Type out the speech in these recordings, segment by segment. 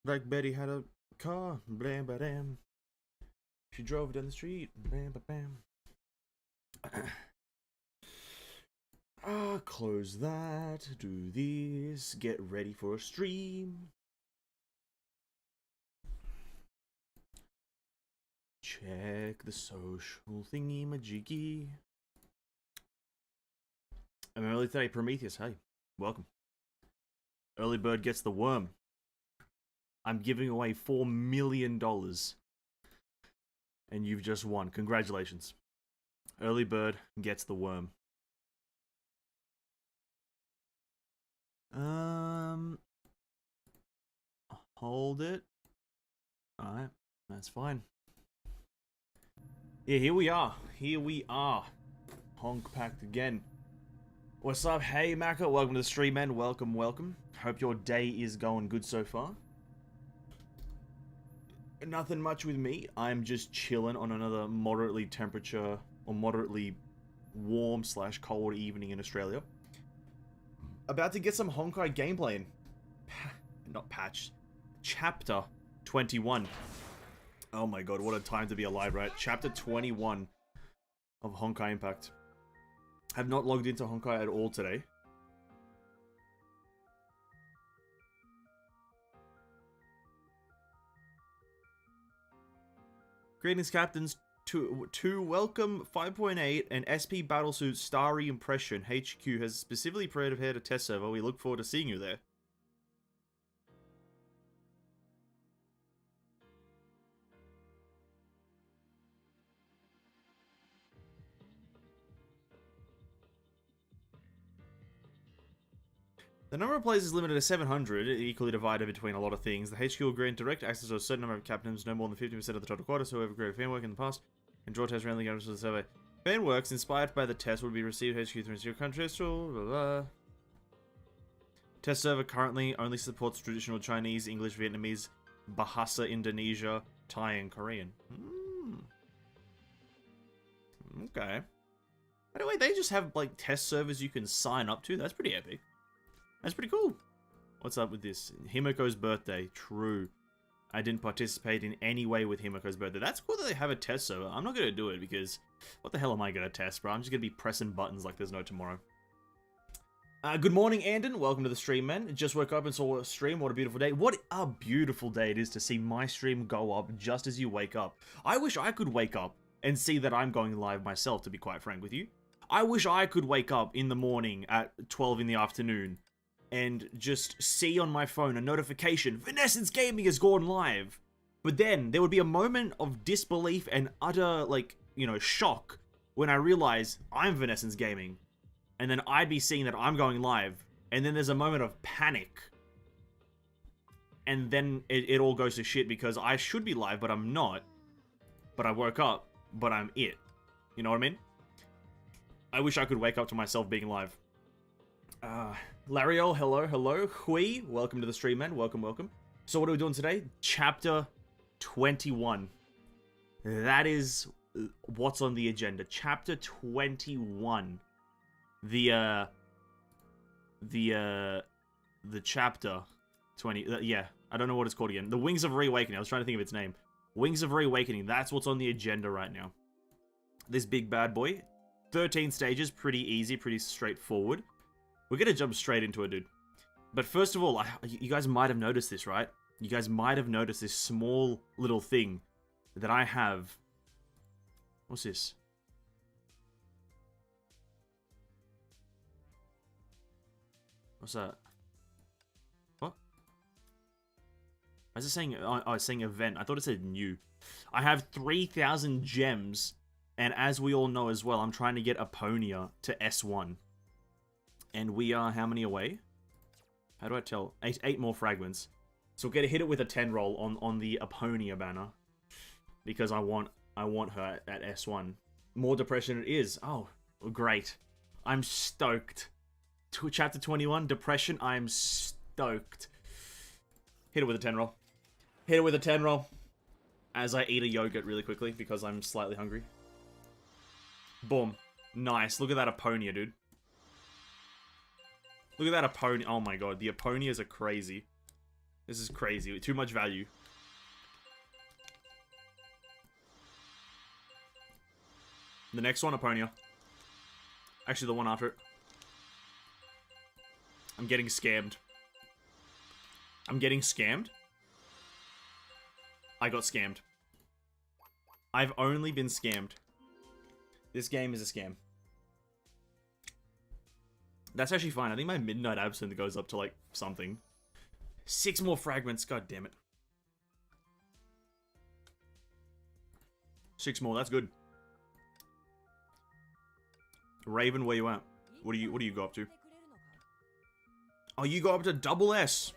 Like Betty had a car, blam bam. She drove down the street, bam bam. Close that, do this, get ready for a stream. Check the social thingy majiggy. I'm early today, Prometheus. Hey, welcome. Early bird gets the worm. I'm giving away $4 million. And you've just won. Congratulations. Early bird gets the worm. Hold it. Alright, that's fine. Yeah, here we are. Here we are. Honk packed again. What's up? Hey, Maka. Welcome to the stream, man. Welcome, welcome. Hope your day is going good so far. Nothing much with me. I'm just chilling on another moderately temperature or moderately warm / cold evening in Australia. About to get some Honkai gameplay in. Not patch. Chapter 21. Oh my god, what a time to be alive, right? Chapter 21 of Honkai Impact. Have not logged into Honkai at all today. Greetings, Captains. To welcome 5.8 and SP Battlesuit Starry Impression. HQ has specifically prepared a test server. We look forward to seeing you there. The number of players is limited to 700, equally divided between a lot of things. The HQ will grant direct access to a certain number of captains, no more than 50% of the total quota, so whoever created fan work in the past, and draw tests randomly games for the survey. Fan works inspired by the test would be received HQ through your country, blah, blah, blah. Test server currently only supports traditional Chinese, English, Vietnamese, Bahasa, Indonesia, Thai, and Korean. Okay. By the way, they just have, like, test servers you can sign up to. That's pretty epic. That's pretty cool. What's up with this? Himiko's birthday. True. I didn't participate in any way with Himiko's birthday. That's cool that they have a test server. I'm not going to do it because what the hell am I going to test, bro? I'm just going to be pressing buttons like there's no tomorrow. Good morning, Andon. Welcome to the stream, man. Just woke up and saw a stream. What a beautiful day. What a beautiful day it is to see my stream go up just as you wake up. I wish I could wake up and see that I'm going live myself, to be quite frank with you. I wish I could wake up in the morning at 12 in the afternoon and just see on my phone a notification, Vanessence Gaming has gone live. But then there would be a moment of disbelief and utter, like, you know, shock when I realize I'm Vanessence Gaming. And then I'd be seeing that I'm going live. And then there's a moment of panic. And then it all goes to shit because I should be live, but I'm not. But I woke up, but I'm it. You know what I mean? I wish I could wake up to myself being live. Lariel, hello, hello. Hui, welcome to the stream, man. Welcome, welcome. So what are we doing today? Chapter 21. That is what's on the agenda. Chapter 21. The chapter 20. Yeah, I don't know what it's called again. The Wings of Reawakening. I was trying to think of its name. Wings of Reawakening. That's what's on the agenda right now. This big bad boy. 13 stages. Pretty easy, pretty straightforward. We're gonna jump straight into it, dude. But first of all, you guys might have noticed this, right? You guys might have noticed this small little thing that I have. What's this? What's that? What? I was just saying, I was saying event. I thought it said new. I have 3,000 gems, and as we all know as well, I'm trying to get Aponia to S1. And we are how many away? How do I tell? Eight more fragments. So we're gonna hit it with a 10 roll on the Aponia banner. Because I want her at S1. More depression it is. Oh, great. I'm stoked. Chapter 21, depression, I'm stoked. Hit it with a 10 roll. Hit it with a 10 roll. As I eat a yogurt really quickly because I'm slightly hungry. Boom. Nice. Look at that Aponia, dude. Look at that Aponia. Oh my god, the Aponias are crazy. This is crazy. Too much value. The next one, Aponia. Actually, the one after it. I'm getting scammed. I'm getting scammed. I got scammed. I've only been scammed. This game is a scam. That's actually fine. I think my Midnight Absinthe goes up to, like, something. 6 more fragments. God damn it. 6 more. That's good. Raven, where you at? What do you go up to? Oh, you go up to double S.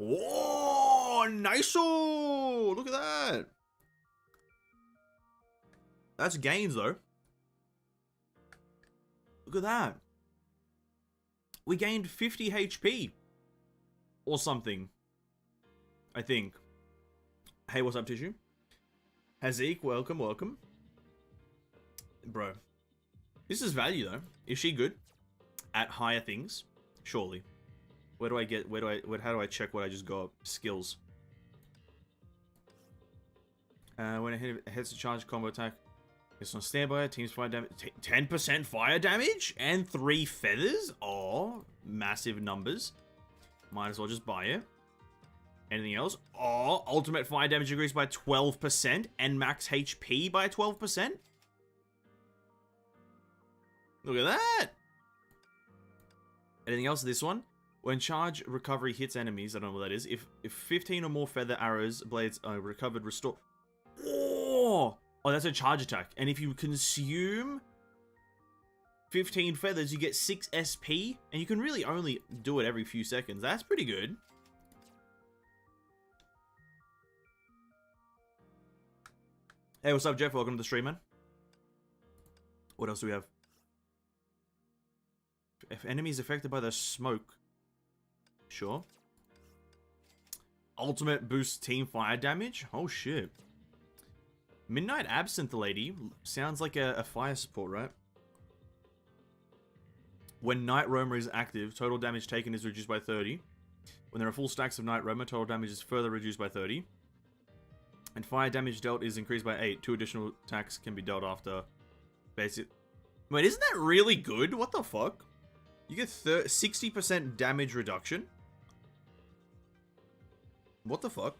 Oh, nice-o! Look at that. That's gains, though. Look at that. We gained 50 HP. Or something. I think. Hey, what's up, Tissue? Hazik, welcome, welcome. Bro. This is value, though. Is she good? At higher things? Surely. How do I check what I just got? Skills. When it hits a charge combo attack, it's on standby, team's fire damage. 10% fire damage? And 3 feathers? Oh, massive numbers. Might as well just buy it. Anything else? Oh, ultimate fire damage increased by 12% and max HP by 12%? Look at that! Anything else? This one? When charge recovery hits enemies, I don't know what that is. If 15 or more feather arrows, blades are recovered, restore... Oh! Oh, that's a charge attack. And if you consume 15 feathers, you get 6 SP. And you can really only do it every few seconds. That's pretty good. Hey, what's up, Jeff? Welcome to the stream, man. What else do we have? If enemies affected by the smoke. Sure. Ultimate boost team fire damage? Oh, shit. Midnight Absinthe Lady sounds like a fire support, right? When Night Roamer is active, total damage taken is reduced by 30. When there are full stacks of Night Roamer, total damage is further reduced by 30. And fire damage dealt is increased by 8. 2 additional attacks can be dealt after basic... Wait, isn't that really good? What the fuck? You get 60% damage reduction? What the fuck?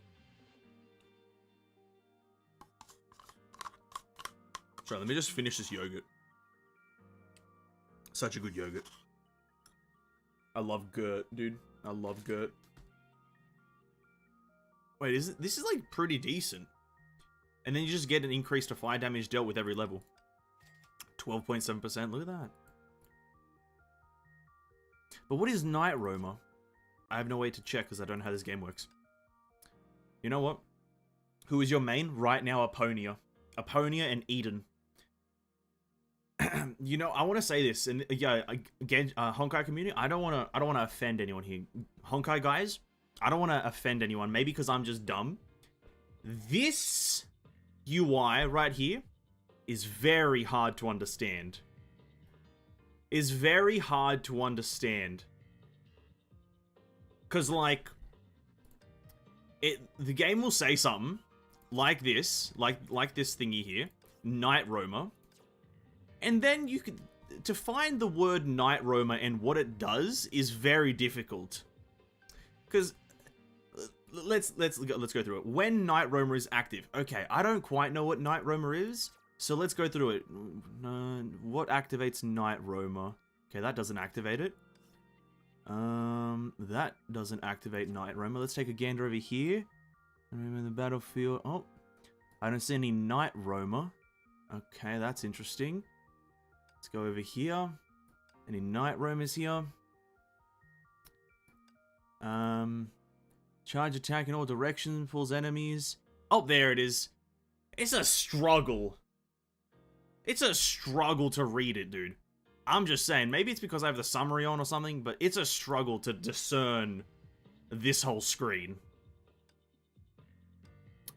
Sorry, let me just finish this yogurt. Such a good yogurt. I love Gurt, dude. I love Gurt. Wait, this is like pretty decent. And then you just get an increase to fire damage dealt with every level. 12.7%, look at that. But what is Night Roamer? I have no way to check because I don't know how this game works. You know what? Who is your main? Right now, Aponia. Aponia and Eden. You know, I want to say this, and yeah, again, Honkai community, I don't want to offend anyone here. Honkai guys, I don't want to offend anyone, maybe because I'm just dumb. This UI right here is very hard to understand. Is very hard to understand. Cause like, the game will say something like this, like this thingy here, Night Roamer, and then you could, to find the word Night Roamer and what it does is very difficult. Cause let's go through it. When Night Roamer is active, okay, I don't quite know what Night Roamer is, so let's go through it. What activates Night Roamer? Okay, that doesn't activate it. That doesn't activate Night Roamer. Let's take a gander over here. Remember the battlefield. Oh, I don't see any Night Roamer. Okay, that's interesting. Let's go over here. Any Night Roamers here? Charge attack in all directions, pulls enemies. Oh, there it is. It's a struggle. It's a struggle to read it, dude. I'm just saying, maybe it's because I have the summary on or something, but it's a struggle to discern this whole screen.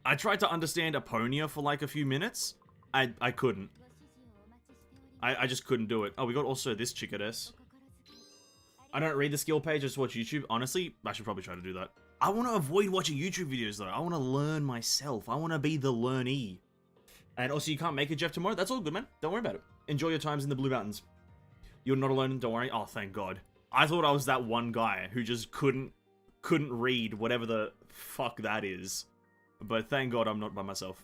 I tried to understand Aponia for like a few minutes. I couldn't. I just couldn't do it. Oh, we got also this chick at S. I don't read the skill page, I just watch YouTube. Honestly, I should probably try to do that. I want to avoid watching YouTube videos, though. I want to learn myself. I want to be the learnee. And also, you can't make it, Jeff, tomorrow? That's all good, man. Don't worry about it. Enjoy your times in the Blue Mountains. You're not alone, don't worry. Oh, thank God. I thought I was that one guy who just couldn't read whatever the fuck that is. But thank God I'm not by myself.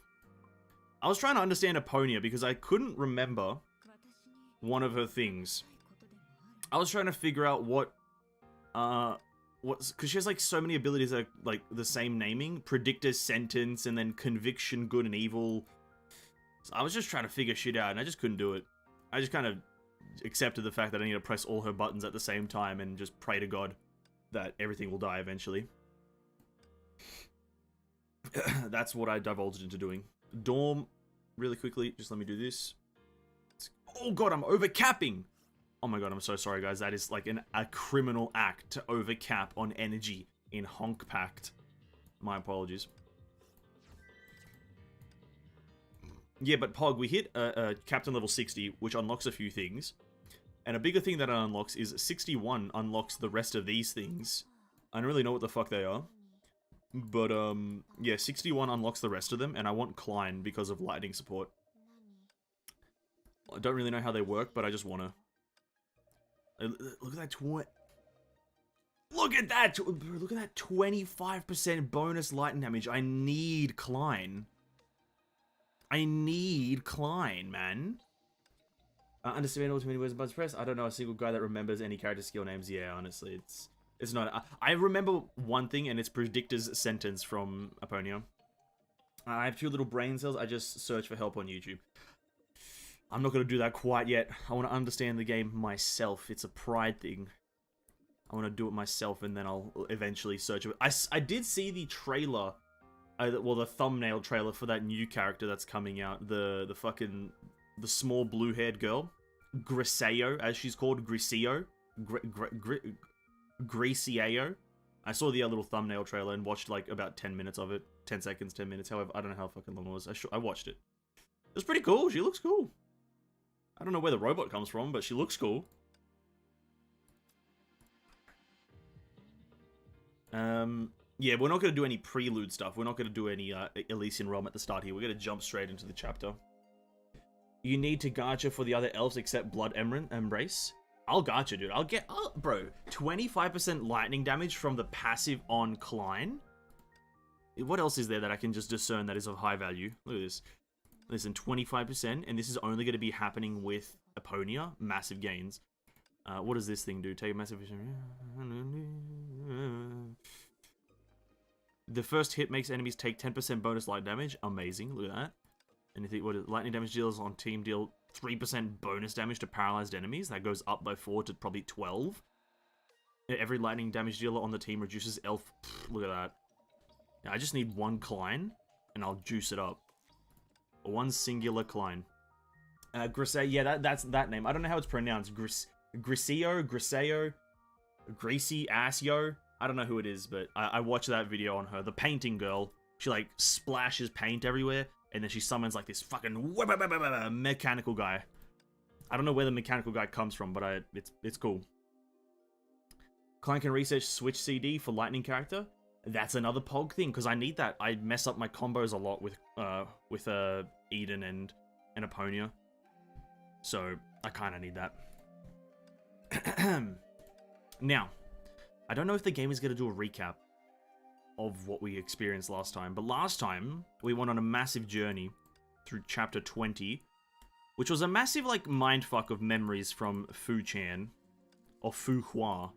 I was trying to understand Eponia because I couldn't remember one of her things. I was trying to figure out because she has like so many abilities that are like the same naming. Predictor, sentence, and then conviction, good and evil. So I was just trying to figure shit out and I just couldn't do it. I just kind of accepted the fact that I need to press all her buttons at the same time and just pray to God that everything will die eventually. That's what I divulged into doing. Dorm, really quickly, just let me do this. Oh God, I'm overcapping! Oh my God, I'm so sorry guys, that is like a criminal act to overcap on energy in Honkai Impact. My apologies. Yeah, but Pog, we hit Captain level 60, which unlocks a few things. And a bigger thing that it unlocks is 61 unlocks the rest of these things. I don't really know what the fuck they are. But, yeah, 61 unlocks the rest of them, and I want Klein because of lightning support. I don't really know how they work, but I just want to. Look at that Look at that! Look at that 25% bonus lightning damage. I need Klein. I need Klein, man. Understand all too many words in Bud's Press. I don't know a single guy that remembers any character skill names. Yeah, honestly, it's not. I remember one thing, and it's Predictor's sentence from Eponia. I have 2 little brain cells. I just search for help on YouTube. I'm not going to do that quite yet. I want to understand the game myself. It's a pride thing. I want to do it myself, and then I'll eventually search it. I did see the trailer, well, the thumbnail trailer for that new character that's coming out. The small blue-haired girl. Griseo, as she's called. Griseo. Griseo. I saw the little thumbnail trailer and watched like about 10 minutes of it. 10 seconds, 10 minutes, however. I don't know how fucking long it was. I watched it. It was pretty cool. She looks cool. I don't know where the robot comes from, but she looks cool. Yeah, we're not going to do any prelude stuff. We're not going to do any Elysian Realm at the start here. We're going to jump straight into the chapter. You need to gacha for the other elves except Blood Embrace. I'll gacha, dude. Bro, 25% lightning damage from the passive on Klein. What else is there that I can just discern that is of high value? Look at this. Listen, 25%, and this is only going to be happening with Eponia. Massive gains. What does this thing do? Take a massive... The first hit makes enemies take 10% bonus light damage. Amazing, look at that. And you think, what is lightning damage deals on team deal 3% bonus damage to paralyzed enemies. That goes up by 4 to probably 12. Every lightning damage dealer on the team reduces elf. Look at that. Yeah, I just need 1 Klein, and I'll juice it up. 1 singular Klein. Griseo, yeah, that's that name. I don't know how it's pronounced. Griseo, Greasy Assio. I don't know who it is, but I watched that video on her. The painting girl. She like splashes paint everywhere, and then she summons like this fucking mechanical guy. I don't know where the mechanical guy comes from, but it's cool. Client can research Switch CD for lightning character. That's another Pog thing, because I need that. I mess up my combos a lot with Eden and Eponia. So, I kind of need that. Now, I don't know if the game is going to do a recap of what we experienced last time, but last time, we went on a massive journey through Chapter 20, which was a massive, like, mindfuck of memories from Fu-chan, or Fu-hua.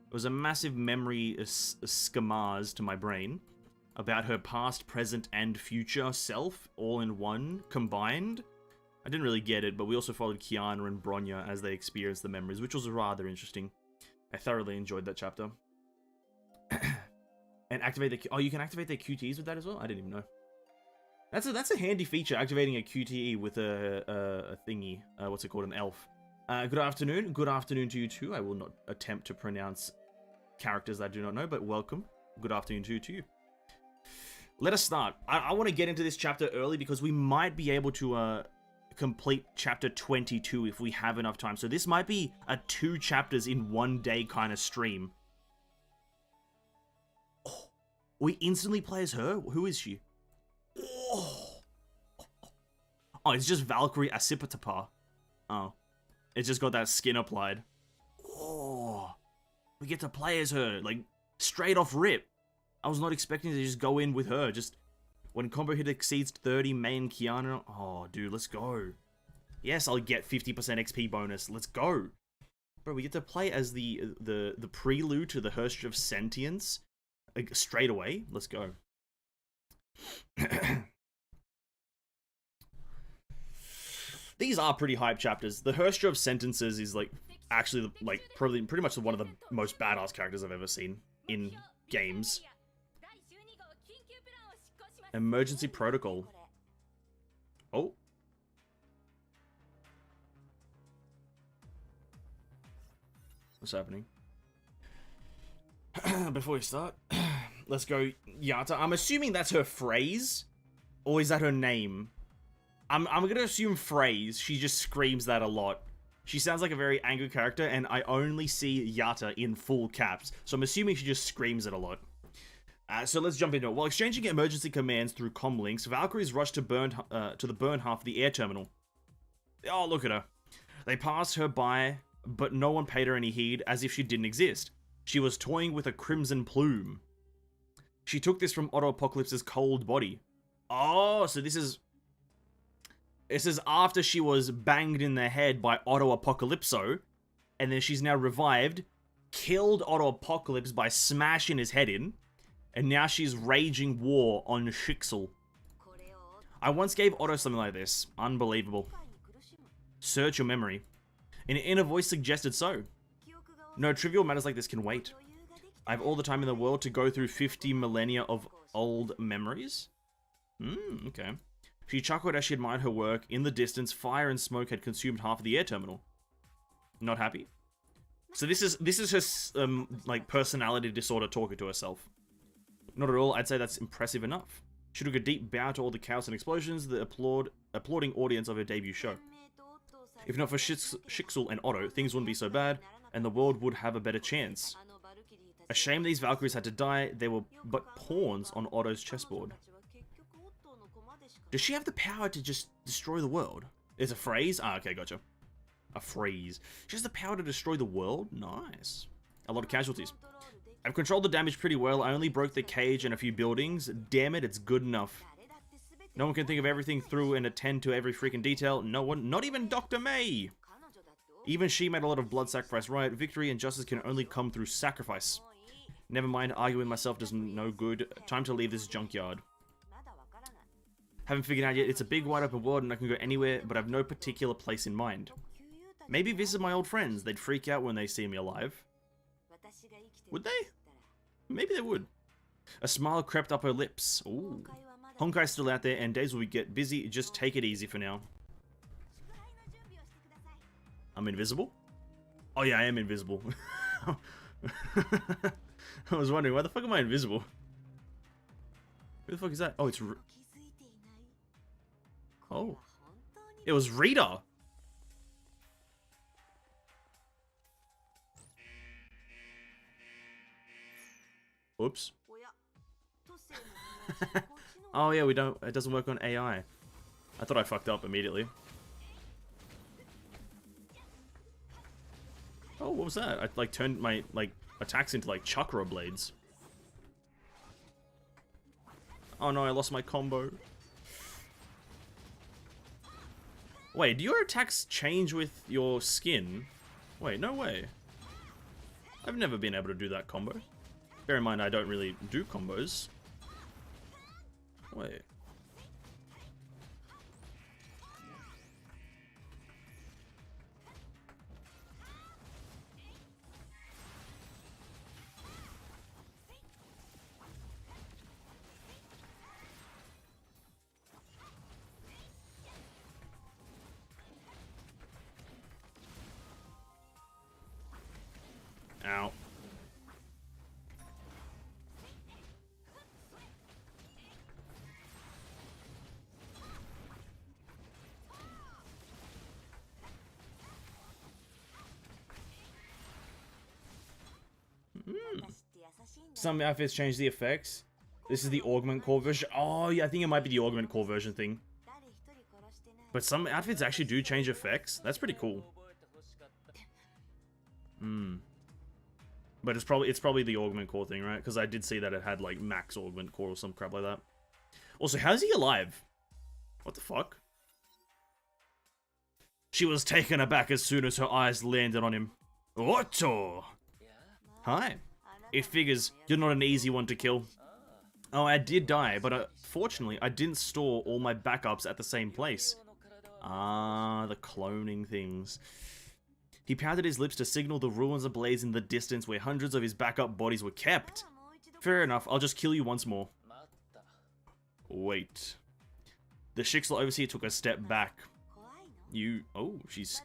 It was a massive memory schemas to my brain about her past, present, and future self, all in one, combined. I didn't really get it, but we also followed Kiana and Bronya as they experienced the memories, which was rather interesting. I thoroughly enjoyed that chapter. And activate the... Oh, you can activate their QTEs with that as well? I didn't even know. That's a handy feature, activating a QTE with a thingy. What's it called? An elf. Good afternoon. Good afternoon to you too. I will not attempt to pronounce characters that I do not know, but welcome. Good afternoon to you. Let us start. I want to get into this chapter early because we might be able to complete chapter 22 if we have enough time. So this might be a 2 chapters in one day kind of stream. Oh, We instantly play as her? Who is she? Oh, oh it's just Valkyrie Acipitapa. Oh. It's just got that skin applied. Oh. We get to play as her, like, straight off rip. I was not expecting to just go in with her. Just, when combo hit exceeds 30, main Kiana. Oh, dude, let's go. Yes, I'll get 50% XP bonus. Let's go. Bro, we get to play as the prelude to the Herst of Sentience. Like, straight away. Let's go. These are pretty hype chapters. The Herst of Sentences is, like, actually, like, probably pretty much one of the most badass characters I've ever seen in games. Emergency protocol. Oh. What's happening? Before we start, let's go Yata. I'm assuming that's her phrase, or is that her name? I'm gonna assume phrase. She just screams that a lot. She sounds like a very angry character, and I only see Yata in full caps, so I'm assuming she just screams it a lot. So let's jump into it. While exchanging emergency commands through comlinks, Valkyries rush to the burn half of the air terminal. Oh, look at her. They passed her by, but no one paid her any heed, as if she didn't exist. She was toying with a crimson plume. She took this from Otto Apocalypse's cold body. Oh, so this is after she was banged in the head by Otto Apocalypso, and then she's now revived, killed Otto Apocalypse by smashing his head in, and now she's raging war on Shixel. I once gave Otto something like this. Unbelievable. Search your memory. An inner voice suggested so. No, trivial matters like this can wait. I have all the time in the world to go through 50 millennia of old memories. Okay. She chuckled as she admired her work. In the distance, fire and smoke had consumed half of the air terminal. Not happy? So this is her, like, personality disorder talking to herself. Not at all. I'd say that's impressive enough. She took a deep bow to all the chaos and explosions, the applauding audience of her debut show. If not for Shixel and Otto, things wouldn't be so bad, and the world would have a better chance. A shame these Valkyries had to die. They were but pawns on Otto's chessboard. Does she have the power to just destroy the world? Is a phrase? Ah, okay, gotcha. A phrase. She has the power to destroy the world? Nice. A lot of casualties. I've controlled the damage pretty well. I only broke the cage and a few buildings. Damn it, it's good enough. No one can think of everything through and attend to every freaking detail. No one, not even Dr. May. Even she made a lot of blood sacrifice right. Victory and justice can only come through sacrifice. Never mind, arguing with myself does no good. Time to leave this junkyard. Haven't figured out yet. It's a big wide open world and I can go anywhere, but I've no particular place in mind. Maybe visit my old friends. They'd freak out when they see me alive. Would they? Maybe they would. A smile crept up her lips. Ooh. Honkai's still out there and days will get busy. Just take it easy for now. I'm invisible? Oh yeah, I am invisible. I was wondering, why the fuck am I invisible? Who the fuck is that? Oh, it's... Oh. It was Rita! Oops. Oh yeah, it doesn't work on AI. I thought I fucked up immediately. Oh, what was that? I like turned my attacks into like chakra blades. Oh no, I lost my combo. Wait, do your attacks change with your skin? Wait, no way. I've never been able to do that combo. Bear in mind, I don't really do combos. Wait. Ow. Some outfits change the effects. This is the augment core version. Oh, yeah, I think it might be the augment core version thing. But some outfits actually do change effects. That's pretty cool. But it's probably the augment core thing, right? Because I did see that it had like max augment core or some crap like that. Also, how's he alive? What the fuck? She was taken aback as soon as her eyes landed on him. Otto! Hi. It figures you're not an easy one to kill. Oh, I did die, but fortunately, I didn't store all my backups at the same place. Ah, the cloning things. He pouted his lips to signal the ruins ablaze in the distance where hundreds of his backup bodies were kept. Fair enough, I'll just kill you once more. Wait. The Shixel overseer took a step back. Oh, she's...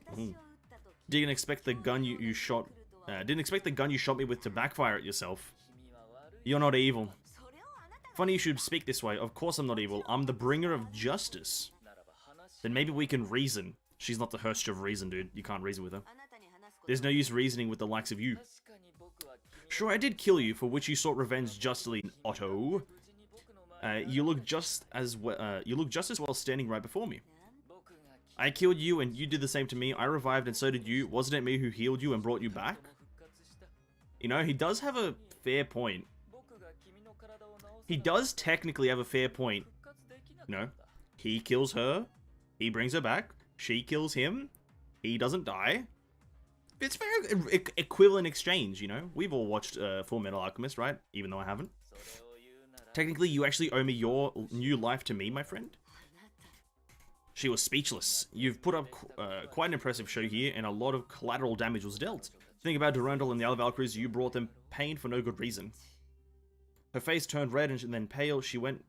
Didn't expect the gun you shot... didn't expect the gun you shot me with to backfire at yourself. You're not evil. Funny you should speak this way. Of course I'm not evil. I'm the bringer of justice. Then maybe we can reason. She's not the Hurst of reason, dude. You can't reason with her. There's no use reasoning with the likes of you. Sure, I did kill you, for which you sought revenge justly, Otto. You look just as well standing right before me. I killed you and you did the same to me. I revived and so did you. Wasn't it me who healed you and brought you back? You know, he does have a fair point. He does technically have a fair point. You know, he kills her, he brings her back, she kills him, he doesn't die. It's very equivalent exchange, you know? We've all watched Full Metal Alchemist, right? Even though I haven't. Technically, you actually owe me your new life to me, my friend. She was speechless. You've put up quite an impressive show here, and a lot of collateral damage was dealt. Think about Durandal and the other Valkyries, you brought them pain for no good reason. Her face turned red and then pale. She meant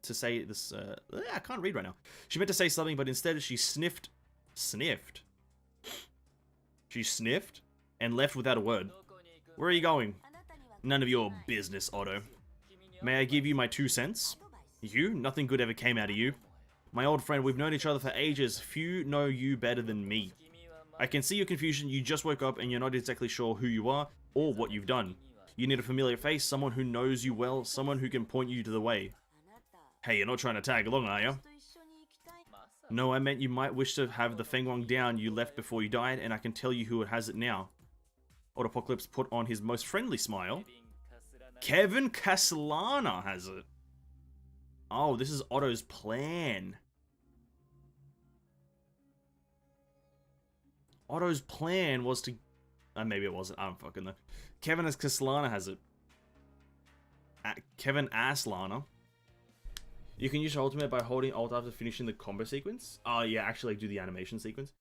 to say this, I can't read right now. She meant to say something, but instead she sniffed. She sniffed and left without a word. Where are you going? None of your business, Otto. May I give you my 2 cents? You? Nothing good ever came out of you. My old friend, we've known each other for ages. Few know you better than me. I can see your confusion. You just woke up and you're not exactly sure who you are or what you've done. You need a familiar face, someone who knows you well, someone who can point you to the way. Hey, you're not trying to tag along, are you? No, I meant you might wish to have the Fenghuang down you left before you died, and I can tell you who has it now. Autopocalypse put on his most friendly smile. Kevin Castellana has it. Oh, this is Otto's plan. Otto's plan was to... maybe it wasn't. I don't fucking know. Kevin Castellana has it. Kevin Aslana. You can use your ultimate by holding Alt after finishing the combo sequence. Oh yeah, actually do the animation sequence.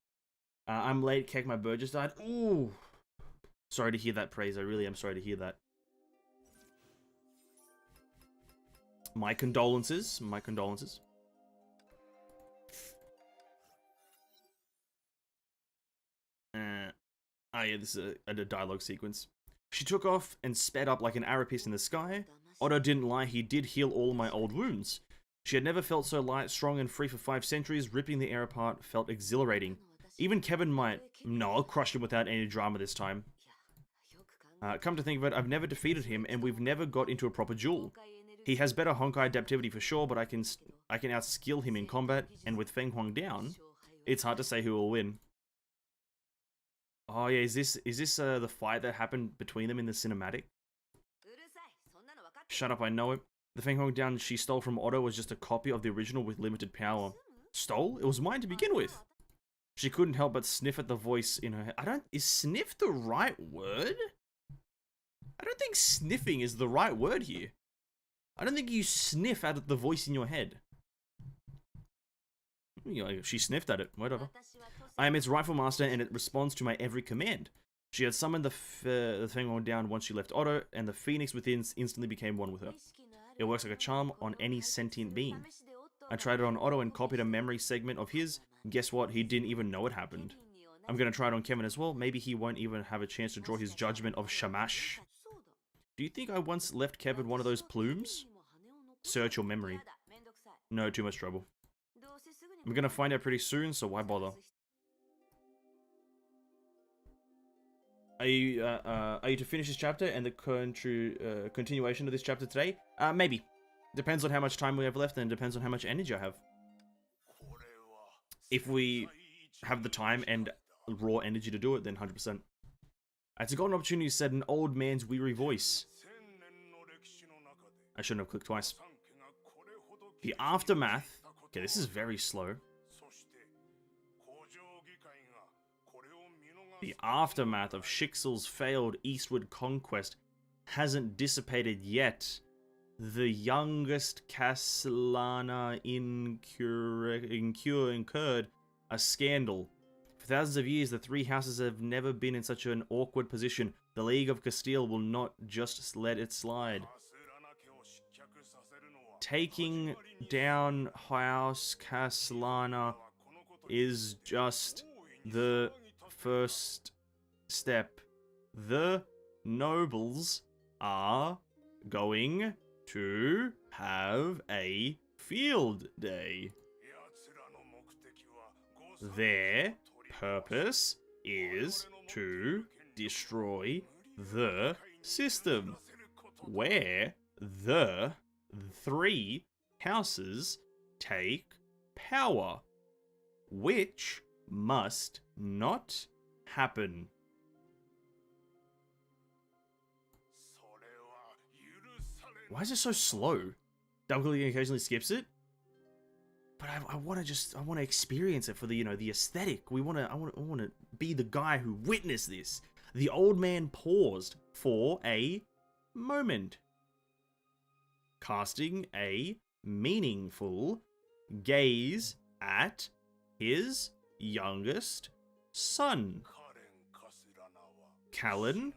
I'm late, Keck, my bird just died. Ooh. Sorry to hear that praise. I really am sorry to hear that. My condolences. My condolences. Oh yeah, this is a dialogue sequence. She took off and sped up like an arapiece in the sky. Otto didn't lie, he did heal all my old wounds. She had never felt so light, strong, and free for 5 centuries. Ripping the air apart felt exhilarating. Even Kevin might... No, I'll crush him without any drama this time. Come to think of it, I've never defeated him, and we've never got into a proper duel. He has better Honkai adaptivity for sure, but I can outskill him in combat, and with Fenghuang down, it's hard to say who will win. Oh yeah, is this the fight that happened between them in the cinematic? Shut up, I know it. The Fenghuang down she stole from Otto was just a copy of the original with limited power. Stole? It was mine to begin with. She couldn't help but sniff at the voice in her head. Is sniff the right word? I don't think sniffing is the right word here. I don't think you sniff at the voice in your head. You know, she sniffed at it, whatever. I am its rightful master and it responds to my every command. She had summoned the Fenghuang down once she left Otto, and the phoenix within instantly became one with her. It works like a charm on any sentient being. I tried it on Otto and copied a memory segment of his. Guess what? He didn't even know it happened. I'm gonna try it on Kevin as well. Maybe he won't even have a chance to draw his judgment of Shamash. Do you think I once left Kevin one of those plumes? Search your memory. No, too much trouble. I'm gonna find out pretty soon, so why bother? Are you to finish this chapter and the continuation of this chapter today? Maybe. Depends on how much time we have left, and depends on how much energy I have. If we have the time and raw energy to do it, then 100%. It's a golden opportunity, said an old man's weary voice. I shouldn't have clicked twice. The aftermath. Okay, this is very slow. The aftermath of Shixel's failed eastward conquest hasn't dissipated yet. The youngest Castellana incurred a scandal. For thousands of years, the three houses have never been in such an awkward position. The League of Castile will not just let it slide. Taking down House Castellana is just the first step. The nobles are going to have a field day. Their purpose is to destroy the system, where the three houses take power, which must not happen. Why is it so slow? Double-clicking occasionally skips it. But I want to experience it for the, the aesthetic. I want to be the guy who witnessed this. The old man paused for a moment, casting a meaningful gaze at his youngest son. Callan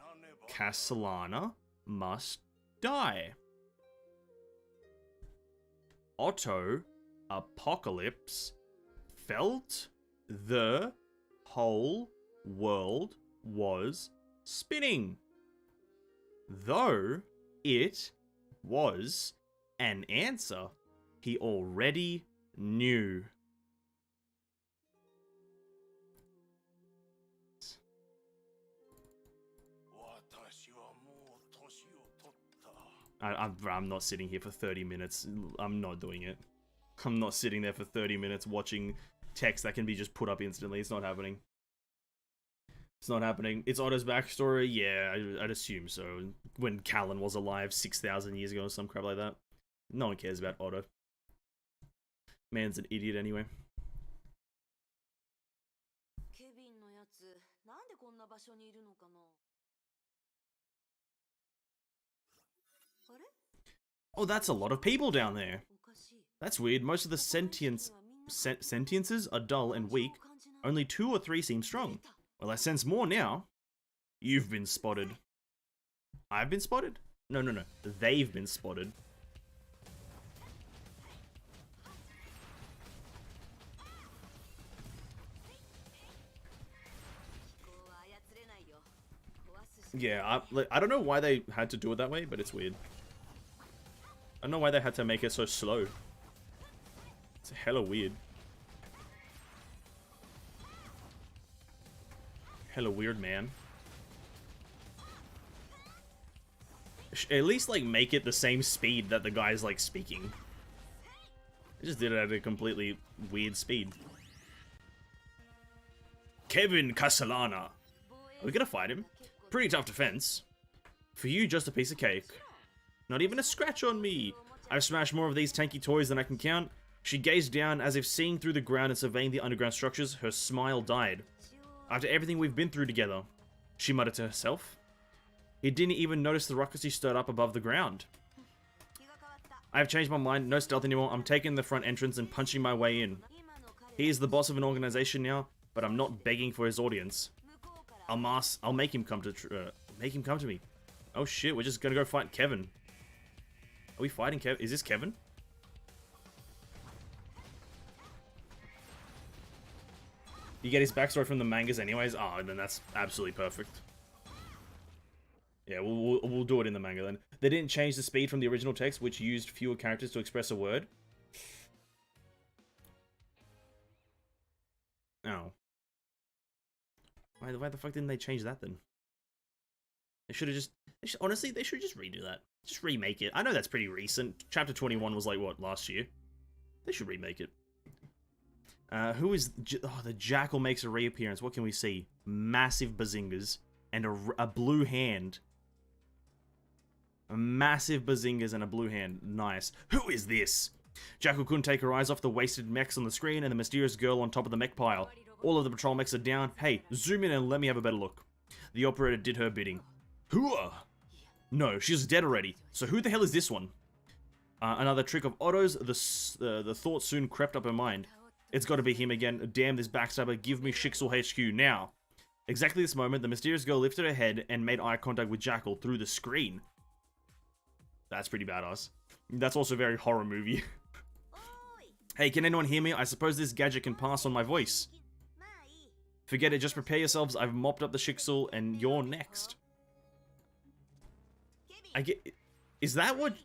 Castellana must die. Otto Apocalypse felt the whole world was spinning, though it was an answer he already knew. I'm not sitting here for 30 minutes. I'm not doing it. I'm not sitting there for 30 minutes watching text that can be just put up instantly. It's not happening. It's not happening. It's Otto's backstory? Yeah, I'd assume so. When Callan was alive 6,000 years ago or some crap like that. No one cares about Otto. Man's an idiot anyway. Oh, that's a lot of people down there. That's weird. Most of the sentiences are dull and weak. Only 2 or 3 seem strong. Well, I sense more now. You've been spotted. I've been spotted? No. They've been spotted. Yeah, I don't know why they had to do it that way, but it's weird. I don't know why they had to make it so slow. It's hella weird. Hella weird, man. At least, like, make it the same speed that the guy's, like, speaking. They just did it at a completely weird speed. Kevin Castellana. Are we gonna fight him? Pretty tough defense. For you, just a piece of cake. Not even a scratch on me. I've smashed more of these tanky toys than I can count. She gazed down as if seeing through the ground and surveying the underground structures. Her smile died. After everything we've been through together, she muttered to herself. He didn't even notice the ruckus he stirred up above the ground. I have changed my mind. No stealth anymore. I'm taking the front entrance and punching my way in. He is the boss of an organization now, but I'm not begging for his audience. I'll make him come to me. Oh shit, we're just gonna go fight Kevin. Are we fighting Kevin? Is this Kevin? You get his backstory from the mangas anyways? Oh, then that's absolutely perfect. Yeah, we'll do it in the manga then. They didn't change the speed from the original text, which used fewer characters to express a word. Oh. Why the fuck didn't they change that then? They should have just... honestly, they should just redo that. Just remake it. I know that's pretty recent. Chapter 21 was like, what, last year? They should remake it. Who is... Oh, the Jackal makes a reappearance. What can we see? Massive bazingas and a blue hand. A massive bazingas and a blue hand. Nice. Who is this? Jackal couldn't take her eyes off the wasted mechs on the screen and the mysterious girl on top of the mech pile. All of the patrol mechs are down. Hey, zoom in and let me have a better look. The operator did her bidding. Hooah! No, she's dead already. So who the hell is this one? Another trick of Otto's. The thought soon crept up her mind. It's got to be him again. Damn this backstabber. Give me Shixel HQ now. Exactly this moment, the mysterious girl lifted her head and made eye contact with Jackal through the screen. That's pretty badass. That's also very horror movie. Hey, can anyone hear me? I suppose this gadget can pass on my voice. Forget it, just prepare yourselves. I've mopped up the Shixel and you're next. Is that what...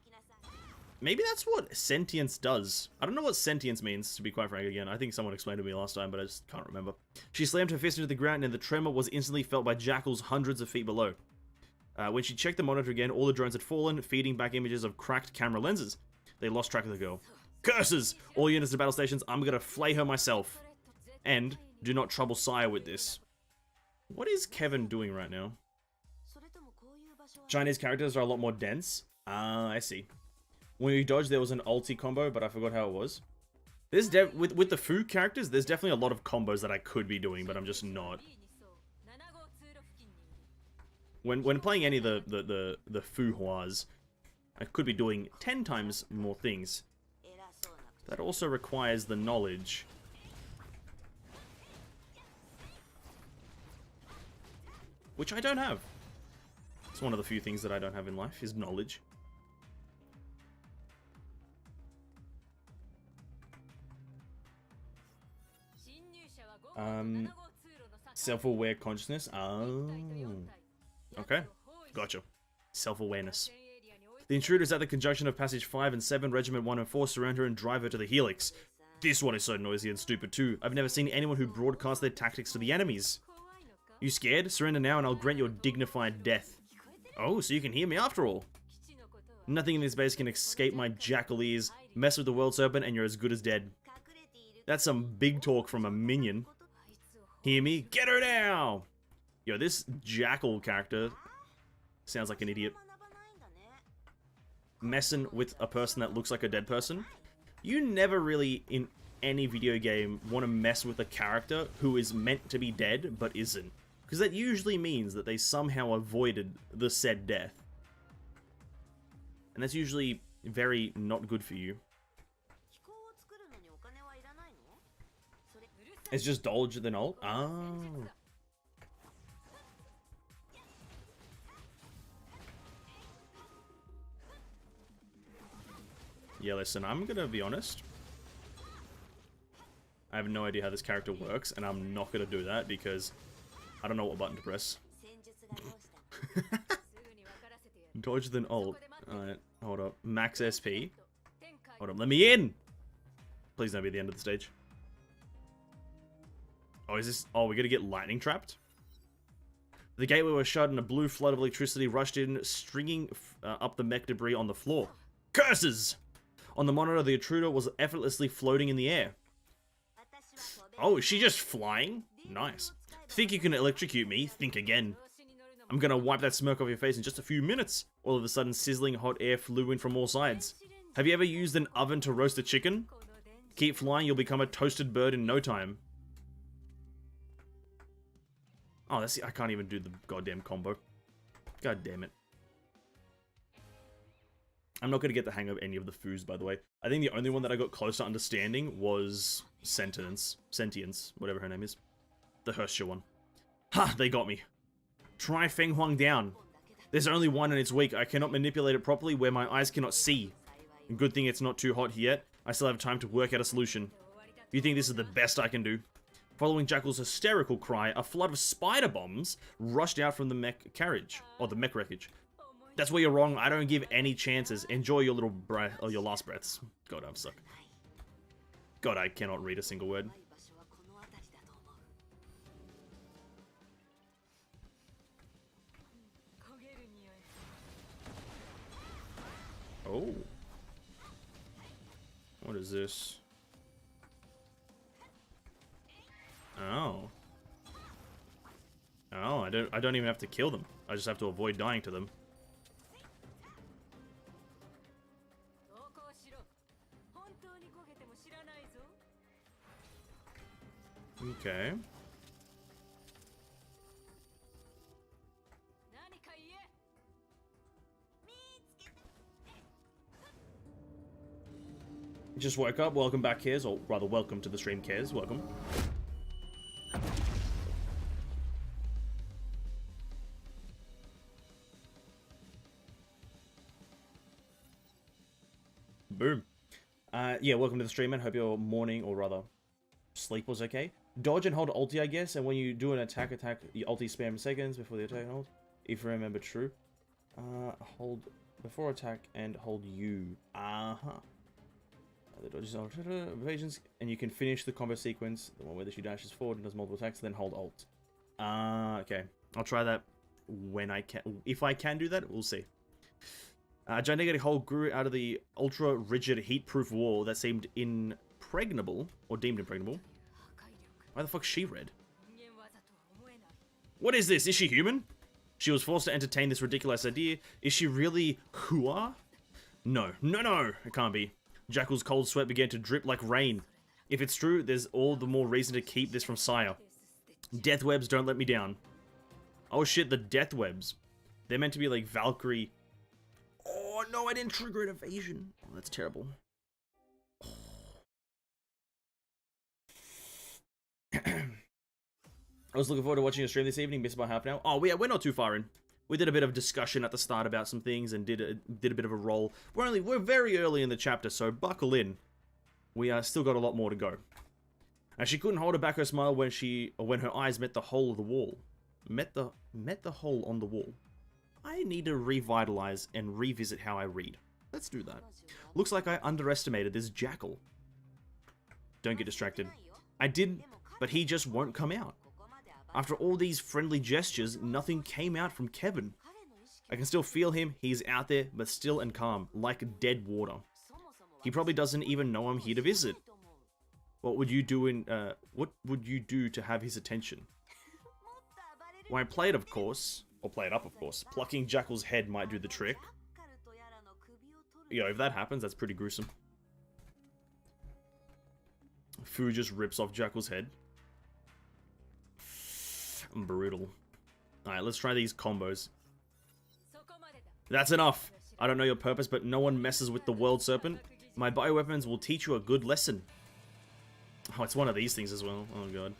Maybe that's what sentience does. I don't know what sentience means, to be quite frank again. I think someone explained it to me last time, but I just can't remember. She slammed her fist into the ground and the tremor was instantly felt by Jackals hundreds of feet below. When she checked the monitor again, all the drones had fallen, feeding back images of cracked camera lenses. They lost track of the girl. Curses! All units to battle stations, I'm gonna flay her myself. And do not trouble Sire with this. What is Kevin doing right now? Chinese characters are a lot more dense. Ah, I see. When you dodge, there was an ulti combo, but I forgot how it was. There's with the Fu characters, there's definitely a lot of combos that I could be doing, but I'm just not. When playing any of the Fu Huas, I could be doing 10 times more things. That also requires the knowledge. Which I don't have. It's one of the few things that I don't have in life, is knowledge. Self-aware consciousness. Oh. Okay. Gotcha. Self-awareness. The intruders at the conjunction of Passage 5 and 7, Regiment 1 and 4 surround her and drive her to the Helix. This one is so noisy and stupid too. I've never seen anyone who broadcasts their tactics to the enemies. You scared? Surrender now and I'll grant your dignified death. Oh, so you can hear me after all. Nothing in this base can escape my jackal ears. Mess with the World Serpent and you're as good as dead. That's some big talk from a minion. Hear me? Get her now! Yo, this jackal character sounds like an idiot. Messing with a person that looks like a dead person. You never really, in any video game, want to mess with a character who is meant to be dead, but isn't. Because that usually means that they somehow avoided the said death. And that's usually very not good for you. It's just dodge than ult? Oh. Yeah, listen, I'm gonna be honest. I have no idea how this character works, and I'm not gonna do that because I don't know what button to press. Dodge than ult. Alright, hold up. Max SP. Hold up, let me in! Please don't be at the end of the stage. Oh, is this... Oh, we're gonna get lightning trapped? The gateway was shut and a blue flood of electricity rushed in, stringing up the mech debris on the floor. Curses! On the monitor, the intruder was effortlessly floating in the air. Oh, is she just flying? Nice. Think you can electrocute me? Think again. I'm gonna wipe that smirk off your face in just a few minutes. All of a sudden, sizzling hot air flew in from all sides. Have you ever used an oven to roast a chicken? Keep flying, you'll become a toasted bird in no time. Oh, that's... I can't even do the goddamn combo. God damn it. I'm not going to get the hang of any of the foos, by the way. I think the only one that I got close to understanding was Sentience, whatever her name is. The Hersha one. Ha! They got me. Try Feng Huang down. There's only one and it's weak. I cannot manipulate it properly where my eyes cannot see. Good thing it's not too hot yet. I still have time to work out a solution. You think this is the best I can do? Following Jackal's hysterical cry, a flood of spider bombs rushed out from the mech carriage, or the mech wreckage. That's where you're wrong. I don't give any chances. Enjoy your little breath, or your last breaths. God, I'm stuck. God, I cannot read a single word. Oh. What is this? Oh. Oh, I don't even have to kill them. I just have to avoid dying to them. Okay. Just woke up. Welcome back, Kez, or rather, welcome to the stream, Kez. Welcome. Boom. Yeah, welcome to the stream, man. Hope your morning, or rather, sleep was okay. Dodge and hold ulti, I guess, and when you do an attack, you ulti spam seconds before the attack and hold. If you remember true. Hold before attack and hold U. Uh-huh. The dodge is evasions, and you can finish the combo sequence, the one where she dashes forward and does multiple attacks, then hold alt. Okay. I'll try that when I can. If I can do that, we'll see. Gigantic hole grew out of the ultra-rigid, heat-proof wall that seemed impregnable, or deemed impregnable. Why the fuck's she red? What is this? Is she human? She was forced to entertain this ridiculous idea. Is she really Hua? No. No, it can't be. Jackal's cold sweat began to drip like rain. If it's true, there's all the more reason to keep this from Sire. Death webs don't let me down. Oh shit, the death webs. They're meant to be like Valkyrie. Oh no, I didn't trigger an evasion. Oh, that's terrible. I was looking forward to watching a stream this evening, missed by half an hour. Oh, we're not too far in. We did a bit of discussion at the start about some things and did a bit of a roll. We're very early in the chapter, so buckle in. We still got a lot more to go. And she couldn't hold back her smile when her eyes met the hole of the wall. Met the hole on the wall. I need to revitalize and revisit how I read. Let's do that. Looks like I underestimated this jackal. Don't get distracted. I didn't, but he just won't come out. After all these friendly gestures, nothing came out from Kevin. I can still feel him. He's out there, but still and calm, like dead water. He probably doesn't even know I'm here to visit. What would you do to have his attention? When I play it, of course, or play it up, of course, plucking Jackal's head might do the trick. If that happens, that's pretty gruesome. Fu just rips off Jackal's head. Brutal. Alright, let's try these combos. That's enough. I don't know your purpose, but no one messes with the world serpent. My bioweapons will teach you a good lesson. Oh, it's one of these things as well. Oh god.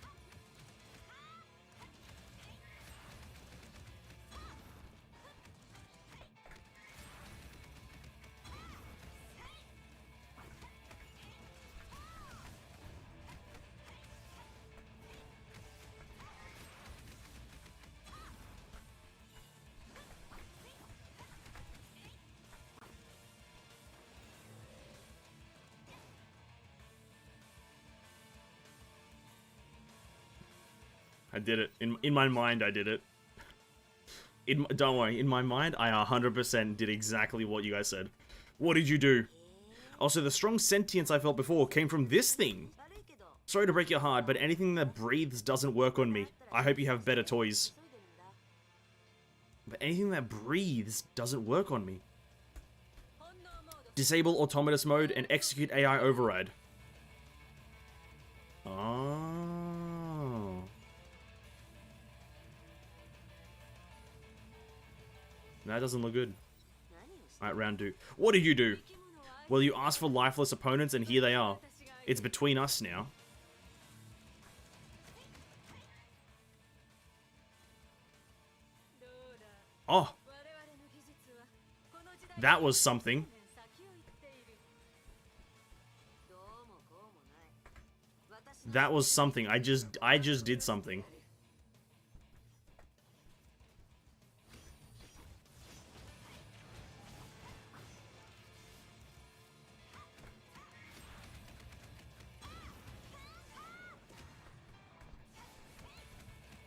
I did it. In my mind, I did it. Don't worry, in my mind, I 100% did exactly what you guys said. What did you do? Also, the strong sentience I felt before came from this thing. Sorry to break your heart, but anything that breathes doesn't work on me. I hope you have better toys. But anything that breathes doesn't work on me. Disable automatus mode and execute AI override. Oh. That doesn't look good. Alright, round 2. What did you do? Well, you asked for lifeless opponents, and here they are. It's between us now. Oh! That was something. That was something. I just did something.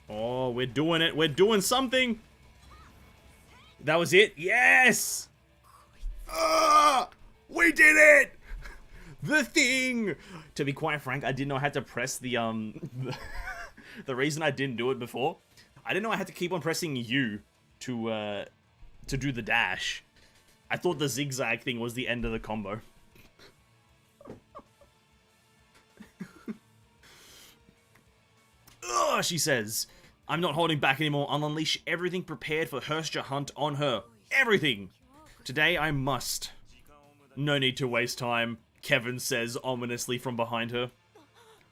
Oh, we're doing it. We're doing something. That was it. Yes! We did it! The thing! To be quite frank, I didn't know I had to press the, the reason I didn't do it before, I didn't know I had to keep on pressing U to do the dash. I thought the zigzag thing was the end of the combo. Ugh, she says. I'm not holding back anymore. I'll unleash everything prepared for Hersja hunt on her. Everything! Today I must. No need to waste time, Kevin says ominously from behind her.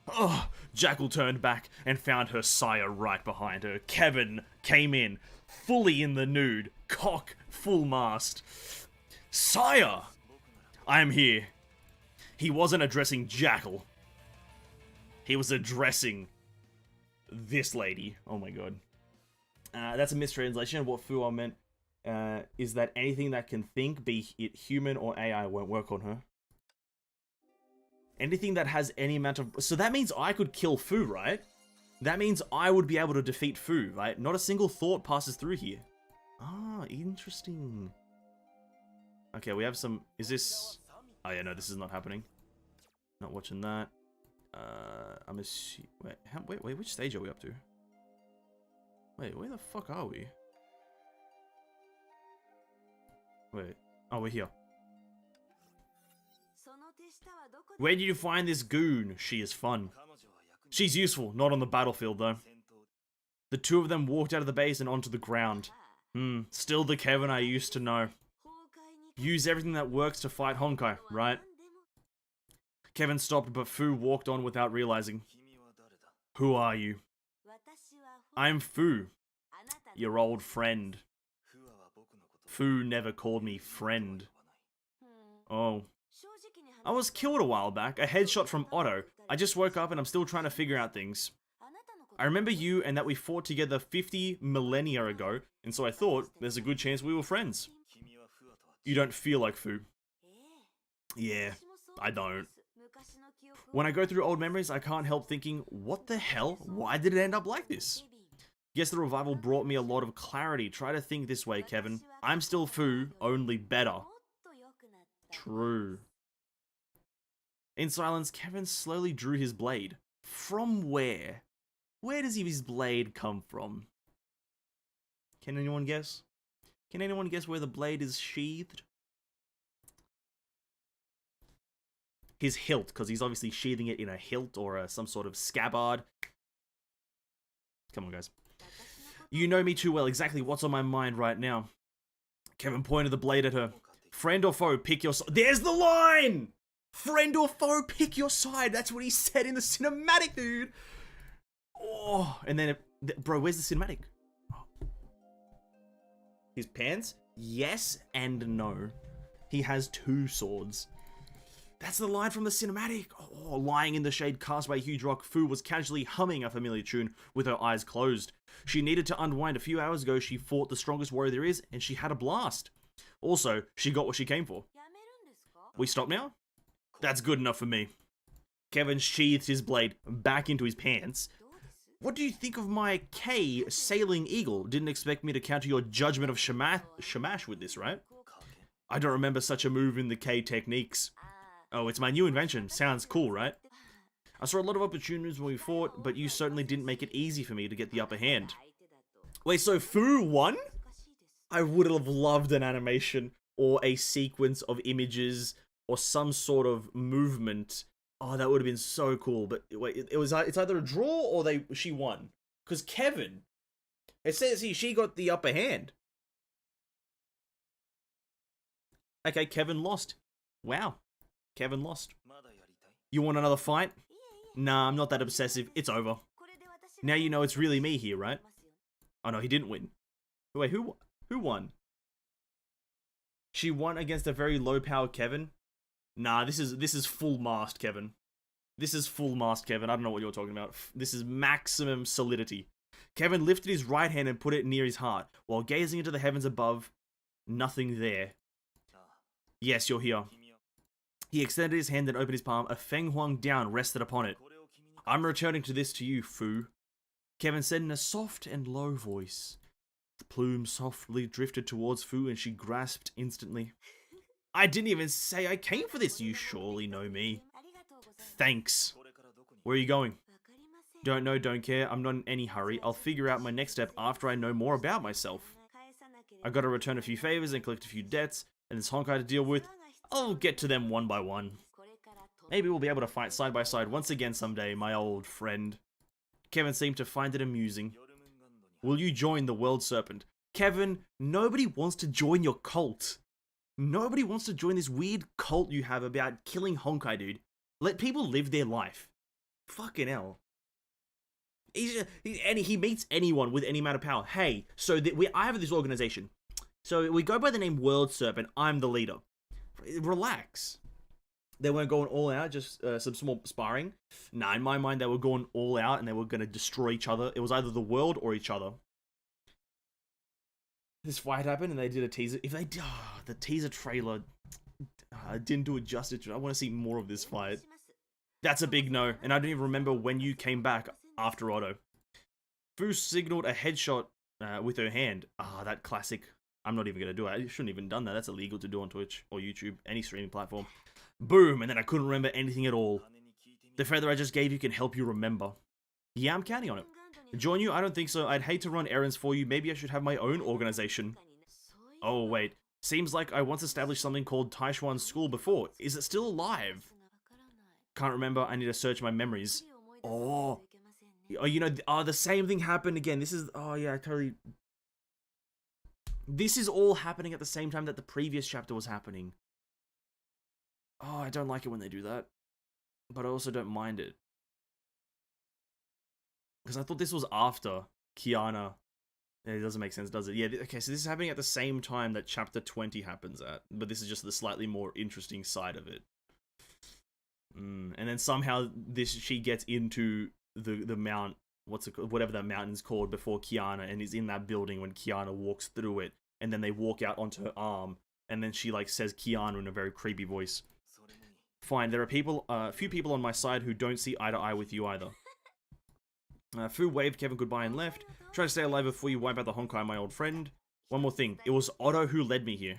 Ugh, Jackal turned back and found her sire right behind her. Kevin came in, fully in the nude, cock full mast. Sire! I am here. He wasn't addressing Jackal. He was addressing this lady. Oh my god. That's a mistranslation. What Fuwa meant is that anything that can think, be it human or AI, won't work on her. Anything that has any amount of... So that means I could kill Fu, right? That means I would be able to defeat Fu, right? Not a single thought passes through here. Ah, interesting. Okay, we have some... Is this... Oh yeah, no, this is not happening. Not watching that. I'm assuming... Wait, which stage are we up to? Wait, where the fuck are we? Wait. Oh, we're here. Where did you find this goon? She is fun. She's useful, not on the battlefield though. The two of them walked out of the base and onto the ground. Still the Kevin I used to know. Use everything that works to fight Honkai, right? Kevin stopped, but Fu walked on without realizing. Who are you? I'm Fu, your old friend. Fu never called me friend. Oh. I was killed a while back, a headshot from Otto. I just woke up and I'm still trying to figure out things. I remember you and that we fought together 50 millennia ago, and so I thought there's a good chance we were friends. You don't feel like Fu. Yeah, I don't. When I go through old memories, I can't help thinking, what the hell? Why did it end up like this? Guess the revival brought me a lot of clarity. Try to think this way, Kevin. I'm still Fu, only better. True. In silence, Kevin slowly drew his blade. From where? Where does his blade come from? Can anyone guess? Can anyone guess where the blade is sheathed? His hilt, because he's obviously sheathing it in a hilt or some sort of scabbard. Come on, guys. You know me too well. Exactly what's on my mind right now. Kevin pointed the blade at her. Friend or foe, pick your side. There's the line! Friend or foe, pick your side. That's what he said in the cinematic, dude. Oh, and then, bro, where's the cinematic? His pants? Yes and no. He has two swords. That's the line from the cinematic. Oh, lying in the shade cast by a huge rock, Fu was casually humming a familiar tune with her eyes closed. She needed to unwind. A few hours ago, she fought the strongest warrior there is, and she had a blast. Also, she got what she came for. We stop now? That's good enough for me. Kevin sheathed his blade back into his pants. What do you think of my K sailing eagle? Didn't expect me to counter your judgment of Shamash with this, right? I don't remember such a move in the K techniques. Oh, it's my new invention. Sounds cool, right? I saw a lot of opportunities when we fought, but you certainly didn't make it easy for me to get the upper hand. Wait, so Fu won? I would have loved an animation or a sequence of images or some sort of movement. Oh, that would have been so cool. But wait, it's either a draw or she won. Because Kevin, it says she got the upper hand. Okay, Kevin lost. Wow. Kevin lost. You want another fight? Nah, I'm not that obsessive. It's over. Now you know it's really me here, right? Oh no, he didn't win. Wait, who won? She won against a very low power Kevin? Nah, this is full mast Kevin. This is full mast Kevin. I don't know what you're talking about. This is maximum solidity. Kevin lifted his right hand and put it near his heart, while gazing into the heavens above. Nothing there. Yes, you're here. He extended his hand and opened his palm. A Feng Huang down rested upon it. I'm returning to this to you, Fu. Kevin said in a soft and low voice. The plume softly drifted towards Fu and she grasped instantly. I didn't even say I came for this. You surely know me. Thanks. Where are you going? Don't know, don't care. I'm not in any hurry. I'll figure out my next step after I know more about myself. I gotta return a few favors and collect a few debts, and there's Honkai to deal with. I'll get to them one by one. Maybe we'll be able to fight side by side once again someday, my old friend. Kevin seemed to find it amusing. Will you join the World Serpent? Kevin, nobody wants to join your cult. Nobody wants to join this weird cult you have about killing Honkai, dude. Let people live their life. Fucking hell. He meets anyone with any amount of power. Hey, so I have this organization. So we go by the name World Serpent. I'm the leader. Relax. They weren't going all out, just some small sparring. Nah, in my mind, they were going all out and they were going to destroy each other. It was either the world or each other. This fight happened and they did a teaser. If they the teaser trailer didn't do it justice, I want to see more of this fight. That's a big no, and I don't even remember when you came back after Otto. Fu signaled a headshot with her hand. That classic. I'm not even going to do it. I shouldn't have even done that. That's illegal to do on Twitch or YouTube, any streaming platform. Boom, and then I couldn't remember anything at all. The feather I just gave you can help you remember. Yeah, I'm counting on it. Join you? I don't think so. I'd hate to run errands for you. Maybe I should have my own organization. Oh, wait. Seems like I once established something called Taishuan School before. Is it still alive? Can't remember. I need to search my memories. Oh, you know, the same thing happened again. This is, this is all happening at the same time that the previous chapter was happening. Oh, I don't like it when they do that. But I also don't mind it. Because I thought this was after Kiana. It doesn't make sense, does it? Yeah, okay, so this is happening at the same time that chapter 20 happens at. But this is just the slightly more interesting side of it. And then somehow she gets into the mount, what's it called, whatever that mountain's called, before Kiana, and is in that building when Kiana walks through it. And then they walk out onto her arm. And then she like says Kiana in a very creepy voice. Fine, there are a few people on my side who don't see eye to eye with you either. Fu waved Kevin goodbye and left. Try to stay alive before you wipe out the Honkai, my old friend. One more thing, it was Otto who led me here.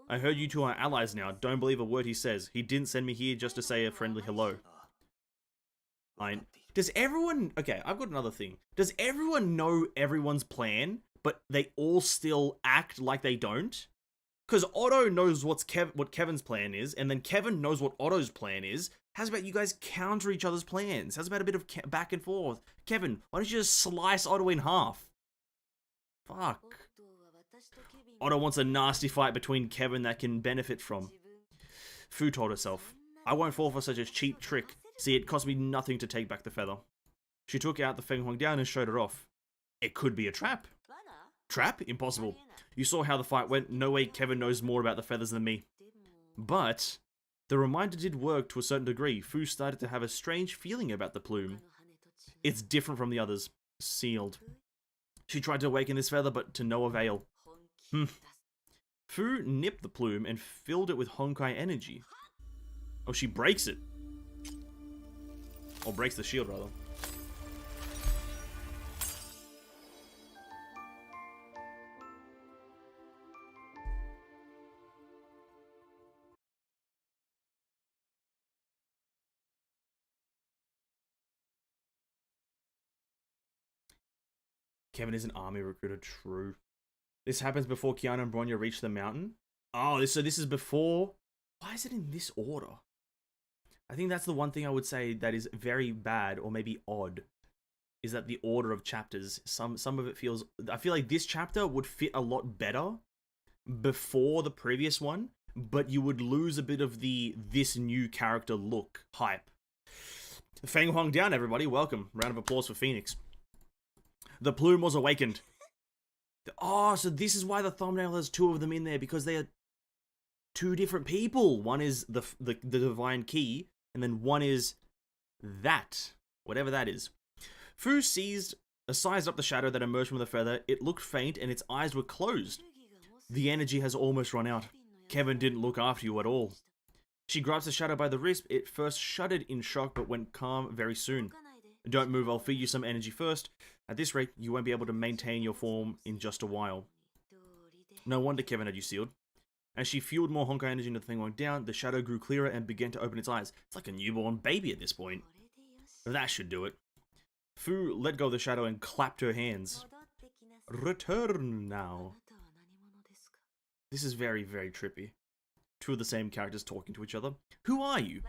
I heard you two are allies now. Don't believe a word he says. He didn't send me here just to say a friendly hello. Fine. Does everyone... Okay, I've got another thing. Does everyone know everyone's plan, but they all still act like they don't? Because Otto knows what Kevin's plan is, and then Kevin knows what Otto's plan is. How's about you guys counter each other's plans? How's about a bit of back and forth? Kevin, why don't you just slice Otto in half? Fuck. Otto wants a nasty fight between Kevin that can benefit from. Fu told herself, I won't fall for such a cheap trick. See, it cost me nothing to take back the feather. She took out the Feng Huang down and showed it off. It could be a trap. Trap? Impossible. You saw how the fight went. No way Kevin knows more about the feathers than me. But the reminder did work to a certain degree. Fu started to have a strange feeling about the plume. It's different from the others. Sealed. She tried to awaken this feather, but to no avail. Fu nipped the plume and filled it with Honkai energy. Oh, she breaks it. Or breaks the shield, rather. Kevin is an army recruiter, true. This happens before Kiana and Bronya reach the mountain. Oh, so this is before... Why is it in this order? I think that's the one thing I would say that is very bad, or maybe odd, is that the order of chapters. Some of it feels... I feel like this chapter would fit a lot better before the previous one, but you would lose a bit of this new character look hype. Feng Huang down, everybody. Welcome. Round of applause for Phoenix. The plume was awakened. Oh, so this is why the thumbnail has two of them in there, because they are two different people. One is the divine key, and then one is that. Whatever that is. Fu sized up the shadow that emerged from the feather. It looked faint, and its eyes were closed. The energy has almost run out. Kevin didn't look after you at all. She grabs the shadow by the wrist. It first shuddered in shock, but went calm very soon. Don't move, I'll feed you some energy first. At this rate, you won't be able to maintain your form in just a while. No wonder Kevin had you sealed. As she fueled more Honkai energy into the thing going down, the shadow grew clearer and began to open its eyes. It's like a newborn baby at this point. That should do it. Fu let go of the shadow and clapped her hands. Return now. This is very, very trippy. Two of the same characters talking to each other. Who are you?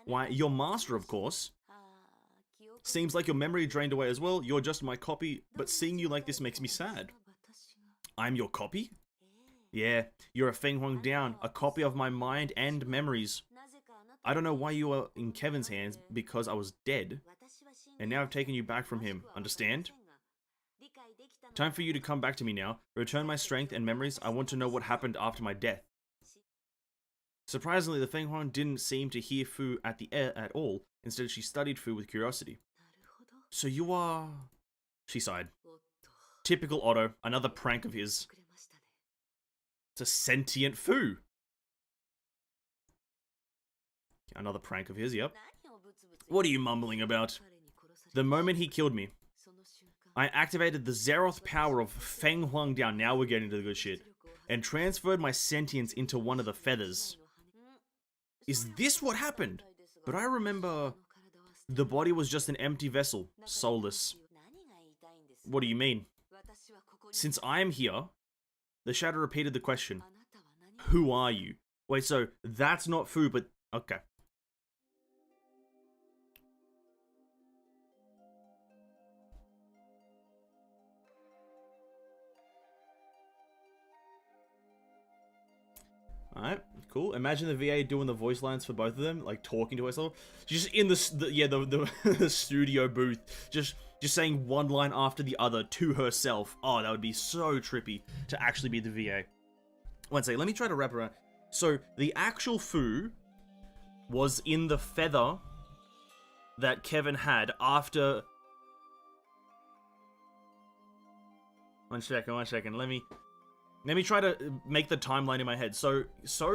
Why, your master, of course. Seems like your memory drained away as well. You're just my copy, but seeing you like this makes me sad. I'm your copy? Yeah, you're a Feng Huang down, a copy of my mind and memories. I don't know why you are in Kevin's hands, because I was dead. And now I've taken you back from him, understand? Time for you to come back to me now. Return my strength and memories. I want to know what happened after my death. Surprisingly, the Feng Huang didn't seem to hear Fu at all. Instead, she studied Fu with curiosity. So you are... She sighed. Typical Otto, another prank of his. It's a sentient Fu. Another prank of his, yep. What are you mumbling about? The moment he killed me, I activated the Zeroth power of Feng Huang Down, now we're getting to the good shit, and transferred my sentience into one of the feathers. Is this what happened? But I remember the body was just an empty vessel, soulless. What do you mean? Since I am here, the shadow repeated the question. Who are you? Wait, so that's not Fu, but okay. Alright, cool. Imagine the VA doing the voice lines for both of them, like talking to herself. She's just in the studio booth, just saying one line after the other to herself. Oh, that would be so trippy to actually be the VA. One second, let me try to wrap around. So, the actual Fu was in the feather that Kevin had after... One second, let me try to make the timeline in my head. So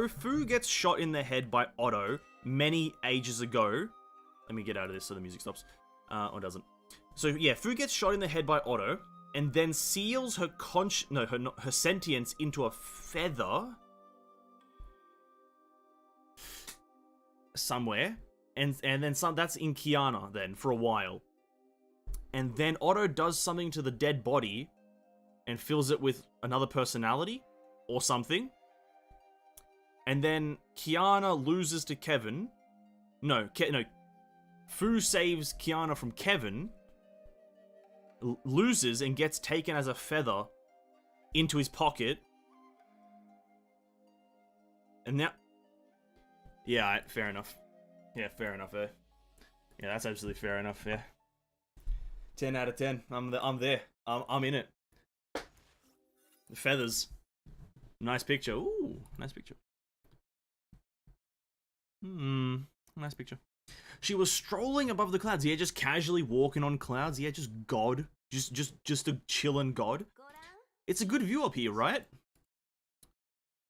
Fu gets shot in the head by Otto many ages ago. Let me get out of this so the music stops. Or doesn't. So yeah, Fu gets shot in the head by Otto, and then seals her her sentience into a feather somewhere, and then that's in Kiana then for a while, and then Otto does something to the dead body, and fills it with another personality or something, and then Kiana loses to Kevin. No, Fu saves Kiana from Kevin. Loses and gets taken as a feather into his pocket. And now... Yeah, fair enough. Yeah, fair enough, eh? Yeah, that's absolutely fair enough, yeah. 10 out of 10. I'm there. I'm in it. The feathers. Nice picture. Ooh, nice picture. Nice picture. She was strolling above the clouds, yeah, just casually walking on clouds, yeah, just God. Just a chillin' God. It's a good view up here, right?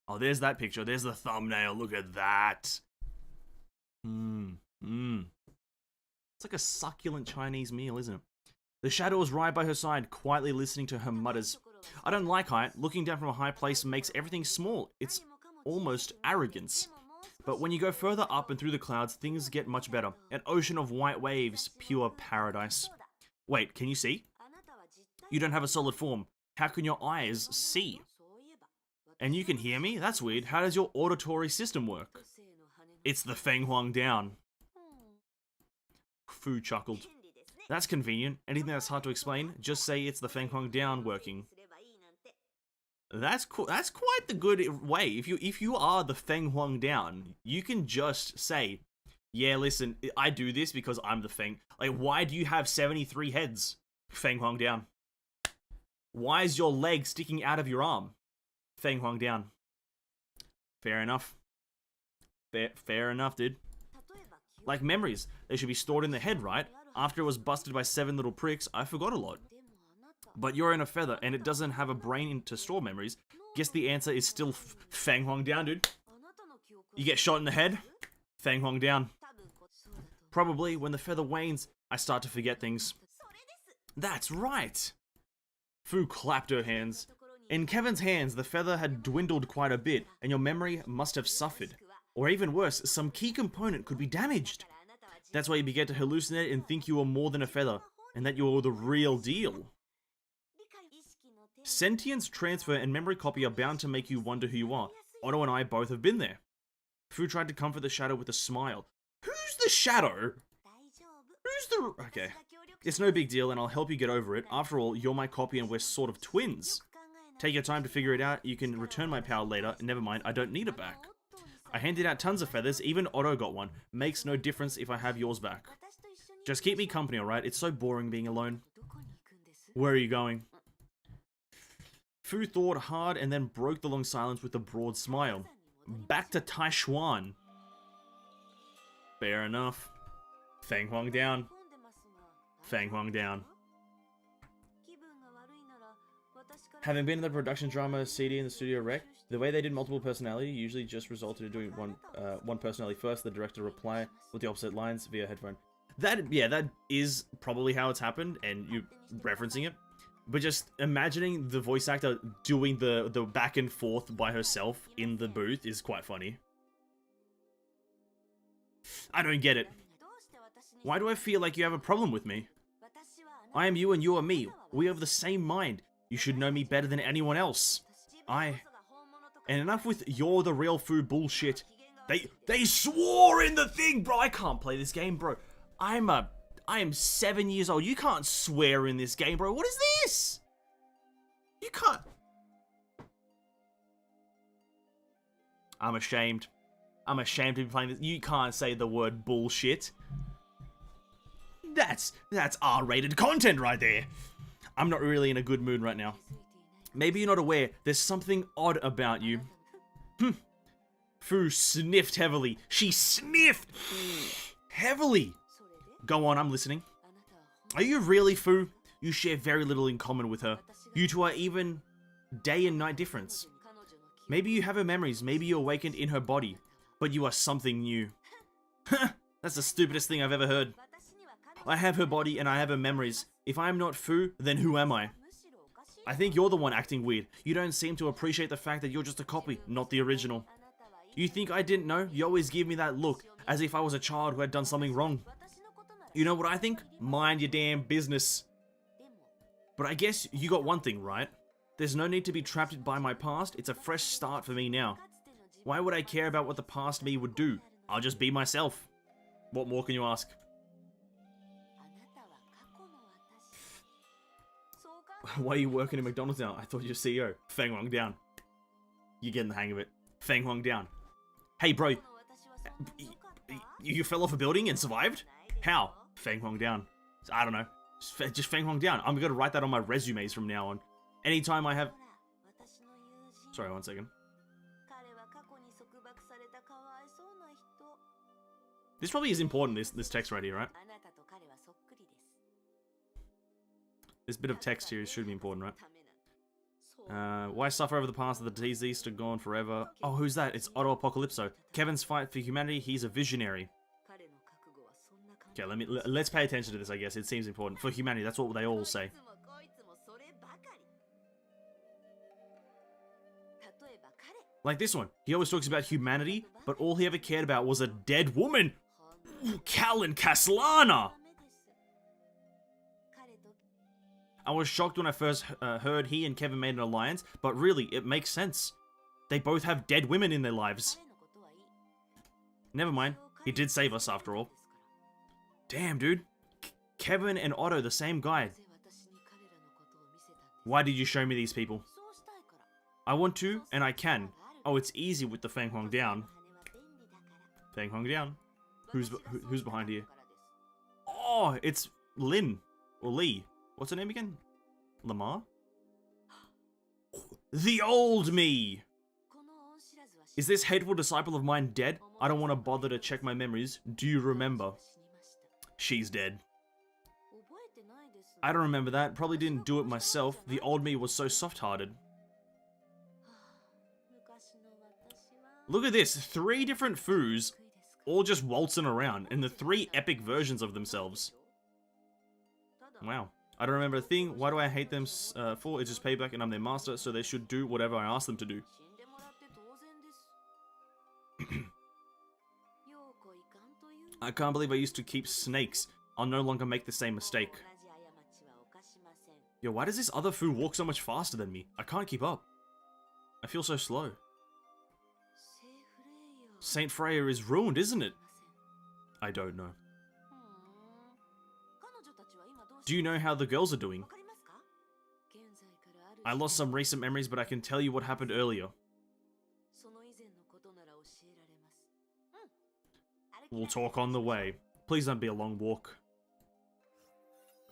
Oh, there's that picture. There's the thumbnail. Look at that. It's like a succulent Chinese meal, isn't it? The shadow was right by her side, quietly listening to her mutters. I don't like height. Looking down from a high place makes everything small. It's almost arrogance. But when you go further up and through the clouds, things get much better. An ocean of white waves, pure paradise. Wait, can you see? You don't have a solid form. How can your eyes see? And you can hear me? That's weird. How does your auditory system work? It's the Feng Huang down. Fu chuckled. That's convenient. Anything that's hard to explain, just say it's the Feng Huang down working. That's cool. That's quite the good way. If you are the Feng Huang down, you can just say, yeah, listen, I do this because I'm the Feng. Like, why do you have 73 heads, Feng Huang down? Why is your leg sticking out of your arm, Feng Huang down? Fair enough. Fair enough, dude. Like memories, they should be stored in the head, right? After it was busted by 7 little pricks, I forgot a lot. But you're in a feather, and it doesn't have a brain to store memories. Guess the answer is still Feng Huang down, dude. You get shot in the head, Feng Huang down. Probably, when the feather wanes, I start to forget things. That's right! Fu clapped her hands. In Kevin's hands, the feather had dwindled quite a bit, and your memory must have suffered. Or even worse, some key component could be damaged. That's why you began to hallucinate and think you were more than a feather, and that you were the real deal. Sentience, transfer, and memory copy are bound to make you wonder who you are. Otto and I both have been there. Fu tried to comfort the shadow with a smile. Who's the shadow? Who's the... Okay. It's no big deal, and I'll help you get over it. After all, you're my copy and we're sort of twins. Take your time to figure it out. You can return my power later. Never mind, I don't need it back. I handed out tons of feathers. Even Otto got one. Makes no difference if I have yours back. Just keep me company, alright? It's so boring being alone. Where are you going? Fu thought hard and then broke the long silence with a broad smile. Back to Taishuan. Fair enough. Feng Huang down. Feng Huang down. Having been in the production drama CD in the studio rec, the way they did multiple personality usually just resulted in doing one personality first, the director reply with the opposite lines via headphone. That is probably how it's happened, and you referencing it. But just imagining the voice actor doing the back and forth by herself in the booth is quite funny. I don't get it. Why do I feel like you have a problem with me? I am you and you are me. We have the same mind. You should know me better than anyone else. And enough with you're the real Fu bullshit. They swore in the thing, bro. I can't play this game, bro. I am 7 years old. You can't swear in this game, bro. What is this? You can't. I'm ashamed. I'm ashamed to be playing this. You can't say the word bullshit. That's R-rated content right there. I'm not really in a good mood right now. Maybe you're not aware. There's something odd about you. Fu sniffed heavily. She sniffed heavily. Go on, I'm listening. Are you really Fu? You share very little in common with her. You two are even day and night difference. Maybe you have her memories, maybe you awakened in her body, but you are something new. That's the stupidest thing I've ever heard. I have her body and I have her memories. If I am not Fu, then who am I? I think you're the one acting weird. You don't seem to appreciate the fact that you're just a copy, not the original. You think I didn't know? You always give me that look, as if I was a child who had done something wrong. You know what I think? Mind your damn business. But I guess you got one thing right. There's no need to be trapped by my past. It's a fresh start for me now. Why would I care about what the past me would do? I'll just be myself. What more can you ask? Why are you working at McDonald's now? I thought you were CEO. Feng Huang down. You're getting the hang of it. Feng Huang down. Hey bro. You fell off a building and survived? How? Feng Huang down. I don't know. Just Feng Huang down. I'm gonna write that on my resumes from now on. Anytime I have... Sorry, 1 second. This probably is important, this text right here, right? This bit of text here should be important, right? Why suffer over the past that the disease to go on forever? Oh, who's that? It's Otto Apocalypso. Kevin's fight for humanity, he's a visionary. Okay, let's pay attention to this, I guess. It seems important. For humanity, that's what they all say. Like this one. He always talks about humanity, but all he ever cared about was a dead woman. Callan Caslana! I was shocked when I first heard he and Kevin made an alliance, but really, it makes sense. They both have dead women in their lives. Never mind. He did save us, after all. Damn, dude. Kevin and Otto, the same guy. Why did you show me these people? I want to, and I can. Oh, it's easy with the Feng Huang down. Feng Huang down. Who's behind here? Oh, it's Lin. Or Lee. What's her name again? Lamar? The old me! Is this hateful disciple of mine dead? I don't want to bother to check my memories. Do you remember? She's dead. I don't remember that. Probably didn't do it myself. The old me was so soft-hearted. Look at this. 3 different Fus, all just waltzing around, and the 3 epic versions of themselves. Wow. I don't remember a thing. Why do I hate them for? It's just payback and I'm their master, so they should do whatever I ask them to do. I can't believe I used to keep snakes. I'll no longer make the same mistake. Yo, why does this other Fu walk so much faster than me? I can't keep up. I feel so slow. Saint Freya is ruined, isn't it? I don't know. Do you know how the girls are doing? I lost some recent memories, but I can tell you what happened earlier. We'll talk on the way. Please don't be a long walk.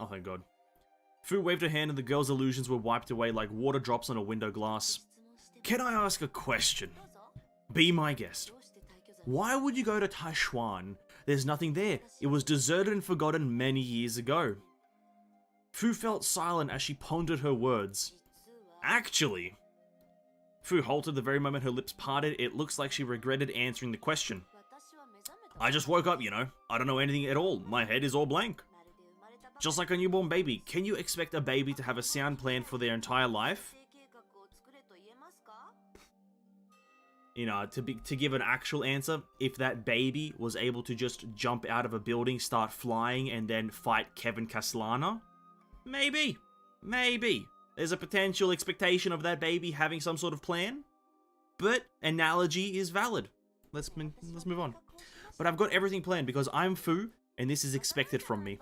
Oh, thank God. Fu waved her hand and the girl's illusions were wiped away like water drops on a window glass. Can I ask a question? Be my guest. Why would you go to Taishuan? There's nothing there. It was deserted and forgotten many years ago. Fu felt silent as she pondered her words. Actually. Fu halted the very moment her lips parted. It looks like she regretted answering the question. I just woke up, you know. I don't know anything at all. My head is all blank. Just like a newborn baby, can you expect a baby to have a sound plan for their entire life? You know, to give an actual answer, if that baby was able to just jump out of a building, start flying, and then fight Kevin Castellana? Maybe. Maybe. There's a potential expectation of that baby having some sort of plan. But analogy is valid. Let's move on. But I've got everything planned because I'm Fu, and this is expected from me.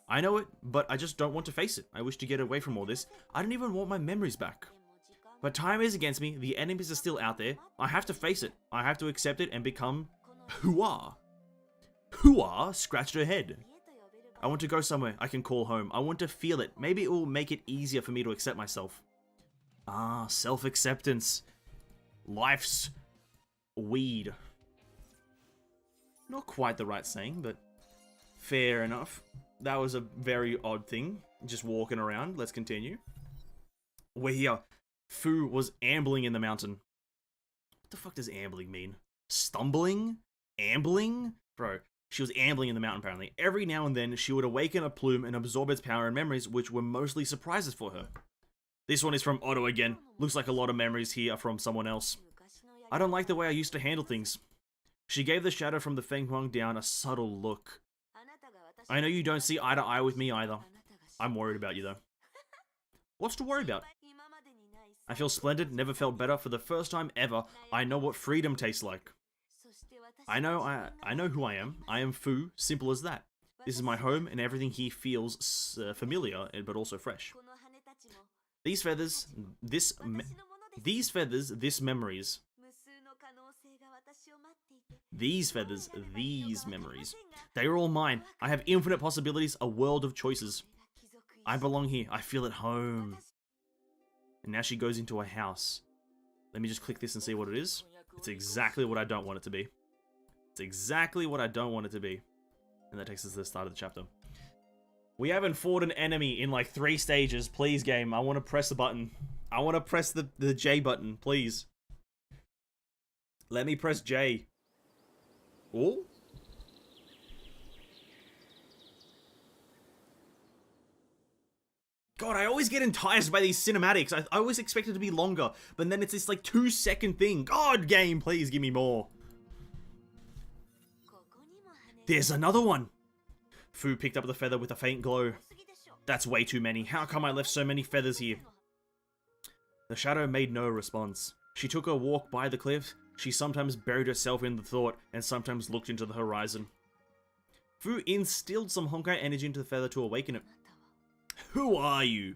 I know it, but I just don't want to face it. I wish to get away from all this. I don't even want my memories back. But time is against me, the enemies are still out there. I have to face it. I have to accept it and become Hua. Hua scratched her head. I want to go somewhere I can call home. I want to feel it. Maybe it will make it easier for me to accept myself. Ah, self-acceptance. Life's weed. Not quite the right saying, but fair enough. That was a very odd thing. Just walking around. Let's continue. We're here. Fu was ambling in the mountain. What the fuck does ambling mean? Stumbling? Ambling? Bro, she was ambling in the mountain apparently. Every now and then, she would awaken a plume and absorb its power and memories, which were mostly surprises for her. This one is from Otto again. Looks like a lot of memories here are from someone else. I don't like the way I used to handle things. She gave the shadow from the Feng Huang down a subtle look. I know you don't see eye to eye with me either. I'm worried about you though. What's to worry about? I feel splendid, never felt better. For the first time ever, I know what freedom tastes like. I know who I am. I am Fu, simple as that. This is my home, and everything here feels familiar, but also fresh. These feathers, these memories. These feathers, these memories. They are all mine. I have infinite possibilities, a world of choices. I belong here. I feel at home. And now she goes into a house. Let me just click this and see what it is. It's exactly what I don't want it to be. It's exactly what I don't want it to be. And that takes us to the start of the chapter. We haven't fought an enemy in like 3 stages. Please, game. I want to press the button. I want to press the J button, please. Let me press J. Oh? God, I always get enticed by these cinematics. I always expect it to be longer, but then it's this like 2-second thing. God, game, please give me more. There's another one. Fu picked up the feather with a faint glow. That's way too many. How come I left so many feathers here? The shadow made no response. She took a walk by the cliff. She sometimes buried herself in the thought and sometimes looked into the horizon. Fu instilled some Honkai energy into the feather to awaken it. Who are you?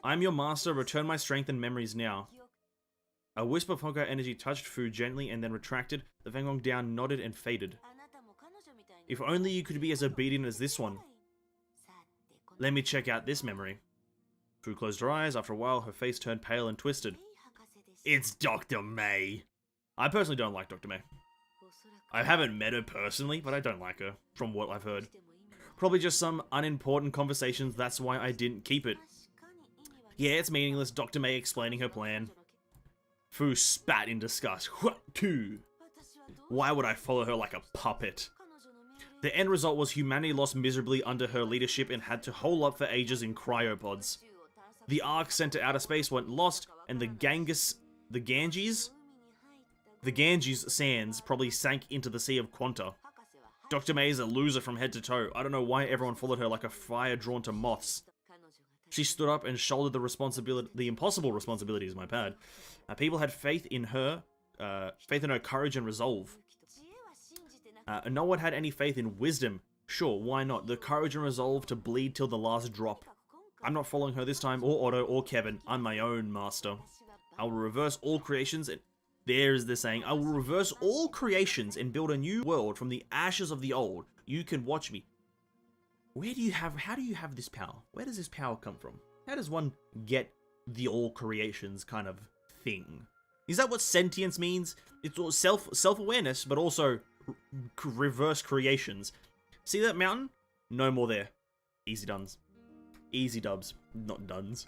I'm your master. Return my strength and memories now. A wisp of Honkai energy touched Fu gently and then retracted. The Feng Huang down nodded and faded. If only you could be as obedient as this one. Let me check out this memory. Fu closed her eyes. After a while, her face turned pale and twisted. It's Dr. May. I personally don't like Dr. May. I haven't met her personally, but I don't like her, from what I've heard. Probably just some unimportant conversations, that's why I didn't keep it. Yeah, it's meaningless, Dr. May explaining her plan. Fu spat in disgust. What to? Why would I follow her like a puppet? The end result was humanity lost miserably under her leadership and had to hole up for ages in cryopods. The Ark sent to outer space went lost, and the Ganges sands probably sank into the Sea of Quanta. Dr. May is a loser from head to toe. I don't know why everyone followed her like a fire drawn to moths. She stood up and shouldered the impossible responsibilities, my pad. People had faith in her courage and resolve. No one had any faith in wisdom. Sure, why not? The courage and resolve to bleed till the last drop. I'm not following her this time, or Otto, or Kevin. I'm my own master. I will reverse all creations and... There's the saying. I will reverse all creations and build a new world from the ashes of the old. You can watch me. How do you have this power? Where does this power come from? How does one get the all creations kind of thing? Is that what sentience means? It's all self-awareness, but also reverse creations. See that mountain? No more there. Easy duns. Easy dubs. Not duns.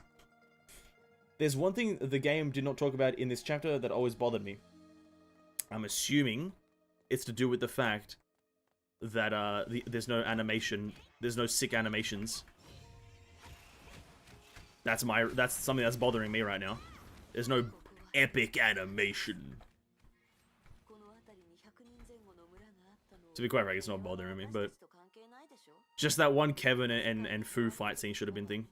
There's one thing the game did not talk about in this chapter that always bothered me. I'm assuming it's to do with the fact that there's no animation, there's no sick animations. That's something that's bothering me right now. There's no epic animation. To be quite frank, it's not bothering me, but just that one Kevin and Fu fight scene should have been thing.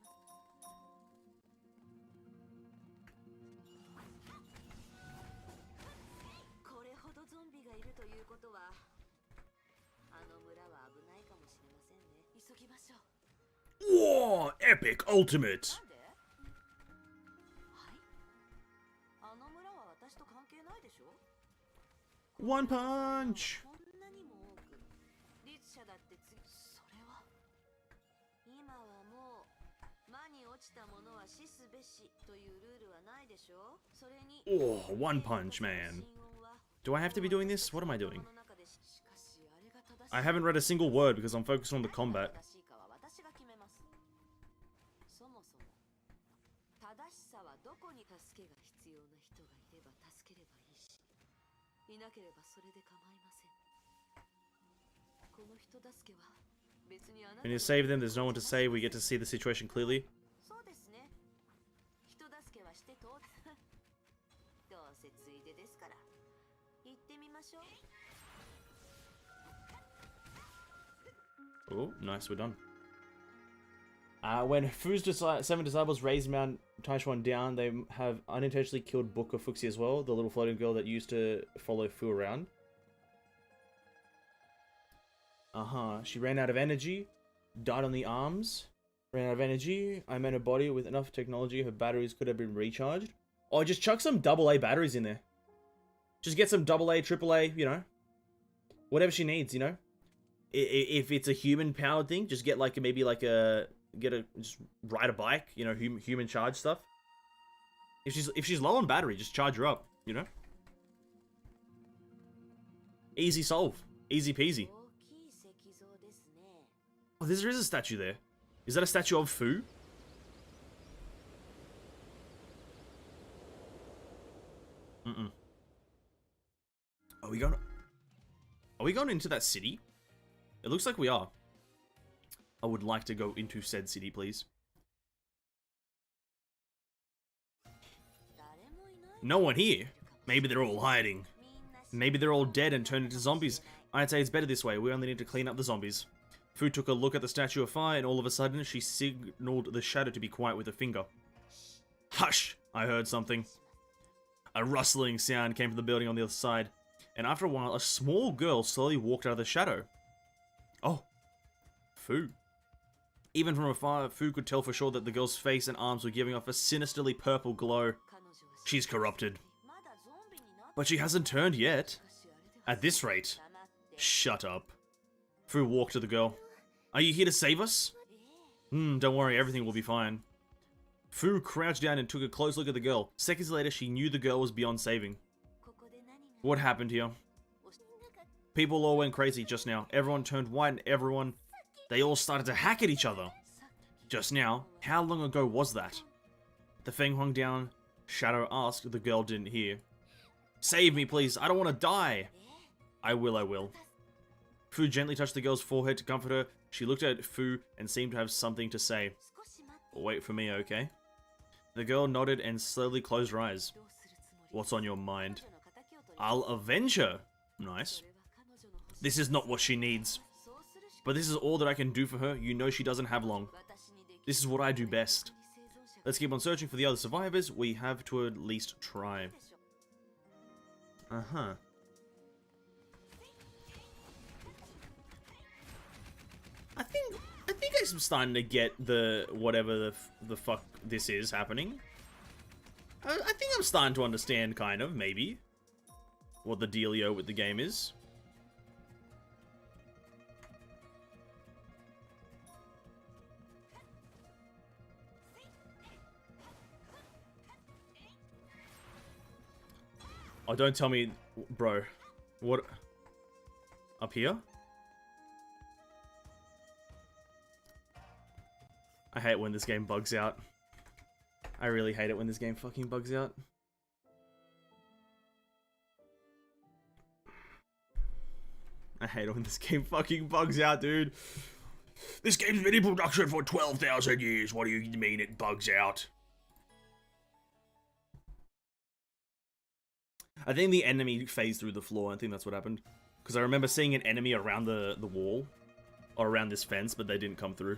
Whoa! Epic ultimate! One punch! Oh, one punch, man. Do I have to be doing this? What am I doing? I haven't read a single word because I'm focused on the combat. When you save them, there's no one to save. We get to see the situation clearly. Oh, nice, we're done. When Fu's 7 disciples raised Mount Taishuan down, they have unintentionally killed Booker Fuxi as well, the little floating girl that used to follow Fu around. She ran out of energy, died on the arms, ran out of energy. I made her body with enough technology, her batteries could have been recharged. Oh, just chuck some AA batteries in there. Just get some AA, AAA, you know. Whatever she needs, you know. If it's a human-powered thing, just get like just ride a bike, you know, human charge stuff. If she's low on battery, just charge her up, you know. Easy solve, easy peasy. Oh, there is a statue there. Is that a statue of Fu? Are we going into that city? It looks like we are. I would like to go into said city, please. No one here. Maybe they're all hiding. Maybe they're all dead and turned into zombies. I'd say it's better this way. We only need to clean up the zombies. Fu took a look at the statue of fire, and all of a sudden, she signaled the shadow to be quiet with a finger. Hush! I heard something. A rustling sound came from the building on the other side, and after a while, a small girl slowly walked out of the shadow. Oh, Fu. Even from afar, Fu could tell for sure that the girl's face and arms were giving off a sinisterly purple glow. She's corrupted. But she hasn't turned yet. At this rate. Shut up. Fu walked to the girl. Are you here to save us? Don't worry, everything will be fine. Fu crouched down and took a close look at the girl. Seconds later, she knew the girl was beyond saving. What happened here? People all went crazy just now. Everyone turned white and they all started to hack at each other. Just now, how long ago was that? The Feng hung down. Shadow asked. The girl didn't hear. Save me, please. I don't want to die. I will. Fu gently touched the girl's forehead to comfort her. She looked at Fu and seemed to have something to say. Wait for me, okay? The girl nodded and slowly closed her eyes. What's on your mind? I'll avenge her. Nice. This is not what she needs. But this is all that I can do for her. You know she doesn't have long. This is what I do best. Let's keep on searching for the other survivors. We have to at least try. Uh-huh. I think I'm starting to get the whatever the fuck this is happening. I think I'm starting to understand, kind of, maybe, what the dealio with the game is. Oh, don't tell me, bro. What? Up here? I hate when this game bugs out. I really hate it when this game fucking bugs out. I hate it when this game fucking bugs out, dude. This game's been in production for 12,000 years. What do you mean it bugs out? I think the enemy phased through the floor. I think that's what happened. Because I remember seeing an enemy around the wall. Or around this fence, but they didn't come through.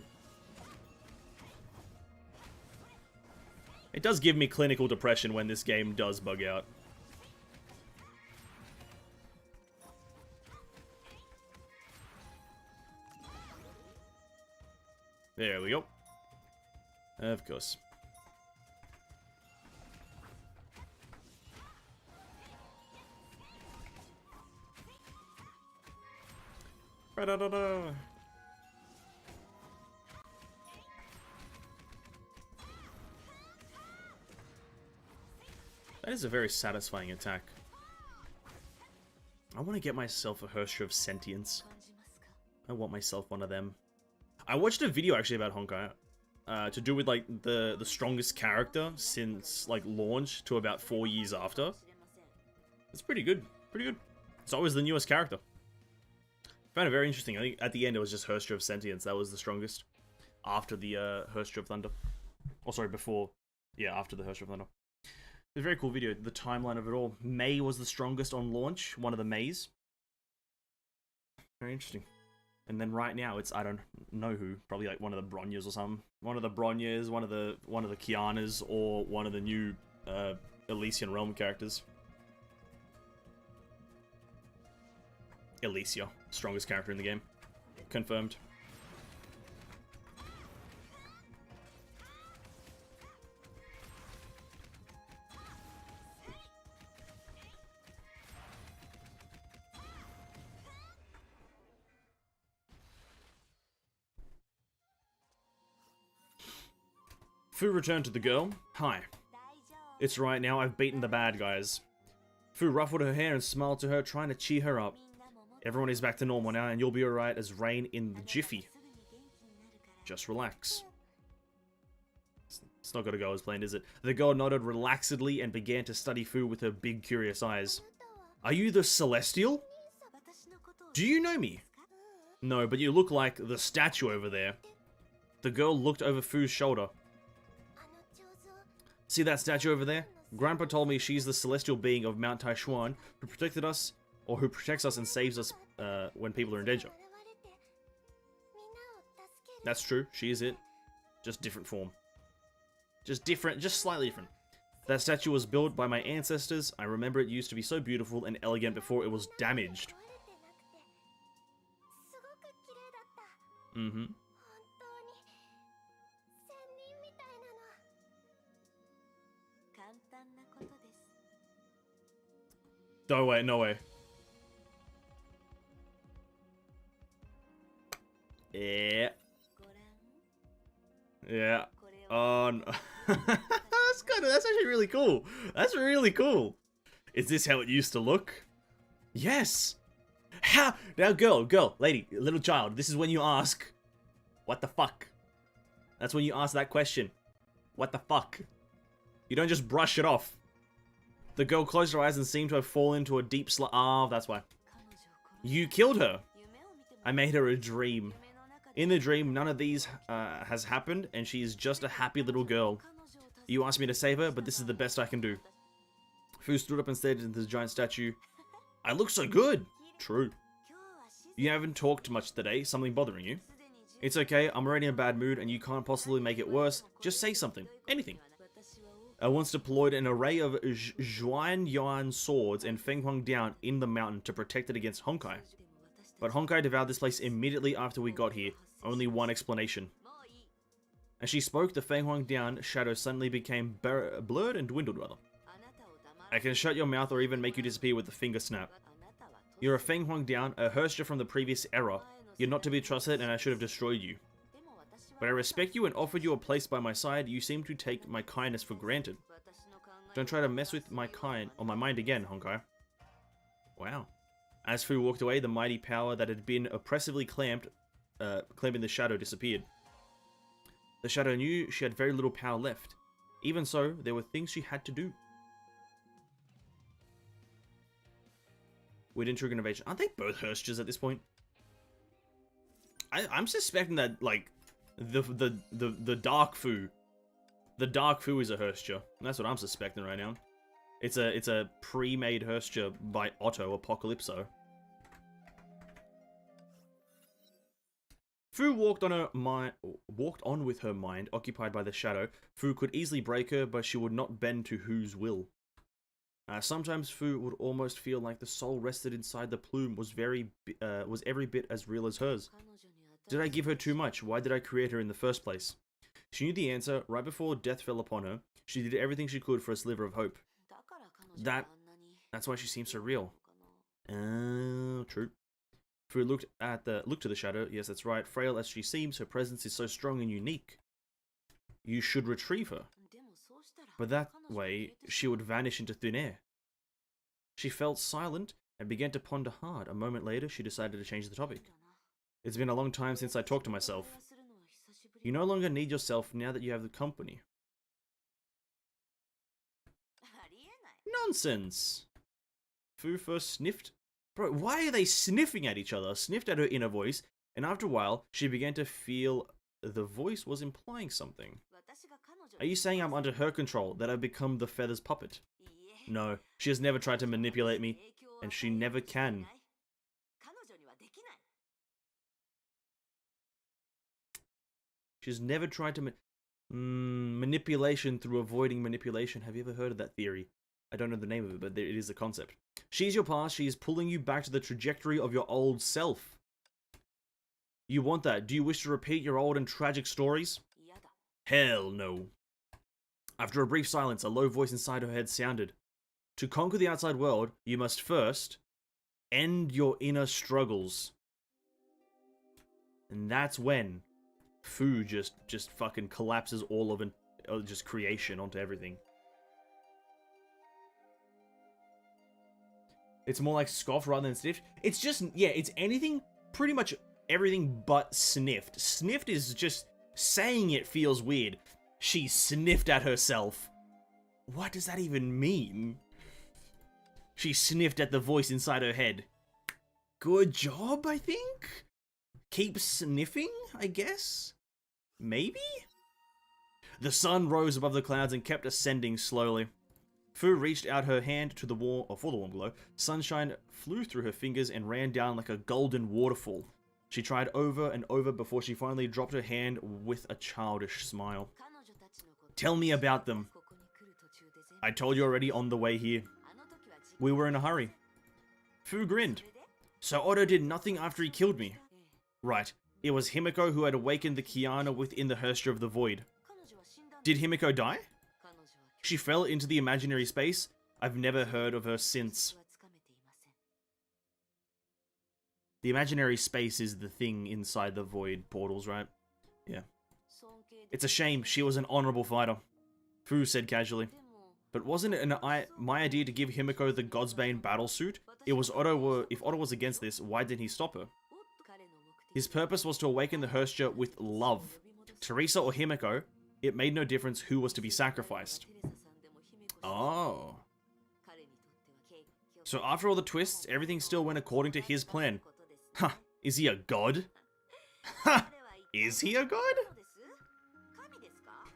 It does give me clinical depression when this game does bug out. There we go. Of course. Ra-da-da-da. That is a very satisfying attack. I want to get myself a Hoyoverses of Sentience. I want myself one of them. I watched a video actually about Honkai. To do with like the strongest character since like launch to about 4 years after. It's pretty good. Pretty good. It's always the newest character. Found it very interesting. I think at the end it was just Hoyoverses of Sentience. That was the strongest. After the Hoyoverses of Thunder. Oh sorry, before. Yeah, after the Hoyoverses of Thunder. It's a very cool video, the timeline of it all. Mei was the strongest on launch, one of the Meis. Very interesting. And then right now it's, I don't know who, probably like one of the Bronyas or something. One of the Bronyas, one of the Kianas, or one of the new Elysian Realm characters. Elysia, strongest character in the game. Confirmed. Fu returned to the girl. Hi. It's right now, I've beaten the bad guys. Fu ruffled her hair and smiled to her, trying to cheer her up. Everyone is back to normal now, and you'll be alright as rain in the jiffy. Just relax. It's not gonna go as planned, is it? The girl nodded relaxedly and began to study Fu with her big, curious eyes. Are you the Celestial? Do you know me? No, but you look like the statue over there. The girl looked over Fu's shoulder. See that statue over there? Grandpa told me she's the celestial being of Mount Taishuan who protected us, or who protects us and saves us when people are in danger. That's true, she is it. Just different form. Just slightly different. That statue was built by my ancestors. I remember it used to be so beautiful and elegant before it was damaged. Mm-hmm. No way, no way. Yeah. Yeah. Oh, no. That's actually really cool. That's really cool. Is this how it used to look? Yes. How? Now, girl, lady, little child, this is when you ask, what the fuck? That's when you ask that question. What the fuck? You don't just brush it off. The girl closed her eyes and seemed to have fallen into a deep sleep. Ah, that's why. You killed her. I made her a dream. In the dream, none of these has happened, and she is just a happy little girl. You asked me to save her, but this is the best I can do. Fu stood up and stared into the giant statue. I look so good! True. You haven't talked much today. Something bothering you? It's okay, I'm already in a bad mood, and you can't possibly make it worse. Just say something. Anything. I once deployed an array of Zhuan Yuan swords and Feng Huang down in the mountain to protect it against Honkai. But Honkai devoured this place immediately after we got here. Only one explanation. As she spoke, the Feng Huang down shadow suddenly became blurred and dwindled rather. I can shut your mouth or even make you disappear with a finger snap. You're a Feng Huang down, a Herscher from the previous era. You're not to be trusted and I should have destroyed you. But I respect you and offered you a place by my side. You seem to take my kindness for granted. Don't try to mess with my mind again, Honkai. Wow. As Fu walked away, the mighty power that had been oppressively clamping the shadow disappeared. The shadow knew she had very little power left. Even so, there were things she had to do. We didn't trigger innovation. Aren't they both Herschers at this point? I'm suspecting that, like, the Dark Fu. The Dark Fu is a Herscher. That's what I'm suspecting right now. It's a pre-made Herscher by Otto Apocalypso. Fu walked on with her mind occupied by the shadow. Fu could easily break her, but she would not bend to whose will. Sometimes Fu would almost feel like the soul rested inside the plume was every bit as real as hers. Did I give her too much? Why did I create her in the first place? She knew the answer. Right before death fell upon her, she did everything she could for a sliver of hope. That's why she seems so real. True. Fu looked to the shadow. Yes, that's right. Frail as she seems, her presence is so strong and unique. You should retrieve her. But that way, she would vanish into thin air. She felt silent and began to ponder hard. A moment later, she decided to change the topic. It's been a long time since I talked to myself. You no longer need yourself now that you have the company. Nonsense! Fu first sniffed. Bro, why are they sniffing at each other? Sniffed at her inner voice, and after a while, she began to feel the voice was implying something. Are you saying I'm under her control, that I've become the feather's puppet? No, she has never tried to manipulate me, and she never can. She's never tried to manipulation through avoiding manipulation. Have you ever heard of that theory? I don't know the name of it, but it is a concept. She's your past. She is pulling you back to the trajectory of your old self. You want that? Do you wish to repeat your old and tragic stories? Hell no. After a brief silence, a low voice inside her head sounded. To conquer the outside world, you must first end your inner struggles. And that's when Fu just fucking collapses all of just creation onto everything. It's more like scoffed rather than sniffed. It's just, yeah, it's anything, pretty much everything but sniffed. Sniffed is just, saying it feels weird. She sniffed at herself. What does that even mean? She sniffed at the voice inside her head. Good job, I think? Keep sniffing, I guess? Maybe? The sun rose above the clouds and kept ascending slowly. Fu reached out her hand to the for the warm glow. Sunshine flew through her fingers and ran down like a golden waterfall. She tried over and over before she finally dropped her hand with a childish smile. Tell me about them. I told you already on the way here. We were in a hurry. Fu grinned. So Otto did nothing after he killed me. Right. It was Himiko who had awakened the Kiana within the Herscher of the Void. Did Himiko die? She fell into the imaginary space. I've never heard of her since. The imaginary space is the thing inside the void portals, right? Yeah. It's a shame. She was an honorable fighter. Fu said casually. But wasn't it my idea to give Himiko the Godsbane battlesuit? If Otto was against this, why didn't he stop her? His purpose was to awaken the Herscher with love. Teresa or Himiko, it made no difference who was to be sacrificed. Oh. So after all the twists, everything still went according to his plan. Huh, Is he a god? Ha! Is he a god?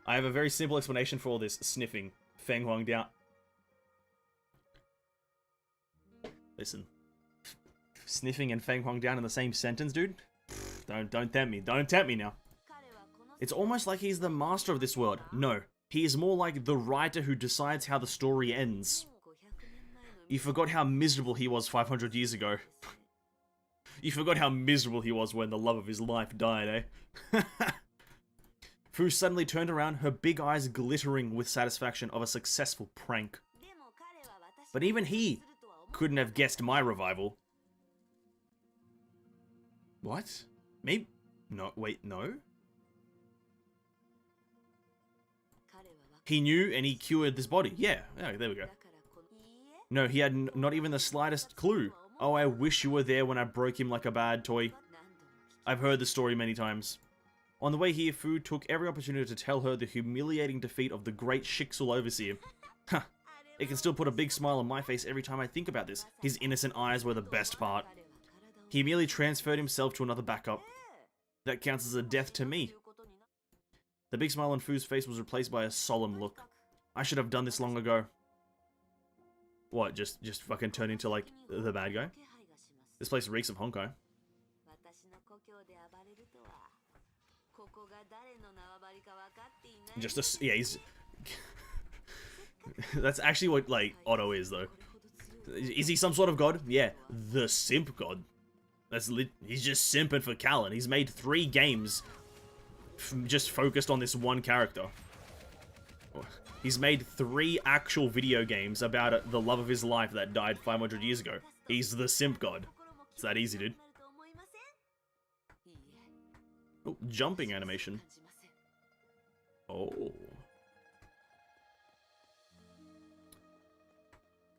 I have a very simple explanation for all this sniffing. Feng Huang down. Listen. Sniffing and Feng Huang down in the same sentence, dude? Don't tempt me. Don't tempt me now. It's almost like he's the master of this world. No. He is more like the writer who decides how the story ends. You forgot how miserable he was 500 years ago. You forgot how miserable he was when the love of his life died, eh? Fu suddenly turned around, her big eyes glittering with satisfaction of a successful prank. But even he couldn't have guessed my revival. What? Maybe? No, wait, no? He knew and he cured this body. Yeah, there we go. No, he had not even the slightest clue. Oh, I wish you were there when I broke him like a bad toy. I've heard the story many times. On the way here, Fu took every opportunity to tell her the humiliating defeat of the great Shixul Overseer. Huh. It can still put a big smile on my face every time I think about this. His innocent eyes were the best part. He merely transferred himself to another backup. That counts as a death to me. The big smile on Fu's face was replaced by a solemn look. I should have done this long ago. What, just fucking turn into, like, the bad guy? This place reeks of Honkai. Yeah, he's... That's actually what, like, Otto is, though. Is he some sort of god? Yeah, the simp god. He's just simping for Callan. He's made 3 games just focused on this one character. He's made 3 actual video games about the love of his life that died 500 years ago. He's the simp god. It's that easy, dude. Oh, jumping animation. Oh.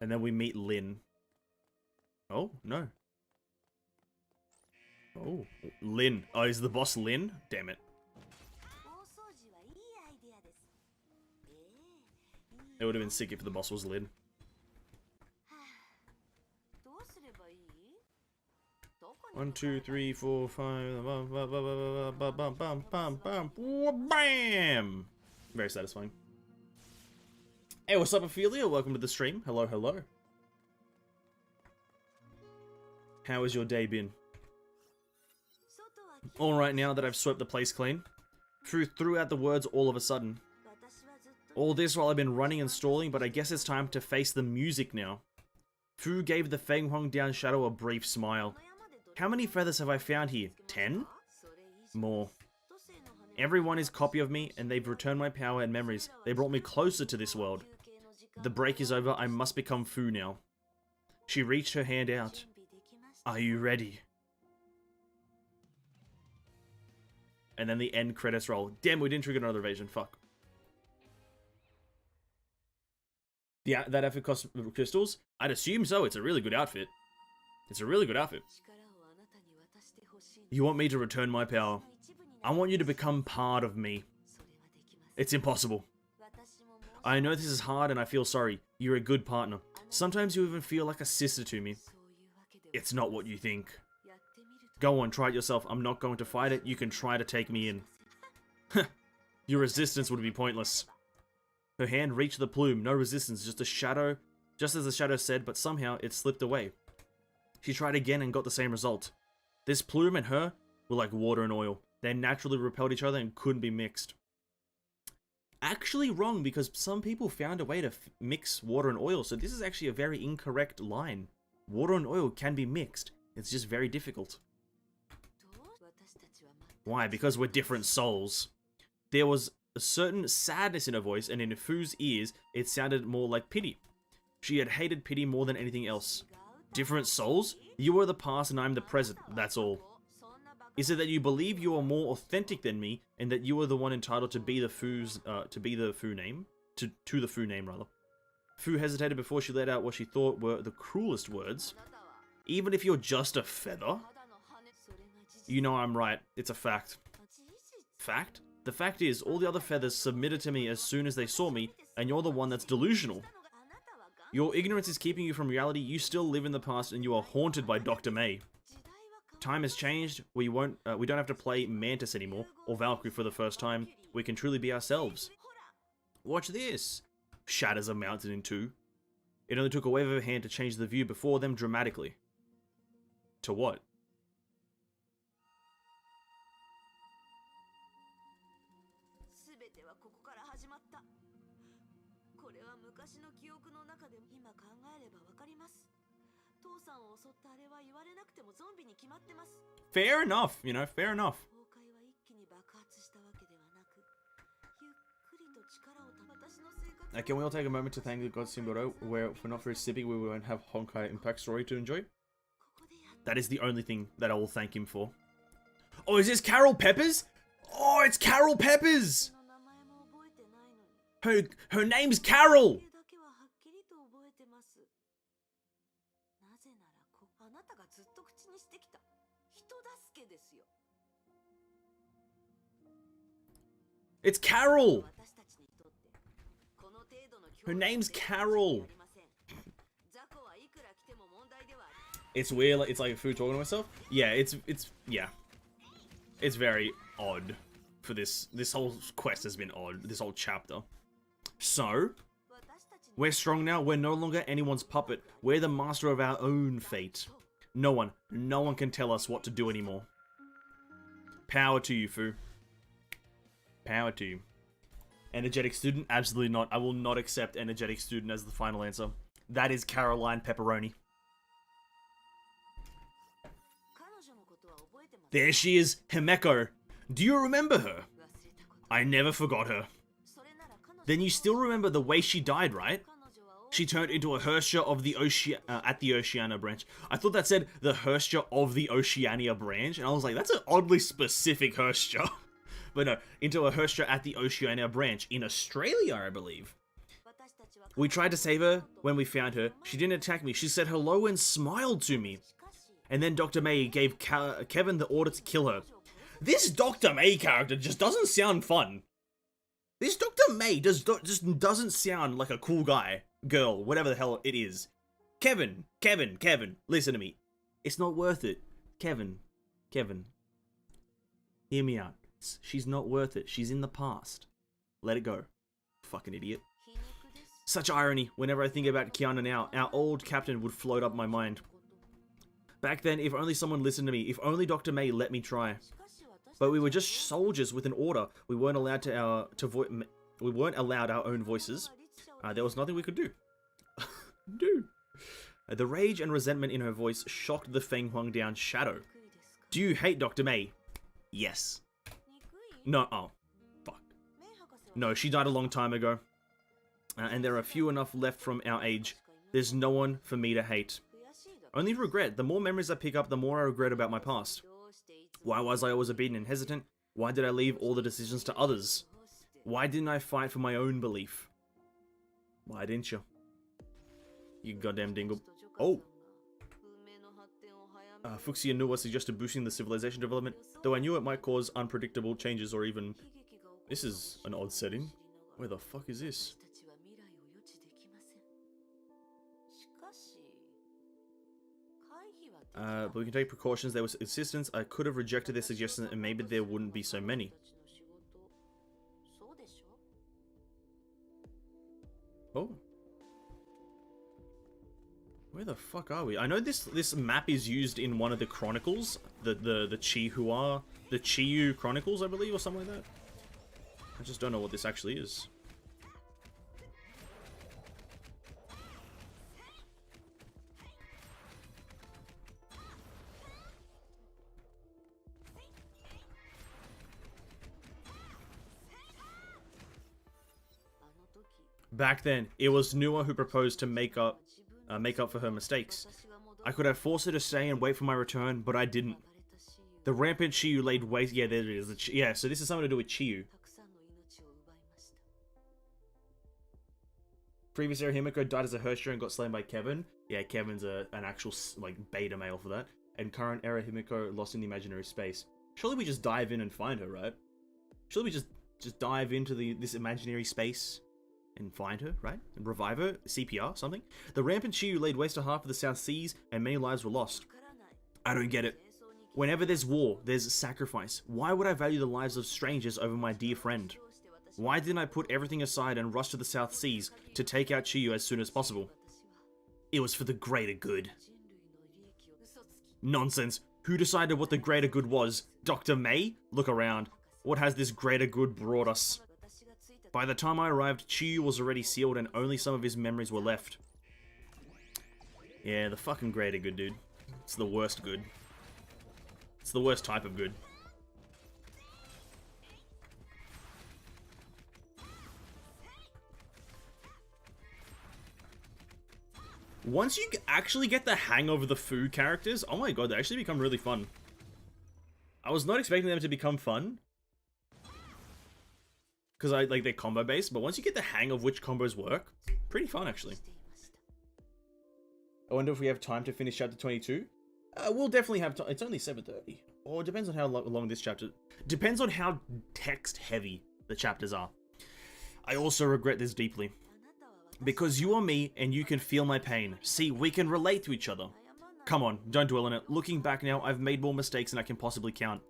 And then we meet Lin. Oh, no. Oh, Lin. Oh, is the boss Lin? Damn it. It would have been sick if the boss was Lin. One, two, three, four, five. Bam! Very satisfying. Hey, what's up, Ophelia? Welcome to the stream. Hello, hello. How has your day been? Alright, now that I've swept the place clean. Fu threw out the words all of a sudden. All this while I've been running and stalling, but I guess it's time to face the music now. Fu gave the Feng Huang down shadow a brief smile. How many feathers have I found here? 10? More. Everyone is a copy of me, and they've returned my power and memories. They brought me closer to this world. The break is over, I must become Fu now. She reached her hand out. Are you ready? And then the end credits roll. Damn, we didn't trigger another evasion. Fuck. Yeah, that outfit costs crystals? I'd assume so. It's a really good outfit. It's a really good outfit. You want me to return my power? I want you to become part of me. It's impossible. I know this is hard and I feel sorry. You're a good partner. Sometimes you even feel like a sister to me. It's not what you think. Go on, try it yourself. I'm not going to fight it. You can try to take me in. Your resistance would be pointless. Her hand reached the plume. No resistance, just a shadow. Just as the shadow said, but somehow it slipped away. She tried again and got the same result. This plume and her were like water and oil. They naturally repelled each other and couldn't be mixed. Actually wrong, because some people found a way to mix water and oil, so this is actually a very incorrect line. Water and oil can be mixed. It's just very difficult. Why? Because we're different souls. There was a certain sadness in her voice, and in Fu's ears, it sounded more like pity. She had hated pity more than anything else. Different souls? You are the past and I'm the present, that's all. Is it that you believe you are more authentic than me, and that you are the one entitled to be the Fu's, to the Fu name? To the Fu name, rather. Fu hesitated before she let out what she thought were the cruelest words. Even if you're just a feather? You know I'm right, it's a fact. Fact? The fact is, all the other feathers submitted to me as soon as they saw me, and you're the one that's delusional. Your ignorance is keeping you from reality, you still live in the past, and you are haunted by Dr. May. Time has changed. We don't have to play Mantis anymore, or Valkyrie for the first time. We can truly be ourselves. Watch this. Shatters are mounted in two. It only took a wave of a hand to change the view before them dramatically. To what? Fair enough, you know, fair enough. Can we all take a moment to thank the God Simbodo, where if we're not for his sipping, we won't have Honkai Impact story to enjoy? That is the only thing that I will thank him for. Oh, is this Carol Peppers? Oh, it's Carol Peppers! Her name's Carol! It's Carol! Her name's Carol! It's weird, it's like food talking to myself. Yeah, yeah. It's very odd for this whole quest has been odd, this whole chapter. So, we're strong now, we're no longer anyone's puppet. We're the master of our own fate. No one can tell us what to do anymore. Power to you, Fu. Power to you. Energetic student? Absolutely not. I will not accept energetic student as the final answer. That is Caroline Pepperoni. There she is, Himeko. Do you remember her? I never forgot her. Then you still remember the way she died, right? She turned into a Hersha of the at the Oceania branch. I thought that said the Hersha of the Oceania branch, and I was like, that's an oddly specific Hersha. But no, into a Hersha at the Oceania branch in Australia, I believe. We tried to save her when we found her. She didn't attack me. She said hello and smiled to me. And then Dr. May gave Kevin the order to kill her. This Dr. May character just doesn't sound fun. This Dr. May just doesn't sound like a cool guy, girl, whatever the hell it is. Kevin, listen to me. It's not worth it. Kevin, hear me out. She's not worth it. She's in the past. Let it go. Fucking idiot. Such irony. Whenever I think about Kiana now, our old captain would float up my mind. Back then, if only someone listened to me, if only Dr. May let me try. But we were just soldiers with an order. We weren't allowed we weren't allowed our own voices. There was nothing we could do. The rage and resentment in her voice shocked the Feng Huang down shadow. Do you hate Dr. May? Yes. No, oh, fuck. No, she died a long time ago. And there are few enough left from our age. There's no one for me to hate. Only regret. The more memories I pick up, the more I regret about my past. Why was I always obedient and hesitant? Why did I leave all the decisions to others? Why didn't I fight for my own belief? Why didn't you? You goddamn dingle. Oh. Fuxia Nuwa suggested boosting the civilization development, though I knew it might cause unpredictable changes or even... This is an odd setting. Where the fuck is this? But we can take precautions. There was insistence. I could have rejected their suggestion and maybe there wouldn't be so many. Oh. Where the fuck are we? I know this map is used in one of the chronicles, the Chiyu Chronicles, I believe, or something like that. I just don't know what this actually is. Back then, it was Nuwa who proposed to make up for her mistakes. I could have forced her to stay and wait for my return, but I didn't. The rampant Chiyu laid waste. Yeah, there it is. Yeah, so this is something to do with Chiyu. Previous era Himiko died as a Hersha and got slain by Kevin. Yeah, Kevin's an actual like beta male for that. And current era Himiko lost in the imaginary space. Surely we just dive in and find her, right? Surely we just dive into this imaginary space and find her, right? And revive her? CPR, something? The rampant Chiyu laid waste to half of the South Seas, and many lives were lost. I don't get it. Whenever there's war, there's sacrifice. Why would I value the lives of strangers over my dear friend? Why didn't I put everything aside and rush to the South Seas to take out Chiyu as soon as possible? It was for the greater good. Nonsense. Who decided what the greater good was? Dr. May? Look around. What has this greater good brought us? By the time I arrived, Chiyu was already sealed and only some of his memories were left. Yeah, the fucking greater good, dude. It's the worst good. It's the worst type of good. Once you actually get the hang of the food characters, oh my god, they actually become really fun. I was not expecting them to become fun. Because I like they're combo based, but once you get the hang of which combos work, pretty fun actually. I wonder if we have time to finish chapter 22. We'll definitely have time. It's only 7:30. Or it depends on how long this chapter... Depends on how text heavy the chapters are. I also regret this deeply. Because you are me and you can feel my pain. See, we can relate to each other. Come on, don't dwell on it. Looking back now, I've made more mistakes than I can possibly count.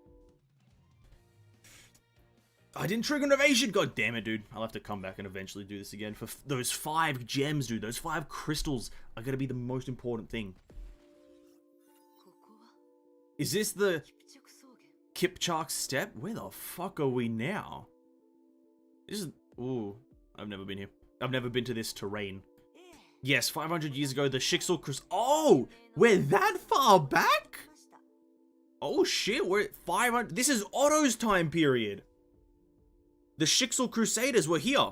I didn't trigger an evasion! God damn it, dude. I'll have to come back and eventually do this again. For those 5 gems, dude. Those 5 crystals are going to be the most important thing. Is this the Kipchak Steppe? Where the fuck are we now? This is... Ooh, I've never been here. I've never been to this terrain. Yes, 500 years ago, the Shixel Crusade... Oh! We're that far back? Oh shit, we're at 500... This is Otto's time period. The Shixel Crusaders were here.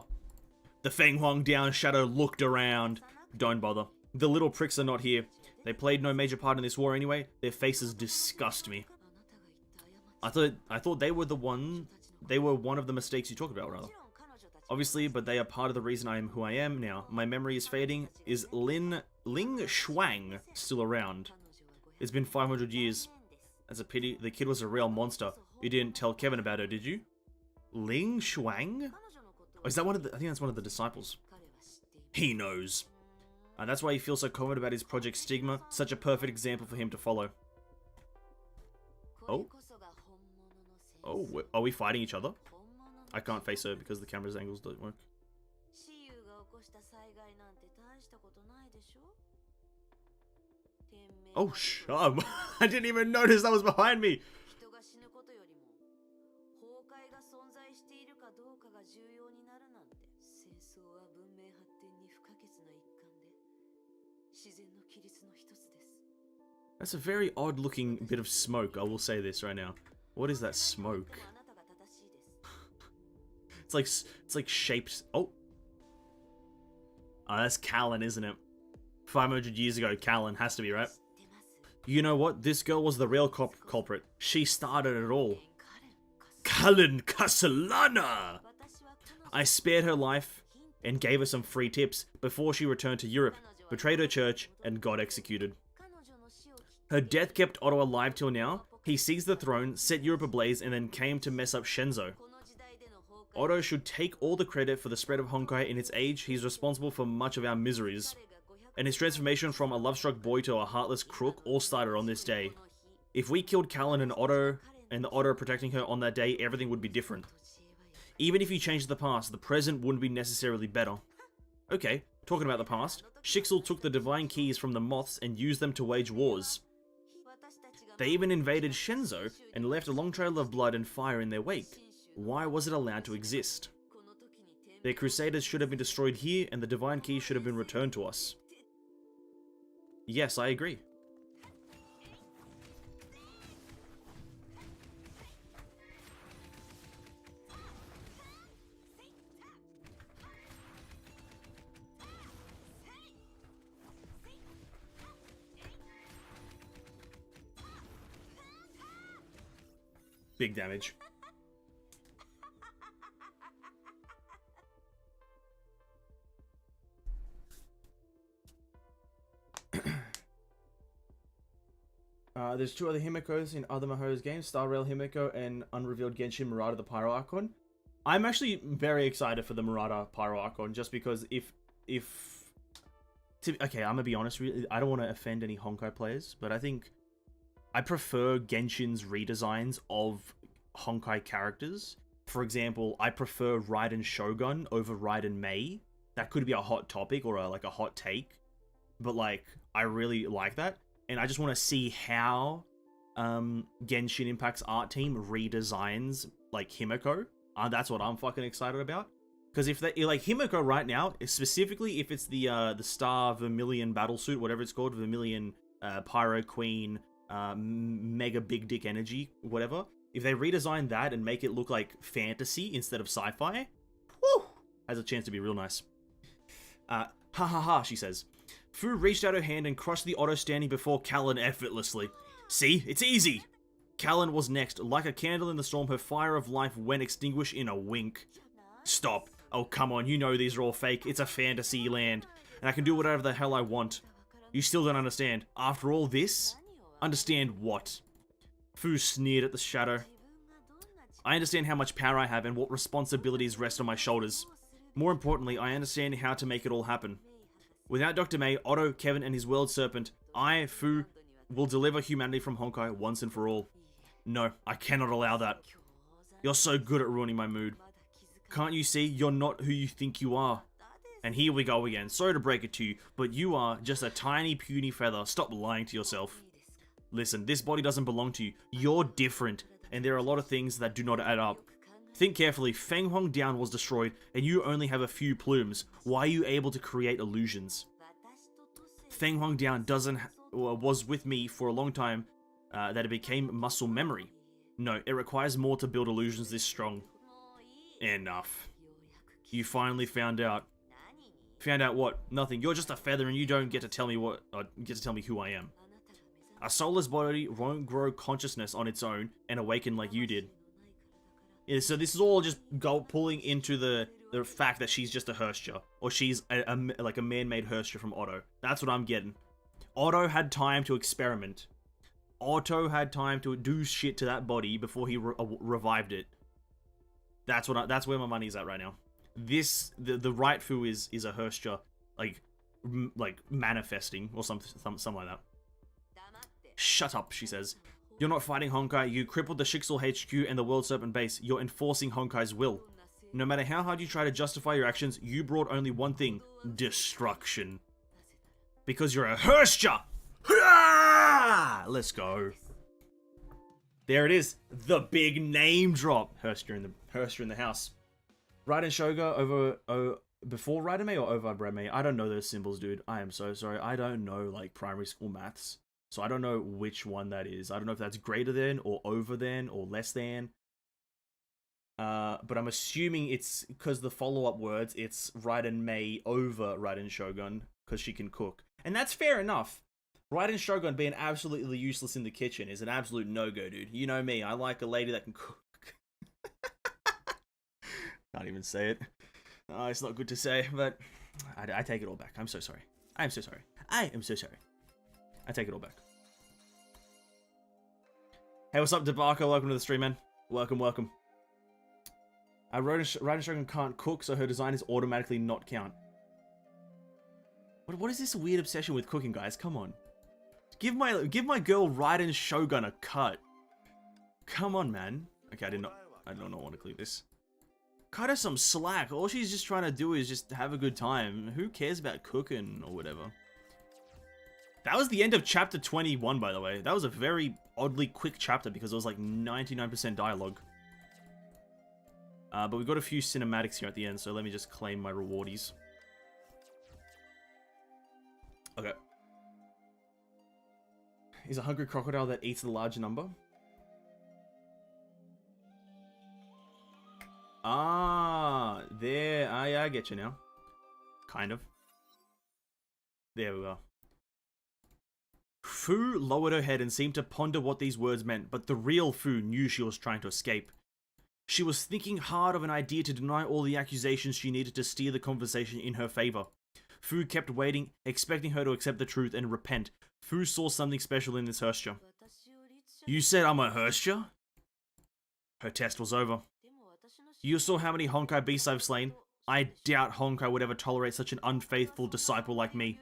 The Feng Huang Down Shadow looked around. Don't bother. The little pricks are not here. They played no major part in this war anyway. Their faces disgust me. I thought they were one of the mistakes you talked about, rather. Obviously, but they are part of the reason I am who I am now. My memory is fading. Is Ling Shuang still around? It's been 500 years. That's a pity. The kid was a real monster. You didn't tell Kevin about her, did you? Ling Shuang? Oh, is that one of the... I think that's one of the disciples. He knows. And that's why he feels so confident about his Project Stigma. Such a perfect example for him to follow. Oh? Oh, are we fighting each other? I can't face her because the camera's angles don't work. Oh, shut. I didn't even notice that was behind me. That's a very odd looking bit of smoke, I will say this right now. What is that smoke? It's like shaped... Oh! Oh, that's Callan, isn't it? 500 years ago, Callan. Has to be, right? You know what? This girl was the real culprit. She started it all. Callan Castellana! I spared her life and gave her some free tips before she returned to Europe, betrayed her church, and got executed. Her death kept Otto alive till now. He seized the throne, set Europe ablaze, and then came to mess up Shenzo. Otto should take all the credit for the spread of Honkai in its age. He's responsible for much of our miseries. And his transformation from a love-struck boy to a heartless crook all started on this day. If we killed Callan and the Otto protecting her on that day, everything would be different. Even if you changed the past, the present wouldn't be necessarily better. Okay, talking about the past, Shixel took the divine keys from the moths and used them to wage wars. They even invaded Shenzo and left a long trail of blood and fire in their wake. Why was it allowed to exist? Their crusaders should have been destroyed here and the divine keys should have been returned to us. Yes, I agree. Big damage. There's 2 other Himekos in other Maho's games, Star Rail Himeko and Unrevealed Genshin Murata the Pyro Archon. I'm actually very excited for the Murata Pyro Archon, just because okay, I'm gonna be honest, really, I don't want to offend any Honkai players, but I think I prefer Genshin's redesigns of Honkai characters. For example, I prefer Raiden Shogun over Raiden Mei. That could be a hot topic or like a hot take, but like I really like that, and I just want to see how Genshin Impact's art team redesigns like Himiko. That's what I'm fucking excited about. Because if they like Himiko right now, specifically if it's the Star Vermilion battlesuit, whatever it's called, Vermilion Pyro Queen, Mega Big Dick Energy, whatever. If they redesign that and make it look like fantasy instead of sci-fi, whew, has a chance to be real nice. Ha ha ha, she says. Fu reached out her hand and crushed the Otto standing before Callan effortlessly. See, it's easy. Callan was next. Like a candle in the storm, her fire of life went extinguished in a wink. Stop. Oh, come on, you know these are all fake. It's a fantasy land, and I can do whatever the hell I want. You still don't understand. After all this? Understand what? Fu sneered at the shadow. I understand how much power I have and what responsibilities rest on my shoulders. More importantly, I understand how to make it all happen. Without Dr. May, Otto, Kevin, and his world serpent, I, Fu, will deliver humanity from Honkai once and for all. No, I cannot allow that. You're so good at ruining my mood. Can't you see you're not who you think you are? And here we go again. Sorry to break it to you, but you are just a tiny puny feather. Stop lying to yourself. Listen, this body doesn't belong to you. You're different, and there are a lot of things that do not add up. Think carefully. Feng Huang Down was destroyed, and you only have a few plumes. Why are you able to create illusions? Feng Huang Down was with me for a long time, that it became muscle memory. No, it requires more to build illusions this strong. Enough. You finally found out. Found out what? Nothing. You're just a feather and you don't get to tell me who I am. A soulless body won't grow consciousness on its own and awaken like you did. Yeah, so this is all just pulling into the fact that she's just a Hersture. Or she's like a man-made Hersture from Otto. That's what I'm getting. Otto had time to experiment. Otto had time to do shit to that body before he revived it. That's where my money's at right now. The right Fu is a Hersture, like manifesting or something like that. Shut up, she says. You're not fighting Honkai. You crippled the Shixel HQ and the World Serpent base. You're enforcing Honkai's will. No matter how hard you try to justify your actions, you brought only one thing: destruction. Because you're a Hersture. Let's go. There it is, the big name drop. Hersture in the house. Raiden Shoga before Raiden Mei or over Raiden Mei? I don't know those symbols, dude. I am so sorry. I don't know like primary school maths, so I don't know which one that is. I don't know if that's greater than or over than or less than. But I'm assuming it's because the follow-up words. It's Raiden Mei over Raiden Shogun because she can cook, and that's fair enough. Raiden Shogun being absolutely useless in the kitchen is an absolute no-go, dude. You know me, I like a lady that can cook. Can't even say it. It's not good to say, but I take it all back. I'm so sorry. I am so sorry. I am so sorry. I take it all back. Hey, what's up, Debarco? Welcome to the stream, man. Welcome, welcome. Raiden Shogun can't cook, so her design is automatically not count. What is this weird obsession with cooking, guys? Come on. Give my girl Raiden Shogun a cut. Come on, man. Okay, I do not want to click this. Cut her some slack. All she's just trying to do is just have a good time. Who cares about cooking or whatever? That was the end of chapter 21, by the way. That was a very oddly quick chapter because it was like 99% dialogue. But we've got a few cinematics here at the end, so let me just claim my rewardies. Okay. Is a hungry crocodile that eats a large number? Ah, there. Yeah, I get you now. Kind of. There we go. Fu lowered her head and seemed to ponder what these words meant, but the real Fu knew she was trying to escape. She was thinking hard of an idea to deny all the accusations she needed to steer the conversation in her favor. Fu kept waiting, expecting her to accept the truth and repent. Fu saw something special in this Hersture. You said I'm a Hersture? Her test was over. You saw how many Honkai beasts I've slain. I doubt Honkai would ever tolerate such an unfaithful disciple like me.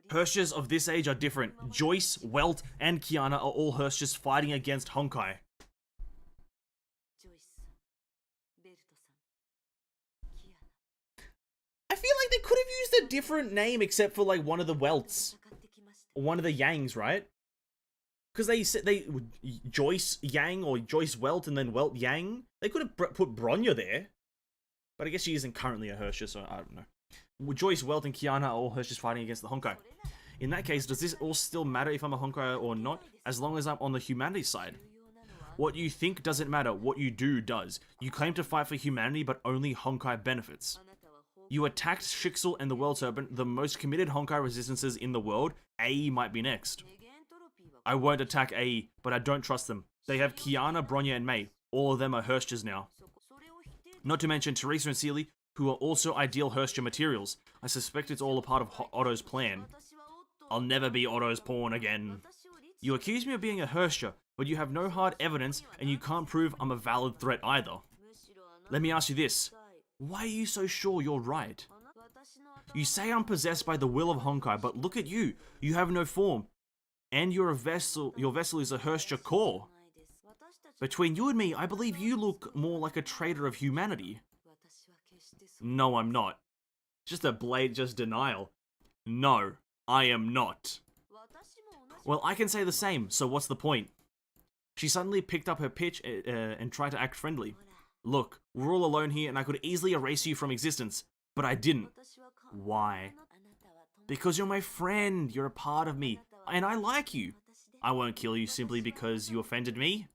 Hershas of this age are different. Joyce, Welt, and Kiana are all Hershas fighting against Honkai. I feel like they could have used a different name except for like one of the Welts. Or one of the Yangs, right? Because they Joyce Yang or Joyce Welt and then Welt Yang. They could have put Bronya there. But I guess she isn't currently a Hersha, so I don't know. Joyce, Welt, and Kiana are all Hershas fighting against the Honkai. In that case, does this all still matter if I'm a Honkai or not, as long as I'm on the humanity side? What you think doesn't matter, what you do does. You claim to fight for humanity, but only Honkai benefits. You attacked Shixel and the World Serpent, the most committed Honkai resistances in the world. AE might be next. I won't attack AE, but I don't trust them. They have Kiana, Bronya, and Mei. All of them are Hershas now. Not to mention Teresa and Sealy, who are also ideal Hersha materials. I suspect it's all a part of Otto's plan. I'll never be Otto's pawn again. You accuse me of being a Hersha, but you have no hard evidence, and you can't prove I'm a valid threat either. Let me ask you this. Why are you so sure you're right? You say I'm possessed by the will of Honkai, but look at you. You have no form. And you're a vessel. Your vessel is a Hersha core. Between you and me, I believe you look more like a traitor of humanity. No, I'm not. Just a just denial. No, I am not. Well, I can say the same, so what's the point? She suddenly picked up her pitch and tried to act friendly. Look, we're all alone here and I could easily erase you from existence, but I didn't. Why? Because you're my friend, you're a part of me, and I like you. I won't kill you simply because you offended me.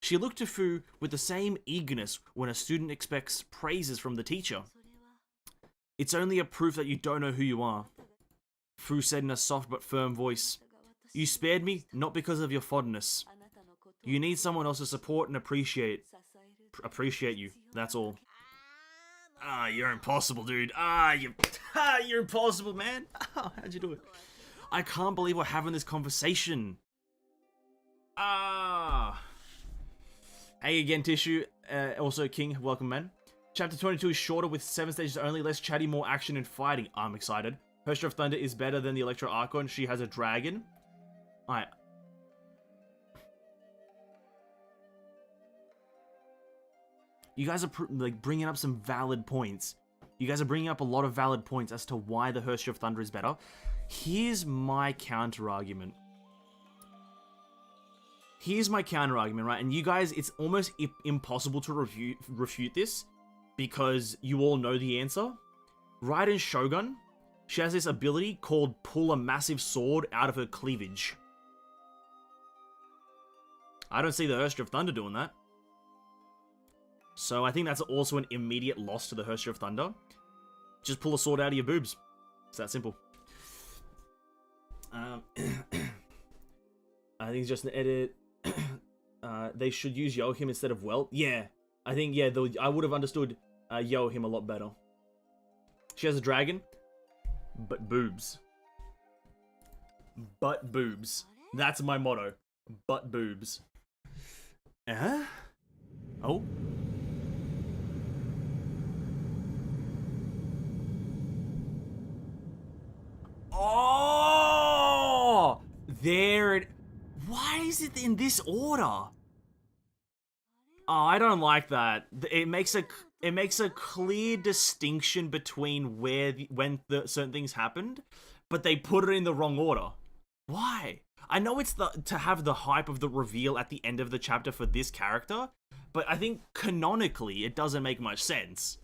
She looked to Fu with the same eagerness when a student expects praises from the teacher. It's only a proof that you don't know who you are. Fu said in a soft but firm voice. You spared me, not because of your fondness. You need someone else to support and appreciate you, that's all. Ah, you're impossible, dude. You're impossible, man. How'd you do it? I can't believe we're having this conversation. Hey again, Tissue. Also, King, welcome, man. Chapter 22 is shorter with 7 stages only, less chatty, more action and fighting. I'm excited. Hersha of Thunder is better than the Electro Archon. She has a dragon. Alright. You guys are bringing up some valid points. You guys are bringing up a lot of valid points as to why the Hersha of Thunder is better. Here's my counter-argument. Right? And you guys, it's almost impossible to refute this because you all know the answer. Raiden Shogun, she has this ability called pull a massive sword out of her cleavage. I don't see the Hersha of Thunder doing that. So I think that's also an immediate loss to the Hersha of Thunder. Just pull a sword out of your boobs. It's that simple. I think it's just an edit. They should use Yohim instead of Welt. Yeah. I think, yeah, I would have understood Yohim a lot better. She has a dragon. But boobs. But boobs. That's my motto. But boobs. Oh. Oh! There it... Why is it in this order? Oh, I don't like that. It makes a clear distinction between when certain things happened, but they put it in the wrong order. Why? I know it's to have the hype of the reveal at the end of the chapter for this character, but I think canonically it doesn't make much sense.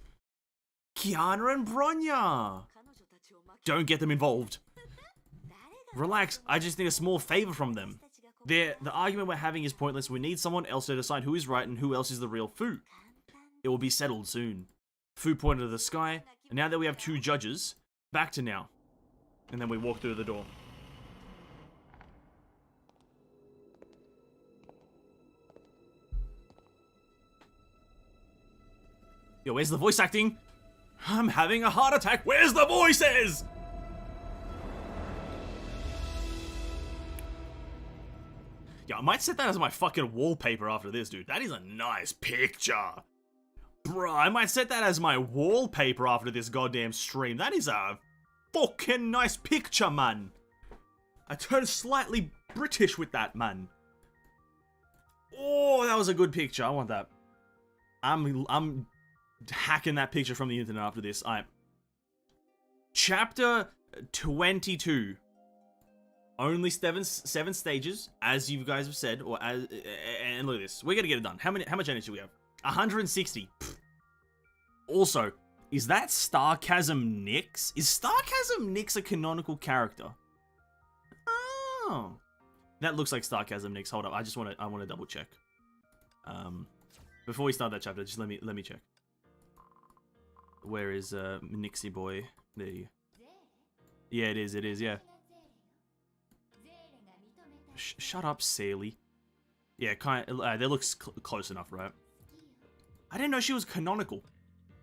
Kiana and Bronya! Don't get them involved. Relax, I just need a small favor from them. The argument we're having is pointless. We need someone else to decide who is right and who else is the real Fu. It will be settled soon. Fu pointed to the sky, and now that we have 2 judges, back to now. And then we walk through the door. Yo, where's the voice acting? I'm having a heart attack. Where's the voices? Yeah, I might set that as my fucking wallpaper after this, dude. That is a nice picture. Bruh, I might set that as my wallpaper after this goddamn stream. That is a fucking nice picture, man. I turned slightly British with that, man. Oh, that was a good picture. I want that. I'm hacking that picture from the internet after this. Chapter 22. Only seven stages, as you guys have said, and look at this. We're gonna get it done. How much energy do we have? 160. Pfft. Also, is that Sarcasm Nyx? Is Sarcasm Nyx a canonical character? Oh, that looks like Sarcasm Nyx. Hold up, I want to double check. Before we start that chapter, just let me check. Where is Nixie boy? There you. Yeah, it is. Yeah. Shut up, Saley. Yeah, that looks close enough, right? I didn't know she was canonical.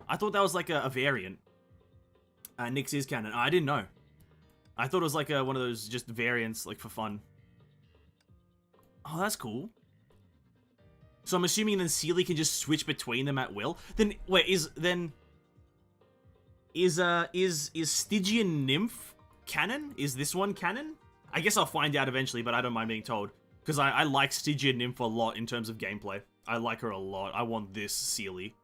I thought that was like a variant. Nyx is canon. I didn't know. I thought it was like one of those just variants, like for fun. Oh, that's cool. So I'm assuming then Sealy can just switch between them at will. Then wait, is Stygian Nymph canon? Is this one canon? I guess I'll find out eventually, but I don't mind being told. Because I like Stygian Nymph a lot in terms of gameplay. I like her a lot. I want this Sealy.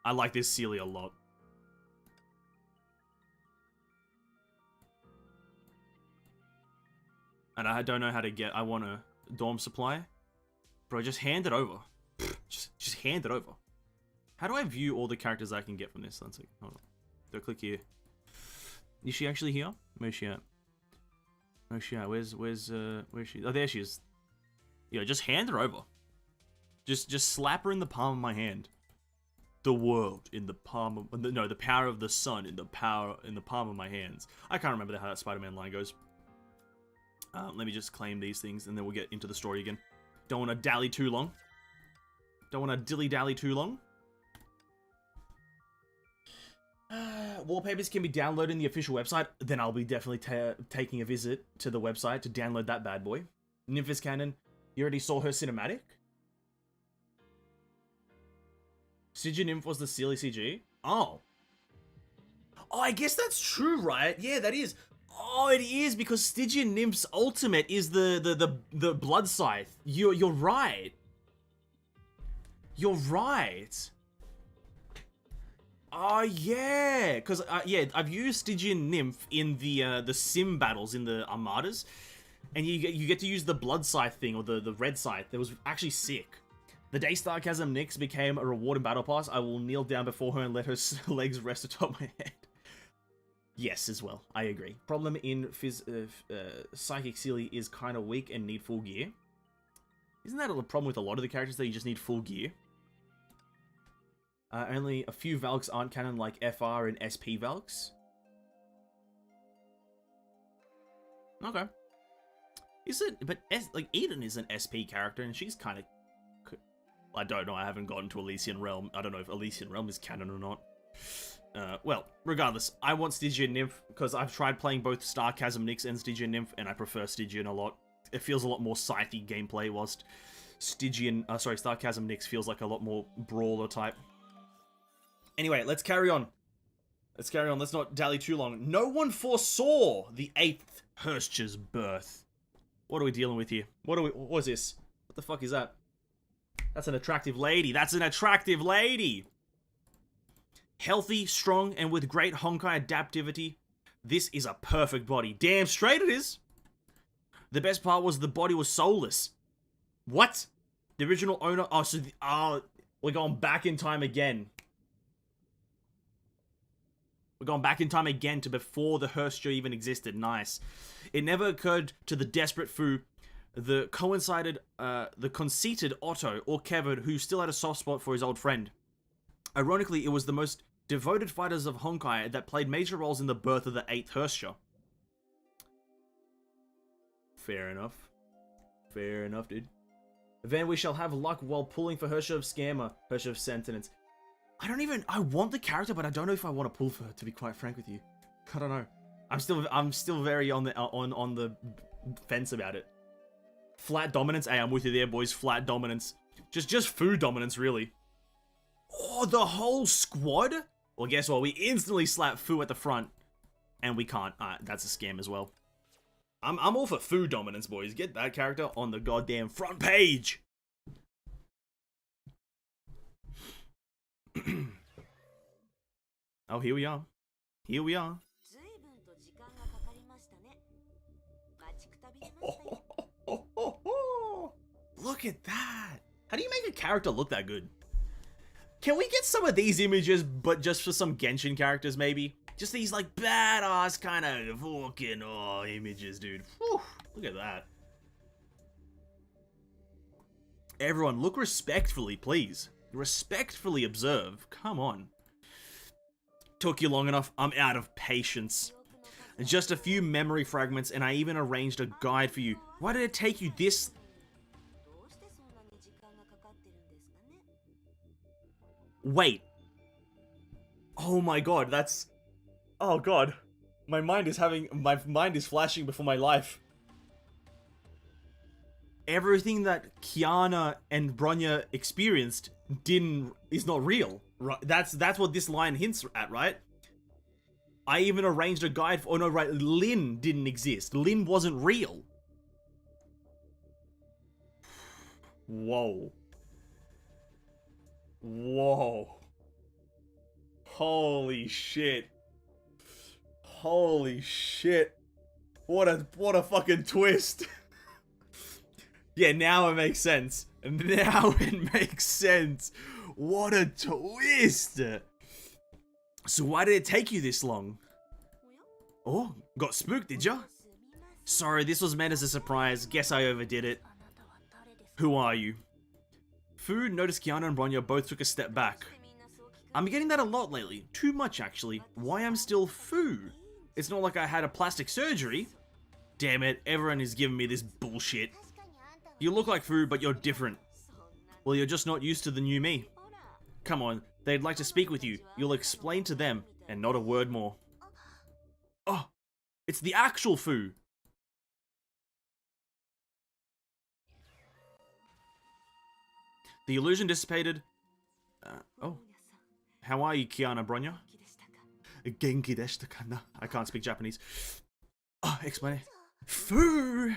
I like this Sealy a lot. And I don't know how to get... I want a dorm supply. Bro, just hand it over. just hand it over. How do I view all the characters I can get from this? Let's see. Hold on. Do I click here? Is she actually here? Where's she at? Where's she at? Where's she? Oh, there she is. Yeah, just hand her over. Just slap her in the palm of my hand. The world in the palm of... No, the power of the sun in the palm of my hands. I can't remember how that Spider-Man line goes. Let me just claim these things, and then we'll get into the story again. Don't want to dally too long. Don't want to dilly-dally too long. Wallpapers can be downloaded in the official website. Then I'll be definitely taking a visit to the website to download that bad boy. Nymph is canon. You already saw her cinematic? Stygian Nymph was the Sealy CG? Oh. Oh, I guess that's true, right? Yeah, that is. Oh, it is, because Stygian Nymph's ultimate is the Blood Scythe. You're right. You're right. Oh, yeah. Because, yeah, I've used Stygian Nymph in the sim battles in the Armadas. And you get to use the Blood Scythe thing, or the Red Scythe. That was actually sick. The day Sarcasm Nyx became a reward in Battle Pass, I will kneel down before her and let her legs rest atop my head. Yes, as well. I agree. Problem in Psychic Sealy is kind of weak and need full gear. Isn't that a problem with a lot of the characters, that you just need full gear? Only a few Valks aren't canon, like FR and SP Valks. Okay. Is it? But like Eden is an SP character, and she's kind of... I don't know. I haven't gotten to Elysian Realm. I don't know if Elysian Realm is canon or not. Well, regardless, I want Stygian Nymph because I've tried playing both Sarcasm Nyx and Stygian Nymph, and I prefer Stygian a lot. It feels a lot more scythy gameplay, whilst Sarcasm Nyx feels like a lot more brawler type. Anyway, let's carry on. Let's carry on. Let's not dally too long. No one foresaw the 8th Hurst's birth. What are we dealing with here? What is this? What the fuck is that? That's an attractive lady. That's an attractive lady. Healthy, strong, and with great Honkai adaptivity. This is a perfect body. Damn straight it is. The best part was the body was soulless. What? The original owner... Oh, so... we're going back in time again. We're going back in time again to before the Hurstjo even existed. Nice. It never occurred to the desperate Fu, the conceited Otto, or Kevin, who still had a soft spot for his old friend. Ironically, it was the most devoted fighters of Honkai that played major roles in the birth of the 8th Hurstjo. Fair enough. Fair enough, dude. Then we shall have luck while pulling for Hurstjo's scammer, Hurstjo's sentence. I want the character, but I don't know if I want to pull for her, to be quite frank with you. I don't know. I'm still very on the fence about it. Flat dominance. Hey, I'm with you there, boys. Flat dominance. Just food dominance, really. Oh, the whole squad? Well, guess what? We instantly slap Fu at the front, and we can't. That's a scam as well. I'm all for Fu dominance, boys. Get that character on the goddamn front page. Oh, here we are. Here we are. Look at that. How do you make a character look that good? Can we get some of these images, but just for some Genshin characters, maybe? Just these, like, badass kind of fucking, images, dude. Whew, look at that. Everyone, look respectfully, please. Respectfully observe. Come on. Took you long enough. I'm out of patience. Just a few memory fragments, and I even arranged a guide for you. Why did it take you this... Wait. Oh my god, that's... Oh god. My mind is flashing before my life. Everything that Kiana and Bronya experienced is not real. Right? That's what this line hints at, right? I even arranged a guide for... Oh no, right, Lin didn't exist. Lin wasn't real. Whoa. Whoa. Holy shit. Holy shit. What a fucking twist. Yeah, now it makes sense. Now it makes sense. What a twist. So why did it take you this long? Oh, got spooked, did ya? Sorry, this was meant as a surprise. Guess I overdid it. Who are you? Fu noticed Kiana and Bronya both took a step back. I'm getting that a lot lately. Too much, actually. Why I'm still Fu? It's not like I had a plastic surgery. Damn it, everyone is giving me this bullshit. You look like Fu, but you're different. Well, you're just not used to the new me. Come on, they'd like to speak with you. You'll explain to them, and not a word more. Oh, it's the actual Fu. The illusion dissipated. Oh. How are you, Kiana Bronya? Genki deshita kana. I can't speak Japanese. Oh, explain it. Fu!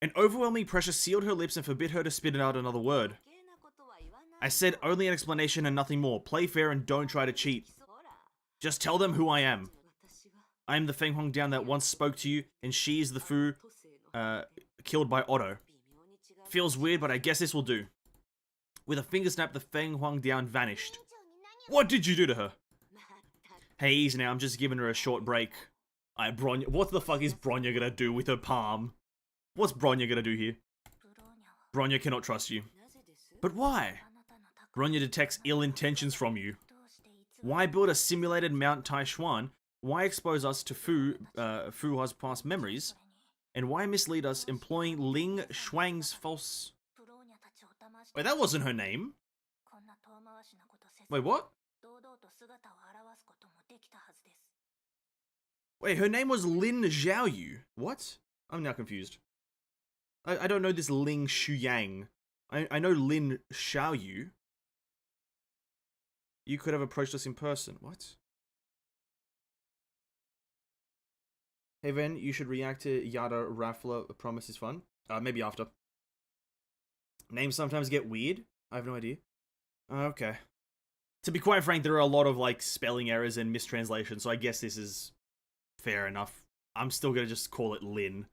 An overwhelming pressure sealed her lips and forbid her to spit out another word. I said only an explanation and nothing more. Play fair and don't try to cheat. Just tell them who I am. I am the Feng Huangdian that once spoke to you, and she is the Fu, killed by Otto. Feels weird, but I guess this will do. With a finger snap, the Feng Huangdian vanished. What did you do to her? Hey, easy now, I'm just giving her a short break. Bronya, what the fuck is Bronya gonna do with her palm? What's Bronya gonna do here? Bronya cannot trust you. But why? Bronya detects ill intentions from you. Why build a simulated Mount Taishuan? Why expose us to Fu's past memories? And why mislead us employing Ling Shuang's false... Wait, that wasn't her name. Wait, what? Wait, her name was Lin Xiaoyu. What? I'm now confused. I don't know this Ling Shuyang. I know Lin Xiaoyu. You could have approached us in person. What? Hey Ven, you should react to Yada Raffler. Promise is fun. Maybe after. Names sometimes get weird. I have no idea. Okay. To be quite frank, there are a lot of like spelling errors and mistranslations, so I guess this is fair enough. I'm still gonna just call it Lin.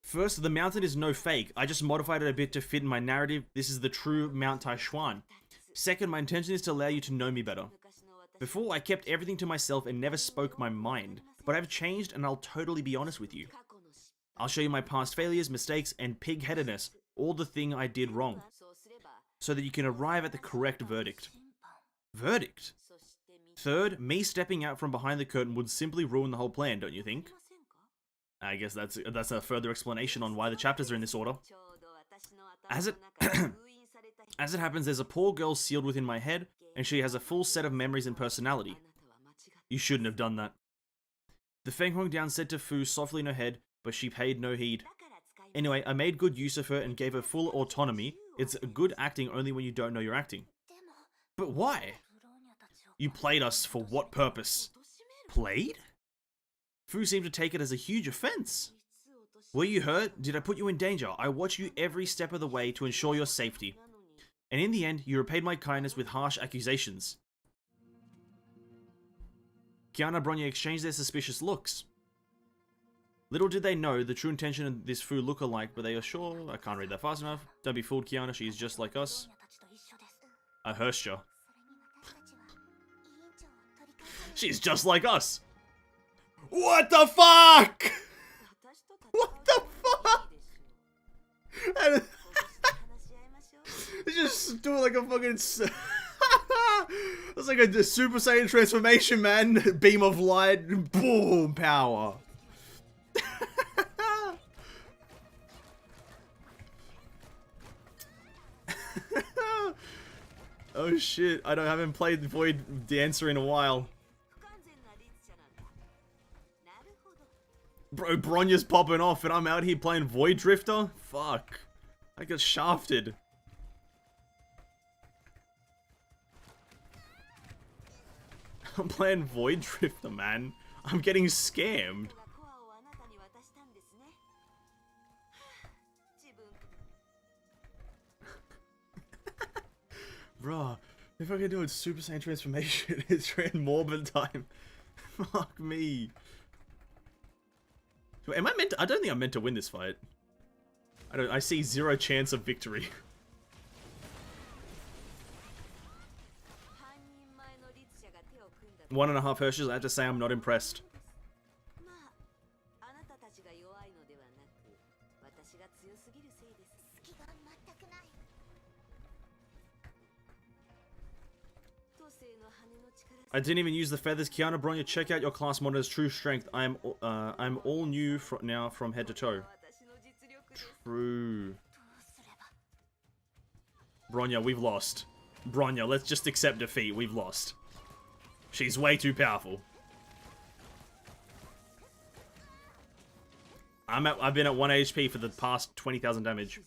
First, the mountain is no fake. I just modified it a bit to fit in my narrative. This is the true Mount Taishuan. Second, my intention is to allow you to know me better. Before, I kept everything to myself and never spoke my mind, but I've changed and I'll totally be honest with you. I'll show you my past failures, mistakes, and pig-headedness, all the thing I did wrong, so that you can arrive at the correct verdict. Verdict? Third, me stepping out from behind the curtain would simply ruin the whole plan, don't you think? I guess that's a further explanation on why the chapters are in this order. As it happens, there's a poor girl sealed within my head, and she has a full set of memories and personality. You shouldn't have done that. The Feng Huangdian said to Fu softly in her head, but she paid no heed. Anyway, I made good use of her and gave her full autonomy. It's good acting only when you don't know you're acting. But why? You played us for what purpose? Played? Fu seemed to take it as a huge offense. Were you hurt? Did I put you in danger? I watched you every step of the way to ensure your safety. And in the end, you repaid my kindness with harsh accusations. Kiana and Bronya exchanged their suspicious looks. Little did they know the true intention of this Fu look-alike, but they are sure. I can't read that fast enough. Don't be fooled, Kiana. She is just like us. A Hersha. She's just like us. What the fuck? What the fuck? Just do like a fucking. It's like a Super Saiyan transformation, man. Beam of light, boom, power. Oh shit! I haven't played Void Dancer in a while. Bro, Bronya's popping off and I'm out here playing Void Drifter? Fuck. I got shafted. I'm playing Void Drifter, man. I'm getting scammed. Bruh, if I can do a Super Saiyan transformation, it's Trend Morbid time. Fuck me. Am I meant to, I don't think I'm meant to win this fight. I see zero chance of victory. One and a half Hershey's, I have to say I'm not impressed. I didn't even use the feathers. Kiana, Bronya, check out your class monitor's true strength. I'm all new now from head to toe. True. Bronya, we've lost. Bronya, let's just accept defeat. We've lost. She's way too powerful. I've been at 1 HP for the past 20,000 damage.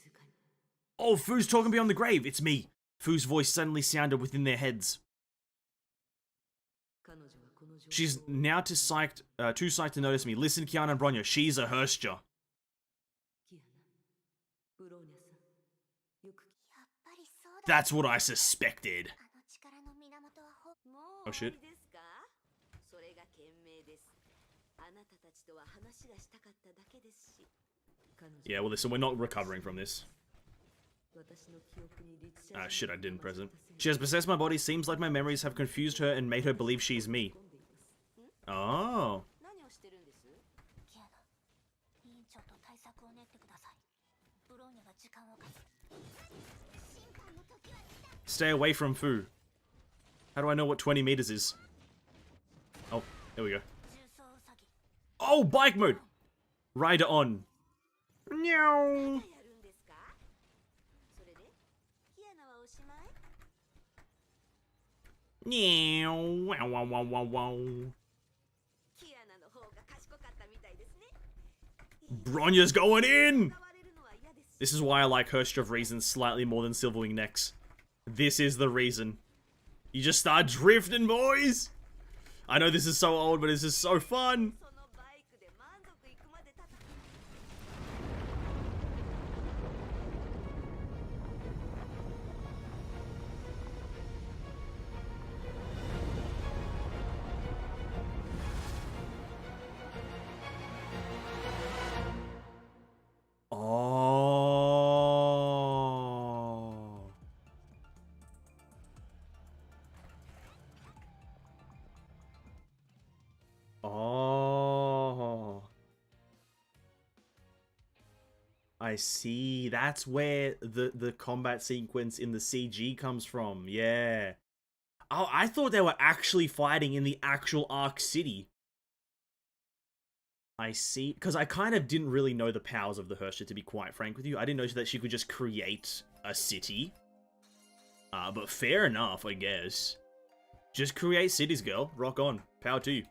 Oh, Fu's talking beyond the grave. It's me. Fu's voice suddenly sounded within their heads. She's now too psyched to notice me. Listen, Kiana and Bronya, she's a Hersha. That's what I suspected. Oh shit. Yeah, well listen, we're not recovering from this. Ah shit, I didn't press it. She has possessed my body, seems like my memories have confused her and made her believe she's me. Oh. Stay away from Fu. How do I know what 20 meters is? Oh, there we go. Oh, bike mode! Rider on. Meow. Meow. Wow, wow, wow, wow, wow. Bronya's going in! This is why I like Hersha of Reason slightly more than Silverwing Nex. This is the reason. You just start drifting, boys! I know this is so old, but this is so fun! I see. That's where the combat sequence in the CG comes from. Yeah. Oh, I thought they were actually fighting in the actual Ark City. I see. Because I kind of didn't really know the powers of the Hersha, to be quite frank with you. I didn't know that she could just create a city. But fair enough, I guess. Just create cities, girl. Rock on. Power to you.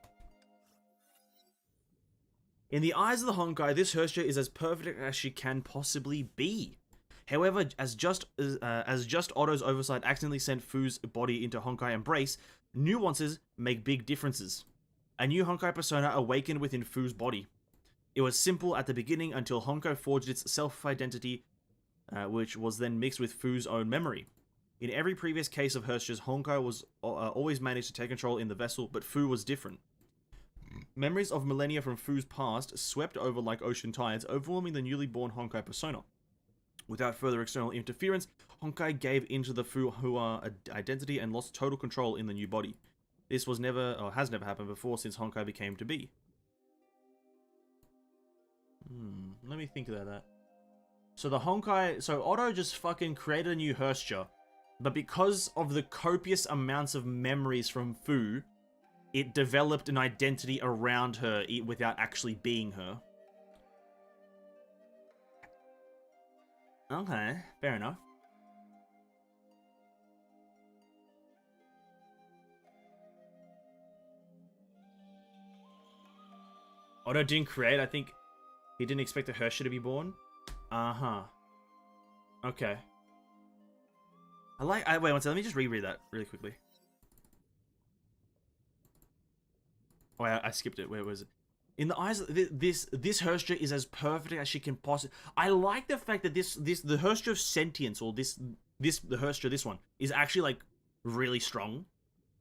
In the eyes of the Honkai, this Hersha is as perfect as she can possibly be. However, as just Otto's oversight accidentally sent Fu's body into Honkai Embrace, nuances make big differences. A new Honkai persona awakened within Fu's body. It was simple at the beginning until Honkai forged its self-identity, which was then mixed with Fu's own memory. In every previous case of Herschel's, Honkai was always managed to take control in the vessel, but Fu was different. Memories of millennia from Fu's past swept over like ocean tides, overwhelming the newly born Honkai persona. Without further external interference, Honkai gave into the Fu Hua identity and lost total control in the new body. This was never, or has never happened before since Honkai became to be. Let me think about that. So the Honkai, so Otto just fucking created a new Herschel, but because of the copious amounts of memories from Fu, it developed an identity around her without actually being her. Okay, fair enough. Otto didn't create, I think he didn't expect the Herschel to be born. Uh-huh. Okay. Wait one second, let me just reread that really quickly. Oh, I skipped it. Where was it? In the eyes of this Herschel is as perfect as she can possibly. I like the fact that the Herschel of sentience, or the Herschel, this one, is actually like really strong,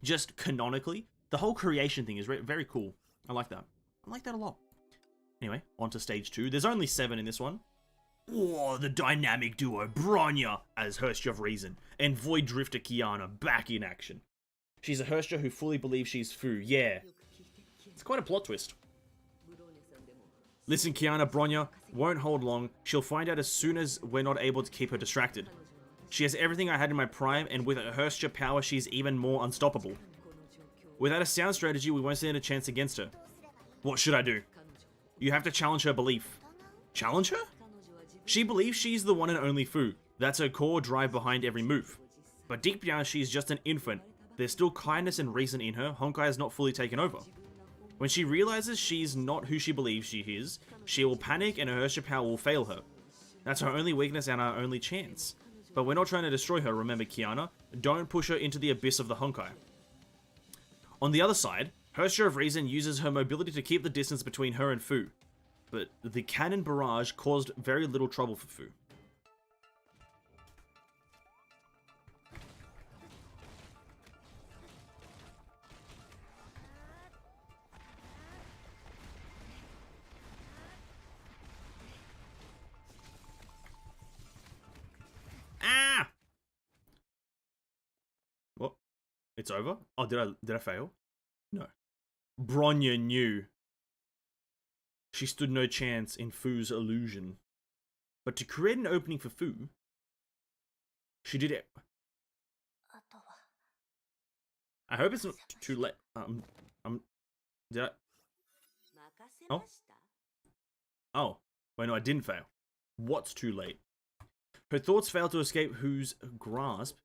just canonically. The whole creation thing is very cool. I like that. I like that a lot. Anyway, on to stage 2. There's only 7 in this one. Oh, the dynamic duo Bronya as Herschel of Reason and Void Drifter Kiana back in action. She's a Herschel who fully believes she's Fu. Yeah. It's quite a plot twist. Listen, Kiana, Bronya won't hold long. She'll find out as soon as we're not able to keep her distracted. She has everything I had in my prime, and with her Herschel power, she's even more unstoppable. Without a sound strategy, we won't stand a chance against her. What should I do? You have to challenge her belief. Challenge her? She believes she's the one and only Fu. That's her core drive behind every move. But deep down, she's just an infant. There's still kindness and reason in her. Honkai has not fully taken over. When she realizes she's not who she believes she is, she will panic and her Herschel power will fail her. That's her only weakness and our only chance. But we're not trying to destroy her, remember, Kiana. Don't push her into the abyss of the Honkai. On the other side, Herschel of Reason uses her mobility to keep the distance between her and Fu. But the cannon barrage caused very little trouble for Fu. Ah! What? It's over? Oh, did I fail? No. Bronya knew. She stood no chance in Fu's illusion. But to create an opening for Fu, she did it. I hope it's not too late. Did I? Oh. Oh. Wait, no, I didn't fail. What's too late? Her thoughts failed to escape Fu's grasp.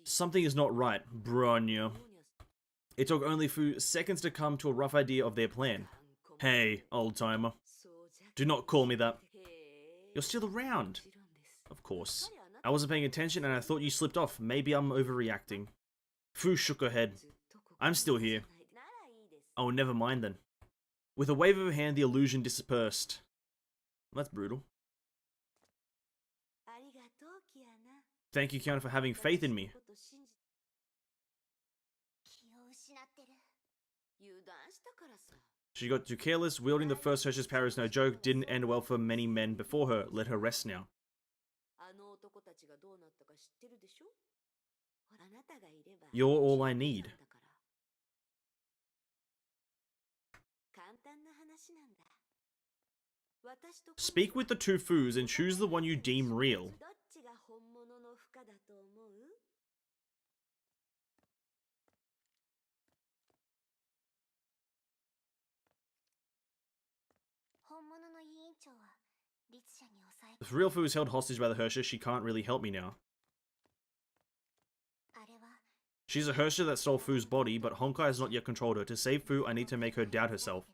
Something is not right, Bronya. It took only Fu seconds to come to a rough idea of their plan. Hey, old-timer. Do not call me that. You're still around. Of course. I wasn't paying attention and I thought you slipped off. Maybe I'm overreacting. Fu shook her head. I'm still here. Oh, never mind then. With a wave of her hand, the illusion dispersed. That's brutal. Thank you, Kiana, for having faith in me. She got too careless. Wielding the first Herschel's power is no joke. Didn't end well for many men before her. Let her rest now. You're all I need. Speak with the two Fus and choose the one you deem real. If real Fu is held hostage by the Herschel, she can't really help me now. She's a Herschel that stole Fu's body, but Honkai has not yet controlled her. To save Fu, I need to make her doubt herself.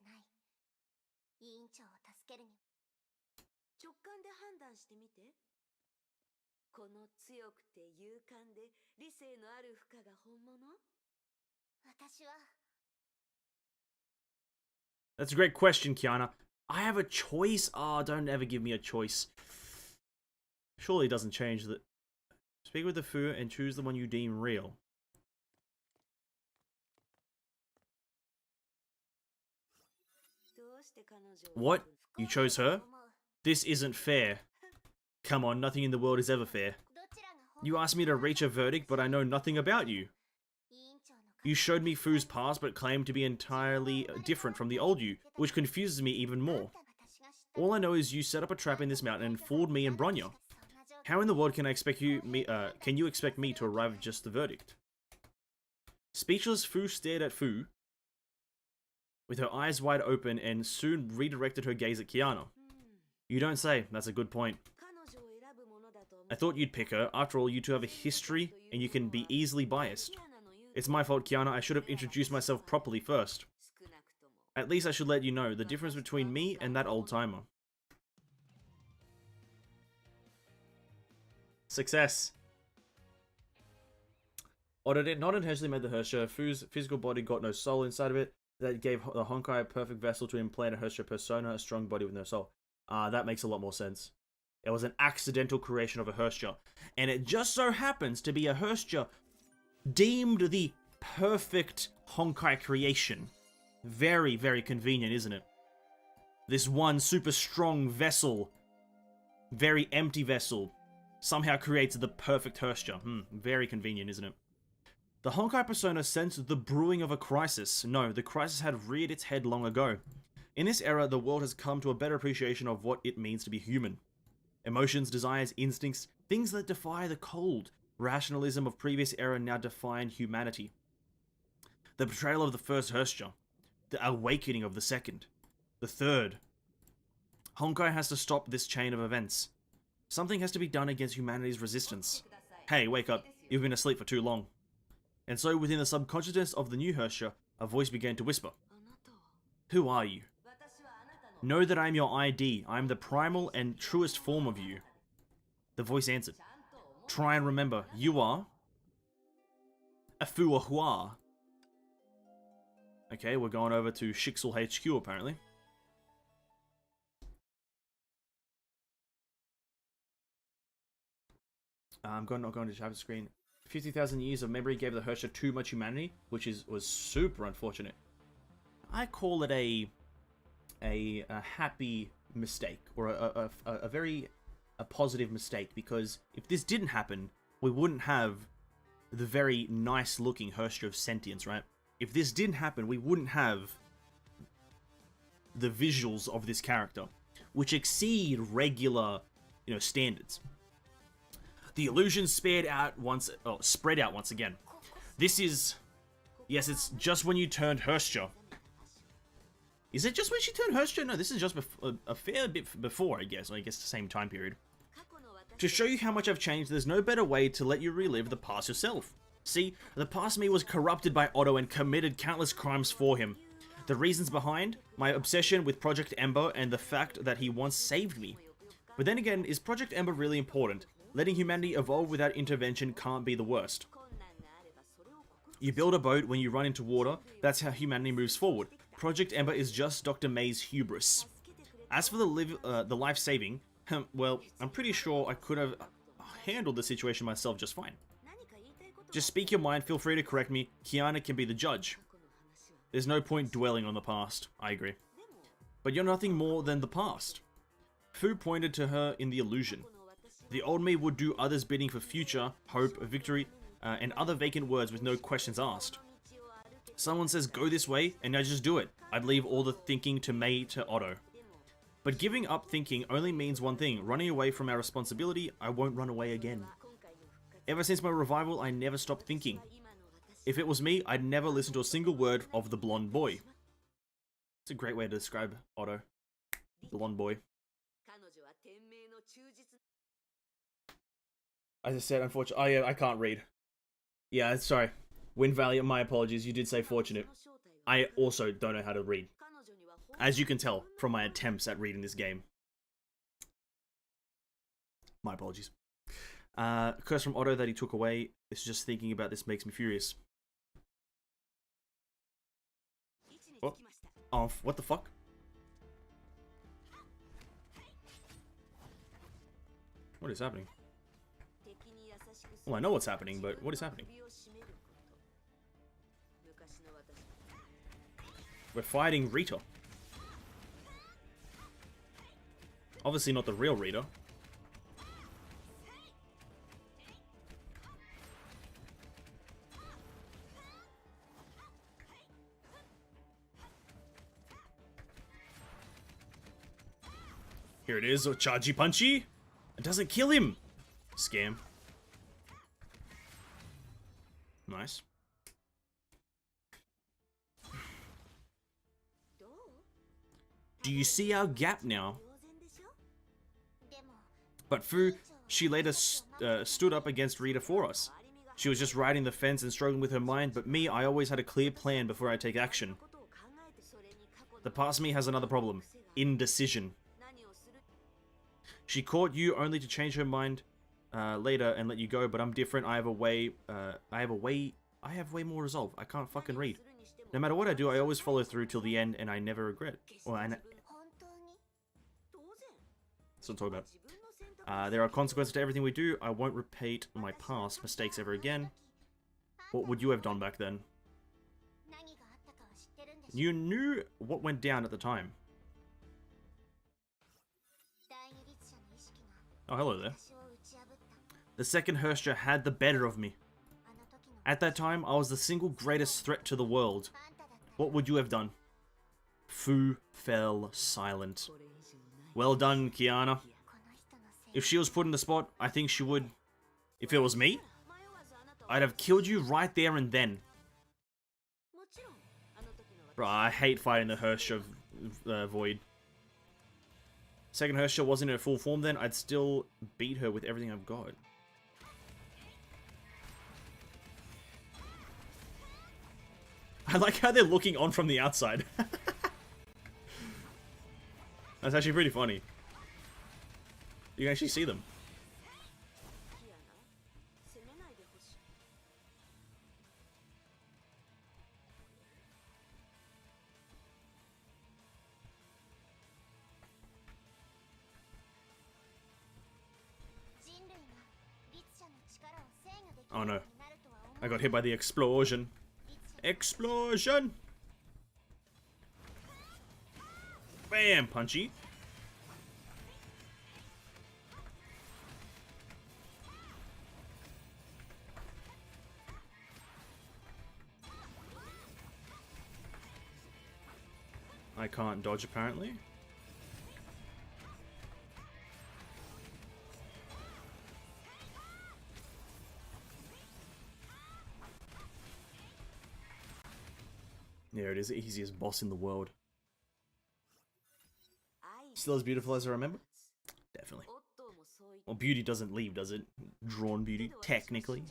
That's a great question, Kiana. I have a choice? Oh, don't ever give me a choice. Surely it doesn't change that. Speak with the Fu and choose the one you deem real. What? You chose her? This isn't fair. Come on, nothing in the world is ever fair. You asked me to reach a verdict, but I know nothing about you. You showed me Fu's past, but claimed to be entirely different from the old you, which confuses me even more. All I know is you set up a trap in this mountain and fooled me and Bronya. How in the world can I expect can you expect me to arrive at just the verdict? Speechless, Fu stared at Fu with her eyes wide open and soon redirected her gaze at Kiana. You don't say. That's a good point. I thought you'd pick her. After all, you two have a history and you can be easily biased. It's my fault, Kiana. I should have introduced myself properly first. At least I should let you know the difference between me and that old-timer. Success. Oda did not intentionally made the Hersha. Fu's physical body got no soul inside of it. That gave the Honkai a perfect vessel to implant a Hersha persona, a strong body with no soul. That makes a lot more sense. It was an accidental creation of a Hersha. And it just so happens to be a Hersha deemed the perfect Honkai creation. Very, very convenient, isn't it? This one super strong vessel, very empty vessel, somehow creates the perfect Hersha. Very convenient, isn't it? The Honkai persona sensed the brewing of a crisis. No, the crisis had reared its head long ago. In this era, the world has come to a better appreciation of what it means to be human. Emotions, desires, instincts, things that defy the cold rationalism of previous era now define humanity. The betrayal of the first Hersha, the awakening of the second, the third. Honkai has to stop this chain of events. Something has to be done against humanity's resistance. Hey, wake up, you've been asleep for too long. And so within the subconsciousness of the new Hersha, a voice began to whisper. Who are you? Know that I am your ID. I am the primal and truest form of you. The voice answered. Try and remember, you are... a Fuahua. Okay, we're going over to Shixel HQ apparently. I'm not going to chapter screen. 50,000 years of memory gave the Hersha too much humanity, which was super unfortunate. I call it a happy mistake, or a very positive mistake, because if this didn't happen, we wouldn't have the very nice looking Hersha of sentience, right? If this didn't happen, we wouldn't have the visuals of this character, which exceed regular, standards. The illusion spread out once again. This is... Yes, it's just when you turned Hersha. Is it just when she turned Hersha? No, this is just a fair bit before, I guess. I guess the same time period. To show you how much I've changed, there's no better way to let you relive the past yourself. See, the past me was corrupted by Otto and committed countless crimes for him. The reasons behind? My obsession with Project Ember and the fact that he once saved me. But then again, is Project Ember really important? Letting humanity evolve without intervention can't be the worst. You build a boat when you run into water, that's how humanity moves forward. Project Ember is just Dr. May's hubris. As for the life-saving, well, I'm pretty sure I could have handled the situation myself just fine. Just speak your mind, feel free to correct me, Kiana can be the judge. There's no point dwelling on the past, I agree. But you're nothing more than the past. Fu pointed to her in the illusion. The old me would do others' bidding for future, hope, victory, and other vacant words with no questions asked. Someone says go this way, and I just do it. I'd leave all the thinking to May to Otto. But giving up thinking only means one thing, running away from our responsibility. I won't run away again. Ever since my revival, I never stopped thinking. If it was me, I'd never listen to a single word of the blonde boy. It's a great way to describe Otto. Blonde boy. As I said, unfortunately... Oh yeah, I can't read. Yeah, sorry. Wind Valley, my apologies, you did say fortunate. I also don't know how to read. As you can tell from my attempts at reading this game. My apologies. Curse from Otto that he took away. It's just thinking about this makes me furious. What? Oh, what the fuck? What is happening? Well, I know what's happening, but what is happening? We're fighting Rita. Obviously not the real Rita. Here it is, Chargy Punchy. It doesn't kill him. Scam. Nice. Do you see our gap now? But Fu, she later stood up against Rita for us. She was just riding the fence and struggling with her mind, but me, I always had a clear plan before I take action. The past me has another problem. Indecision. She caught you only to change her mind later and let you go, but I'm different. I have way more resolve. I can't fucking read. No matter what I do, I always follow through till the end, and I never regret. That's what I'm talking about. There are consequences to everything we do. I won't repeat my past mistakes ever again. What would you have done back then? You knew what went down at the time. Oh, hello there. The second Hersha had the better of me. At that time, I was the single greatest threat to the world. What would you have done? Fu fell silent. Well done, Kiana. If she was put in the spot, I think she would. If it was me, I'd have killed you right there and then. Bro, I hate fighting the Hersha Void. Second Hersha wasn't in her full form then, I'd still beat her with everything I've got. I like how they're looking on from the outside. That's actually pretty funny. You can actually see them. Oh no. I got hit by the explosion. Explosion! Bam! Punchy. I can't dodge apparently. There it is, the easiest boss in the world. Still as beautiful as I remember? Definitely. Well, beauty doesn't leave, does it? Drawn beauty, technically.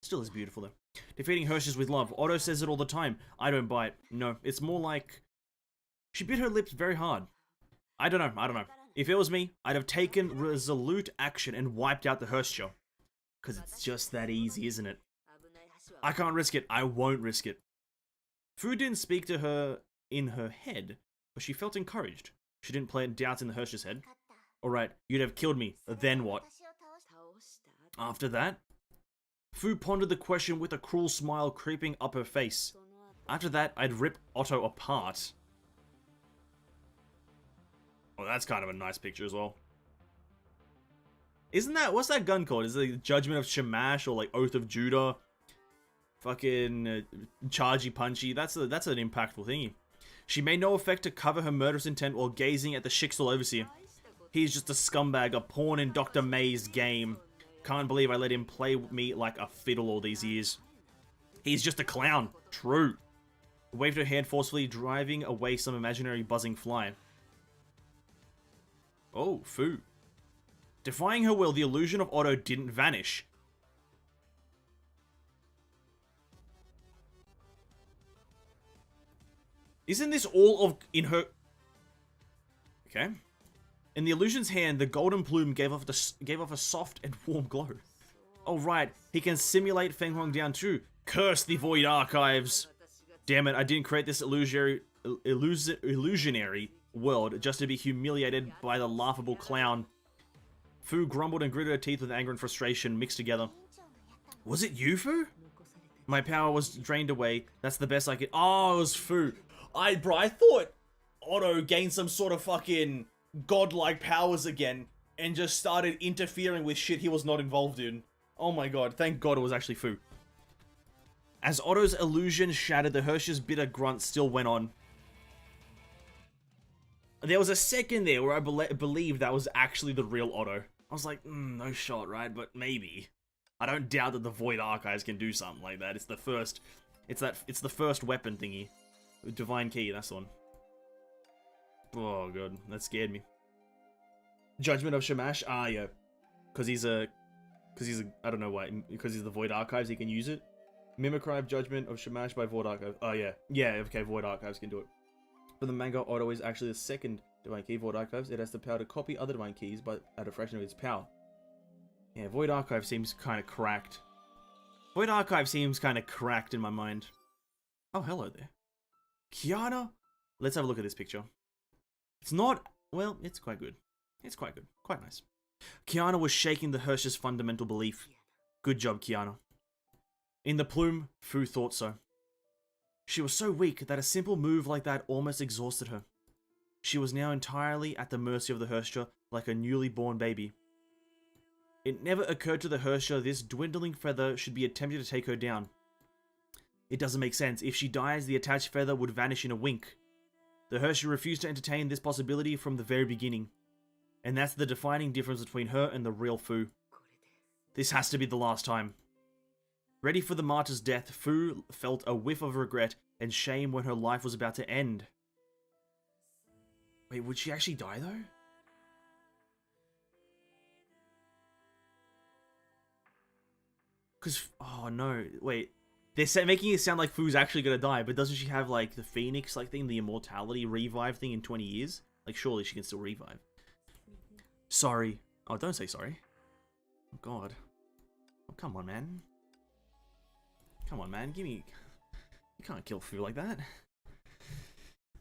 Still as beautiful, though. Defeating Hershey's with love. Otto says it all the time. I don't buy it. No, it's more like... She bit her lips very hard. I don't know. If it was me, I'd have taken resolute action and wiped out the Hershey. Because it's just that easy, isn't it? I can't risk it. I won't risk it. Fu didn't speak to her in her head, but she felt encouraged. She didn't plant doubts in the Hershey's head. Alright, you'd have killed me. Then what? After that? Fu pondered the question with a cruel smile creeping up her face. After that, I'd rip Otto apart. Oh, that's kind of a nice picture as well. Isn't that... What's that gun called? Is it the Judgment of Shamash or like Oath of Judah? Fucking Chargy Punchy. That's an impactful thingy. She made no effect to cover her murderous intent while gazing at the Shixel Overseer. He's just a scumbag, a pawn in Dr. May's game. Can't believe I let him play me like a fiddle all these years. He's just a clown. True. Waved her hand forcefully, driving away some imaginary buzzing fly. Oh, Fu. Defying her will, the illusion of Otto didn't vanish. Isn't this all of in her... Okay. In the illusion's hand, the golden plume gave off a soft and warm glow. Oh right, he can simulate Feng Huang down too. Curse the Void Archives! Damn it, I didn't create this illusionary world just to be humiliated by the laughable clown. Fu grumbled and gritted her teeth with anger and frustration mixed together. Was it you, Fu? My power was drained away. That's the best I could. Oh, it was Fu. I thought Otto gained some sort of fucking godlike powers again and just started interfering with shit he was not involved in. Oh my god, thank god it was actually Fu. As Otto's illusion shattered, the Hirsch's bitter grunt still went on. There was a second there where I believed that was actually the real Otto. I was like, no shot, right? But maybe. I don't doubt that the Void Archives can do something like that. It's the first weapon thingy. Divine Key, that's the one. Oh god, that scared me. Judgment of Shamash? Ah, yeah. Because he's I don't know why, because he's the Void Archives, he can use it. Mimicry of Judgment of Shamash by Void Archives. Oh yeah. Yeah, okay, Void Archives can do it. But the manga Otto is actually the second Divine Key, Void Archives. It has the power to copy other Divine Keys, but at a fraction of its power. Yeah, Void Archive seems kind of cracked. Void Archive seems kind of cracked in my mind. Oh, hello there. Kiana? Let's have a look at this picture. It's not... Well, it's quite good. It's quite good. Quite nice. Kiana was shaking the Hirsch's fundamental belief. Good job, Kiana. In the plume, Fu thought so. She was so weak that a simple move like that almost exhausted her. She was now entirely at the mercy of the Hirscher, like a newly born baby. It never occurred to the Hirscher this dwindling feather should be attempting to take her down. It doesn't make sense. If she dies, the attached feather would vanish in a wink. The Hirscher refused to entertain this possibility from the very beginning. And that's the defining difference between her and the real Fu. This has to be the last time. Ready for the martyr's death, Fu felt a whiff of regret and shame when her life was about to end. Wait, would she actually die though? Because, oh no, wait. They're making it sound like Fu's actually gonna die, but doesn't she have like the Phoenix like thing, the immortality revive thing in 20 years? Like surely she can still revive. Sorry. Oh, don't say sorry. Oh god. Oh, come on, man. Come on, man. Give me... You can't kill Fu like that.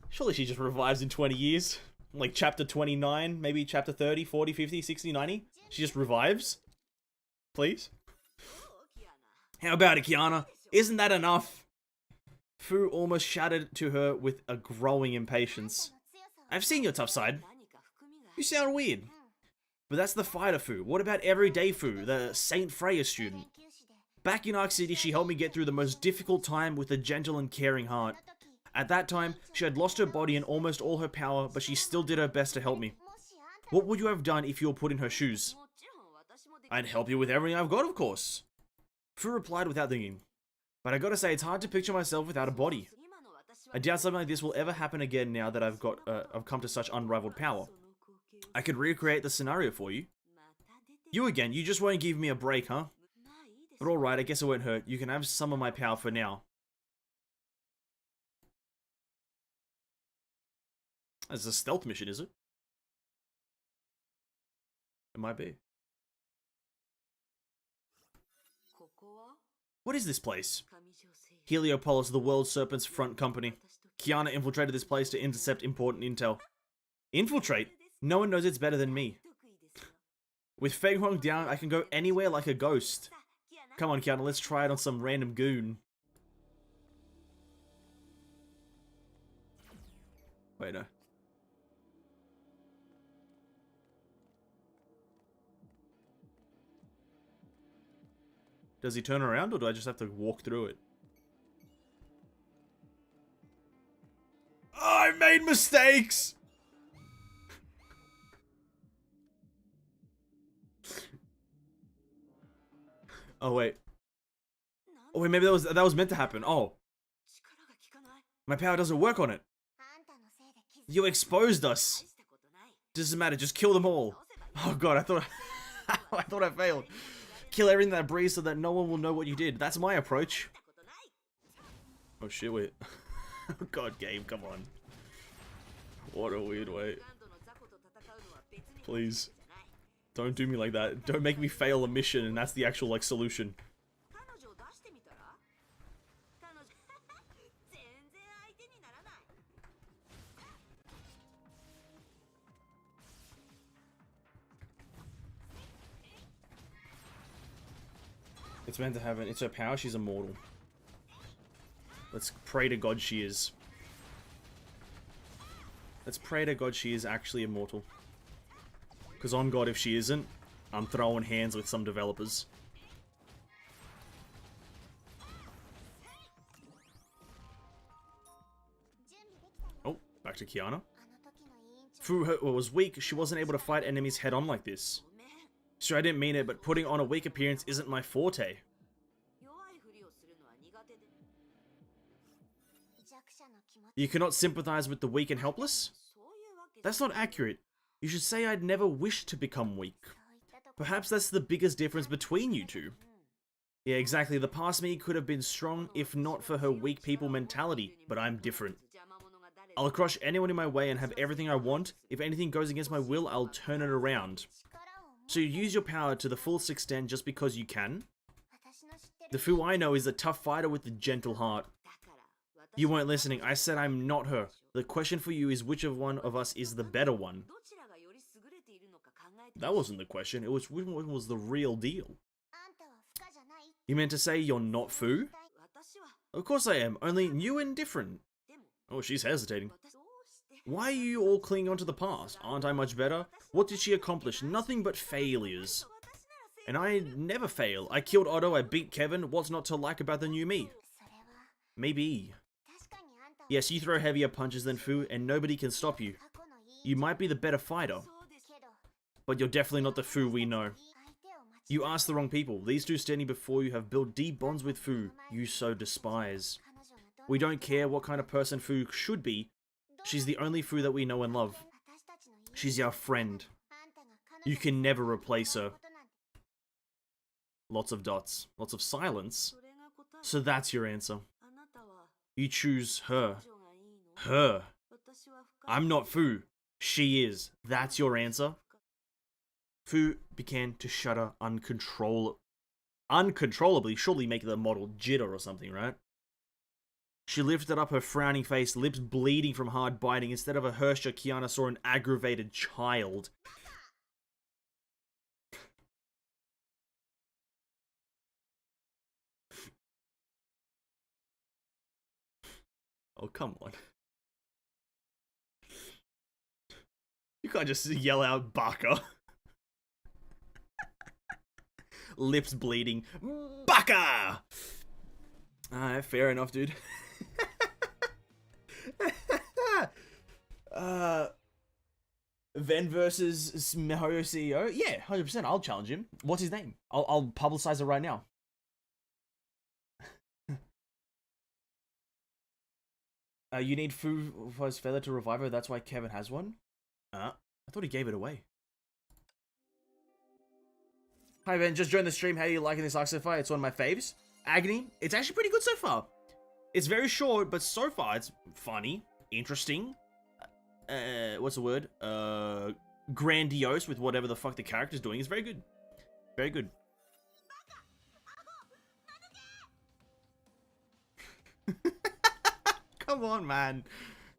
Surely she just revives in 20 years. Like chapter 29, maybe chapter 30, 40, 50, 60, 90. She just revives. Please. How about it, Kiana? Isn't that enough? Fu almost shouted to her with a growing impatience. I've seen your tough side. You sound weird. But that's the fighter Fu. What about everyday Fu, the Saint Freya student? Back in Arc City, she helped me get through the most difficult time with a gentle and caring heart. At that time, she had lost her body and almost all her power, but she still did her best to help me. What would you have done if you were put in her shoes? I'd help you with everything I've got, of course. Fu replied without thinking. But I gotta say, it's hard to picture myself without a body. I doubt something like this will ever happen again now that I've come to such unrivaled power. I could recreate the scenario for you. You again, you just won't give me a break, huh? But alright, I guess it won't hurt. You can have some of my power for now. It's a stealth mission, is it? It might be. What is this place? Heliopolis, the World Serpent's front company. Kiana infiltrated this place to intercept important intel. Infiltrate? No one knows it's better than me. With Feng Huang down, I can go anywhere like a ghost. Come on, Kiana, let's try it on some random goon. Wait, no. Does he turn around, or do I just have to walk through it? Oh, I made mistakes! Oh, wait. Oh, wait, maybe that was meant to happen. Oh. My power doesn't work on it. You exposed us. Doesn't matter, just kill them all. Oh god, I thought I thought I failed. Kill everything that breathes so that no one will know what you did. That's my approach. Oh shit, wait. Oh god, game, come on. What a weird way. Please. Don't do me like that. Don't make me fail a mission and that's the actual, like, solution. It's meant to have it. It's her power. She's immortal. Let's pray to God she is. Let's pray to God she is actually immortal. Because on God, if she isn't, I'm throwing hands with some developers. Oh, back to Kiana. Fu was weak. She wasn't able to fight enemies head-on like this. Sure, I didn't mean it, but putting on a weak appearance isn't my forte. You cannot sympathize with the weak and helpless? That's not accurate. You should say I'd never wished to become weak. Perhaps that's the biggest difference between you two. Yeah, exactly. The past me could have been strong if not for her weak people mentality, but I'm different. I'll crush anyone in my way and have everything I want. If anything goes against my will, I'll turn it around. So you use your power to the fullest extent just because you can? The Fu I know is a tough fighter with a gentle heart. You weren't listening. I said I'm not her. The question for you is which of one of us is the better one? That wasn't the question. It was which one was the real deal. You meant to say you're not Fu? Of course I am, only new and different. Oh, she's hesitating. Why are you all clinging on to the past? Aren't I much better? What did she accomplish? Nothing but failures. And I never fail. I killed Otto, I beat Kevin. What's not to like about the new me? Maybe. Yes, you throw heavier punches than Fu, and nobody can stop you. You might be the better fighter, but you're definitely not the Fu we know. You asked the wrong people. These two standing before you have built deep bonds with Fu you so despise. We don't care what kind of person Fu should be. She's the only Fu that we know and love. She's our friend. You can never replace her. Lots of dots. Lots of silence. So that's your answer. You choose her. Her. I'm not Fu. She is. That's your answer? Fu began to shudder uncontrollably, surely making the model jitter or something, right? She lifted up her frowning face, lips bleeding from hard biting. Instead of a Hersha, Kiana saw an aggravated child. Oh, come on. You can't just yell out Baka. Lips bleeding. Baka! Alright, fair enough, dude. Ven versus Mihoyo CEO? Yeah, 100%. I'll challenge him. What's his name? I'll publicize it right now. You need Fu for his feather to revive her. That's why Kevin has one. I thought he gave it away. Hi Ben, just joined the stream. How are you liking this arc so far? It's one of my faves. Agony. It's actually pretty good so far. It's very short, but so far it's funny, interesting. What's the word? Grandiose with whatever the fuck the character's doing. It's very good. Very good. Come on, man.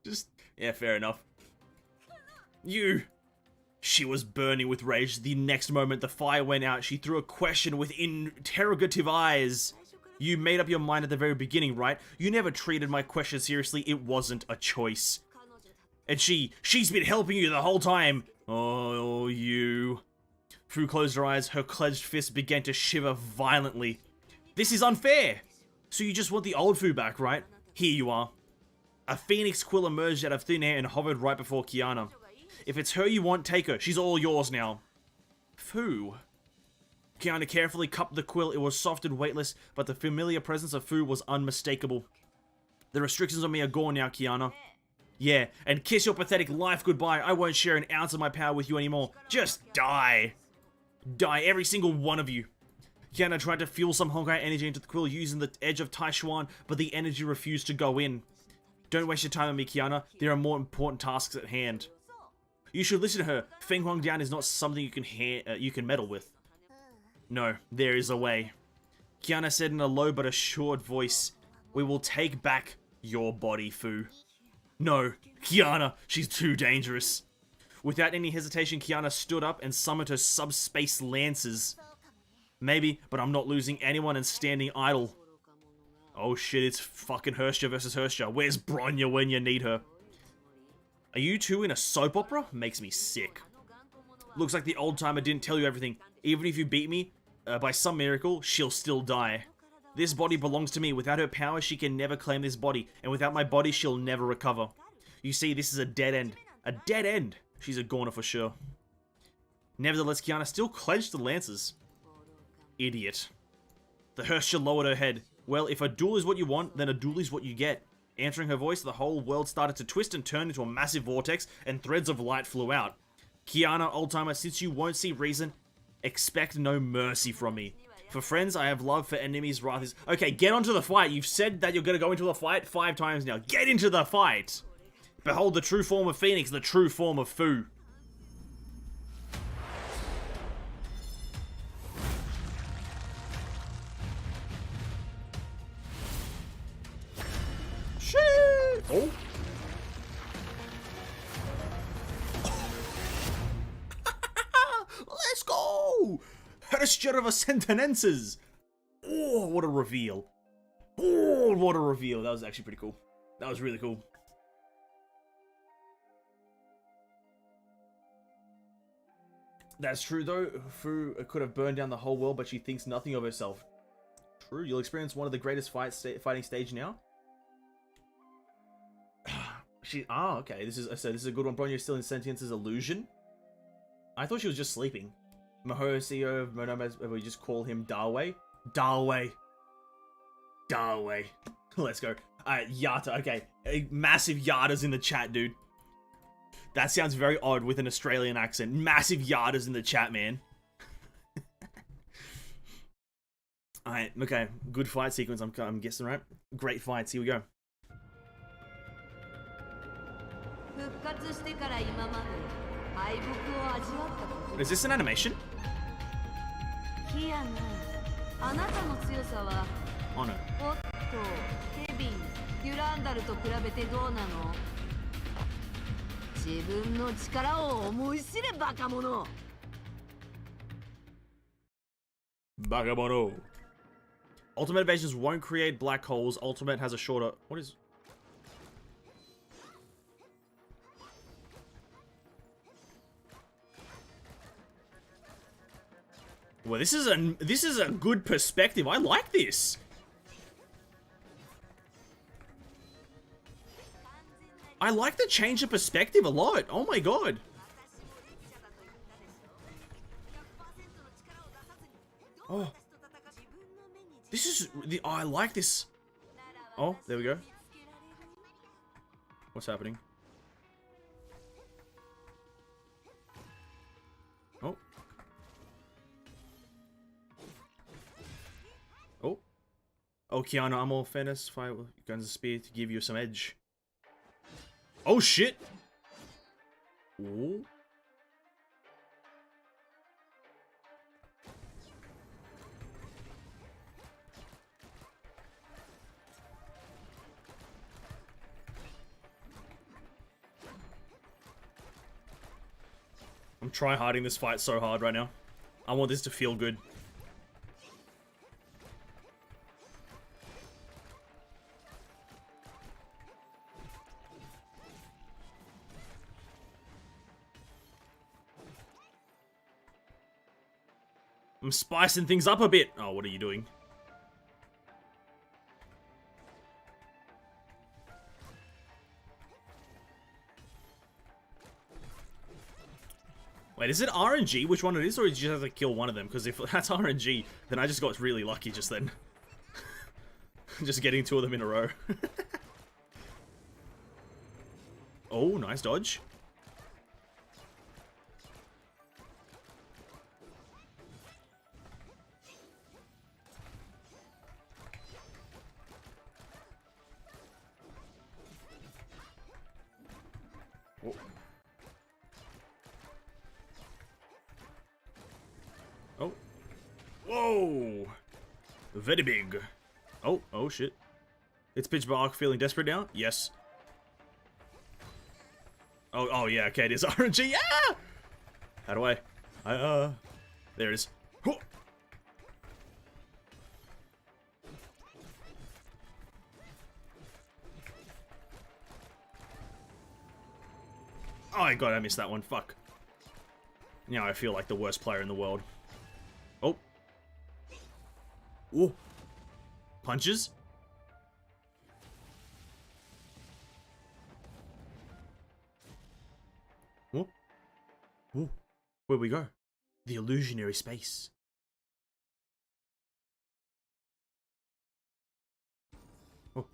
Just, yeah, fair enough. You. She was burning with rage. The next moment, the fire went out. She threw a question with interrogative eyes. You made up your mind at the very beginning, right? You never treated my question seriously. It wasn't a choice. And she's been helping you the whole time. Oh, you. Fu closed her eyes. Her clenched fist began to shiver violently. This is unfair. So you just want the old Fu back, right? Here you are. A phoenix quill emerged out of thin air and hovered right before Kiana. If it's her you want, take her. She's all yours now. Fu. Kiana carefully cupped the quill. It was soft and weightless, but the familiar presence of Fu was unmistakable. The restrictions on me are gone now, Kiana. Yeah, and kiss your pathetic life goodbye. I won't share an ounce of my power with you anymore. Just die. Die, every single one of you. Kiana tried to fuel some Honkai energy into the quill using the edge of Taishuan, but the energy refused to go in. Don't waste your time on me, Kiana. There are more important tasks at hand. You should listen to her. Feng Huang down is not something you can meddle with. No, there is a way. Kiana said in a low but assured voice, we will take back your body, Fu. No, Kiana, she's too dangerous. Without any hesitation, Kiana stood up and summoned her subspace lances. Maybe, but I'm not losing anyone and standing idle. Oh shit, it's fucking Hersha versus Hersha. Where's Bronya when you need her? Are you two in a soap opera? Makes me sick. Looks like the old timer didn't tell you everything. Even if you beat me, by some miracle, she'll still die. This body belongs to me. Without her power, she can never claim this body. And without my body, she'll never recover. You see, this is a dead end. A dead end! She's a goner for sure. Nevertheless, Kiana still clenched the lances. Idiot. The Hersha lowered her head. Well, if a duel is what you want, then a duel is what you get. Answering her voice, the whole world started to twist and turn into a massive vortex, and threads of light flew out. Kiana, old-timer, since you won't see reason, expect no mercy from me. For friends, I have love. For enemies, wrath is... Okay, get onto the fight. You've said that you're going to go into the fight 5 times now. Get into the fight! Behold the true form of Phoenix, the true form of Fu. Shit! Oh. Let's go! Herrscher of Sentinenses! Oh, what a reveal. Oh, what a reveal. That was actually pretty cool. That was really cool. That's true, though. Fu could have burned down the whole world, but she thinks nothing of herself. True, you'll experience one of the greatest fighting stage now. Okay. This is a good one. Bronya's still in Sentience's illusion. I thought she was just sleeping. Maho, CEO of Monomas, we just call him Darway. Darway. Let's go. Alright, Yata. Okay, massive Yatas in the chat, dude. That sounds very odd with an Australian accent. Massive Yadas in the chat, man. Alright, okay. Good fight sequence, I'm guessing, right? Great fights, here we go. Is this an animation? Oh no. Bagamono. Ultimate evasions won't create black holes. Ultimate has a shorter... What is... Well, this is a good perspective. I like this. I like the change of perspective a lot. Oh my god. Oh. This is the... Oh, I like this. Oh, there we go. What's happening? Oh. Oh. Oh, Kiana, I'm all fairness. Fire with guns and spear to give you some edge. Oh, shit. Ooh. I'm try-harding this fight so hard right now. I want this to feel good. I'm spicing things up a bit. Oh, what are you doing? Wait, is it RNG which one it is, or did you just have to kill one of them? Because if that's RNG, then I just got really lucky just then. Just getting 2 of them in a row. Oh, nice dodge. Whoa! Very big. Oh shit. It's pitch dark, feeling desperate now? Yes. Oh yeah, okay, it is RNG. Yeah! How do I? There it is. Oh my god, I missed that one. Fuck. Now I feel like the worst player in the world. Oh. Ooh. Punches? Oh. Oh. Where'd we go? The illusionary space. Oh.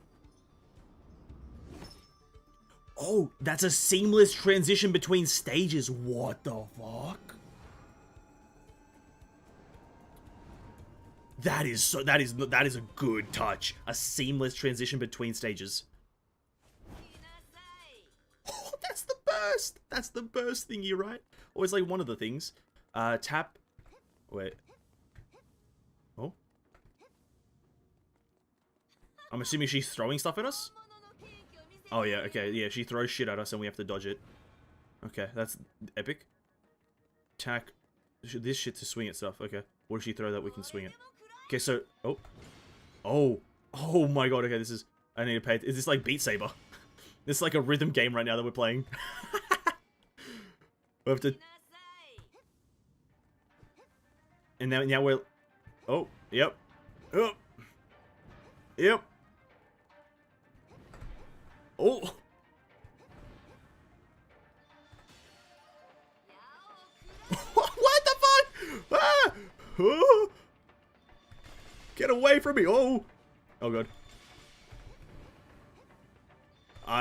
Oh, that's a seamless transition between stages. What the fuck? That is a good touch. A seamless transition between stages. Oh, that's the burst. That's the burst thingy, right? Or it's like one of the things. Tap. Wait. Oh. I'm assuming she's throwing stuff at us? Oh yeah, okay, yeah, she throws shit at us and we have to dodge it. Okay, that's epic. Attack. This shit to swing at stuff, okay. What does she throw that we can swing it? Okay, so, oh my god, okay, this is, I need to pay, is this like Beat Saber? This is like a rhythm game right now that we're playing. We have to, and now we're, oh, yep, oh, yep, oh. What the fuck? Ah! Oh! Get away from me! Oh! Oh god.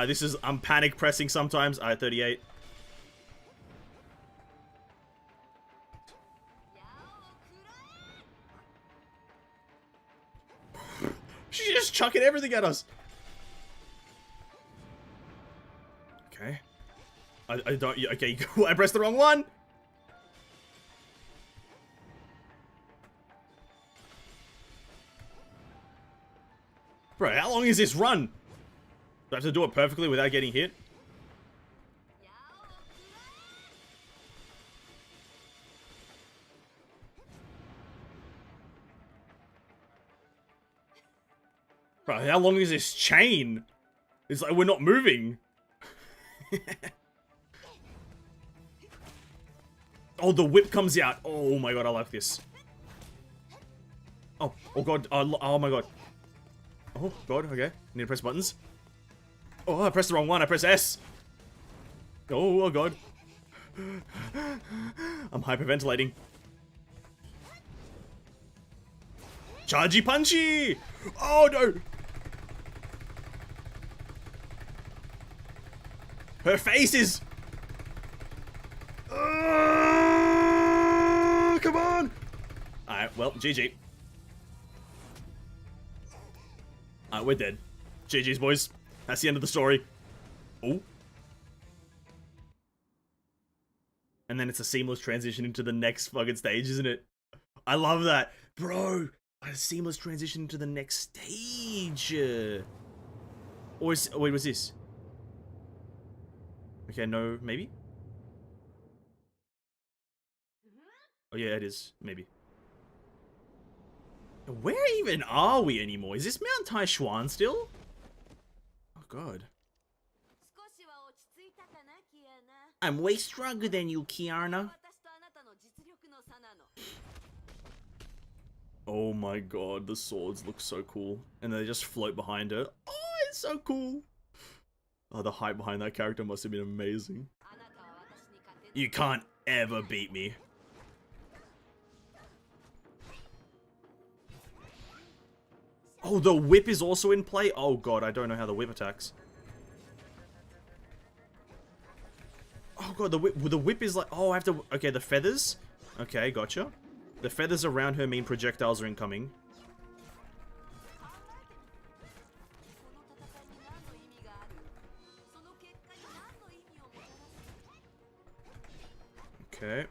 This is, I'm panic pressing sometimes. 38. She's just chucking everything at us. Okay. I don't, okay, I pressed the wrong one. Bro, how long is this run? Do I have to do it perfectly without getting hit? Bro, how long is this chain? It's like we're not moving. Oh, the whip comes out. Oh my god, I like this. Oh god. Oh my god. Oh god, okay. Need to press buttons. Oh, I pressed the wrong one. I pressed S. Oh god. I'm hyperventilating. Chargy punchy! Oh no! Her face is... come on! Alright, well, GG. Alright, we're dead. GG's, boys. That's the end of the story. Oh. And then it's a seamless transition into the next fucking stage, isn't it? I love that. Bro, a seamless transition into the next stage. Or is... oh, wait, what's this? Okay, no, maybe? Oh yeah, it is. Maybe. Where even are we anymore? Is this Mount Taishuan still? Oh god. I'm way stronger than you, Kiana. Oh my god, the swords look so cool. And they just float behind her. Oh, it's so cool. Oh, the hype behind that character must have been amazing. You can't ever beat me. Oh, the whip is also in play? Oh god, I don't know how the whip attacks. Oh god, the whip is like... oh, I have to... okay, the feathers? Okay, gotcha. The feathers around her mean projectiles are incoming. Okay.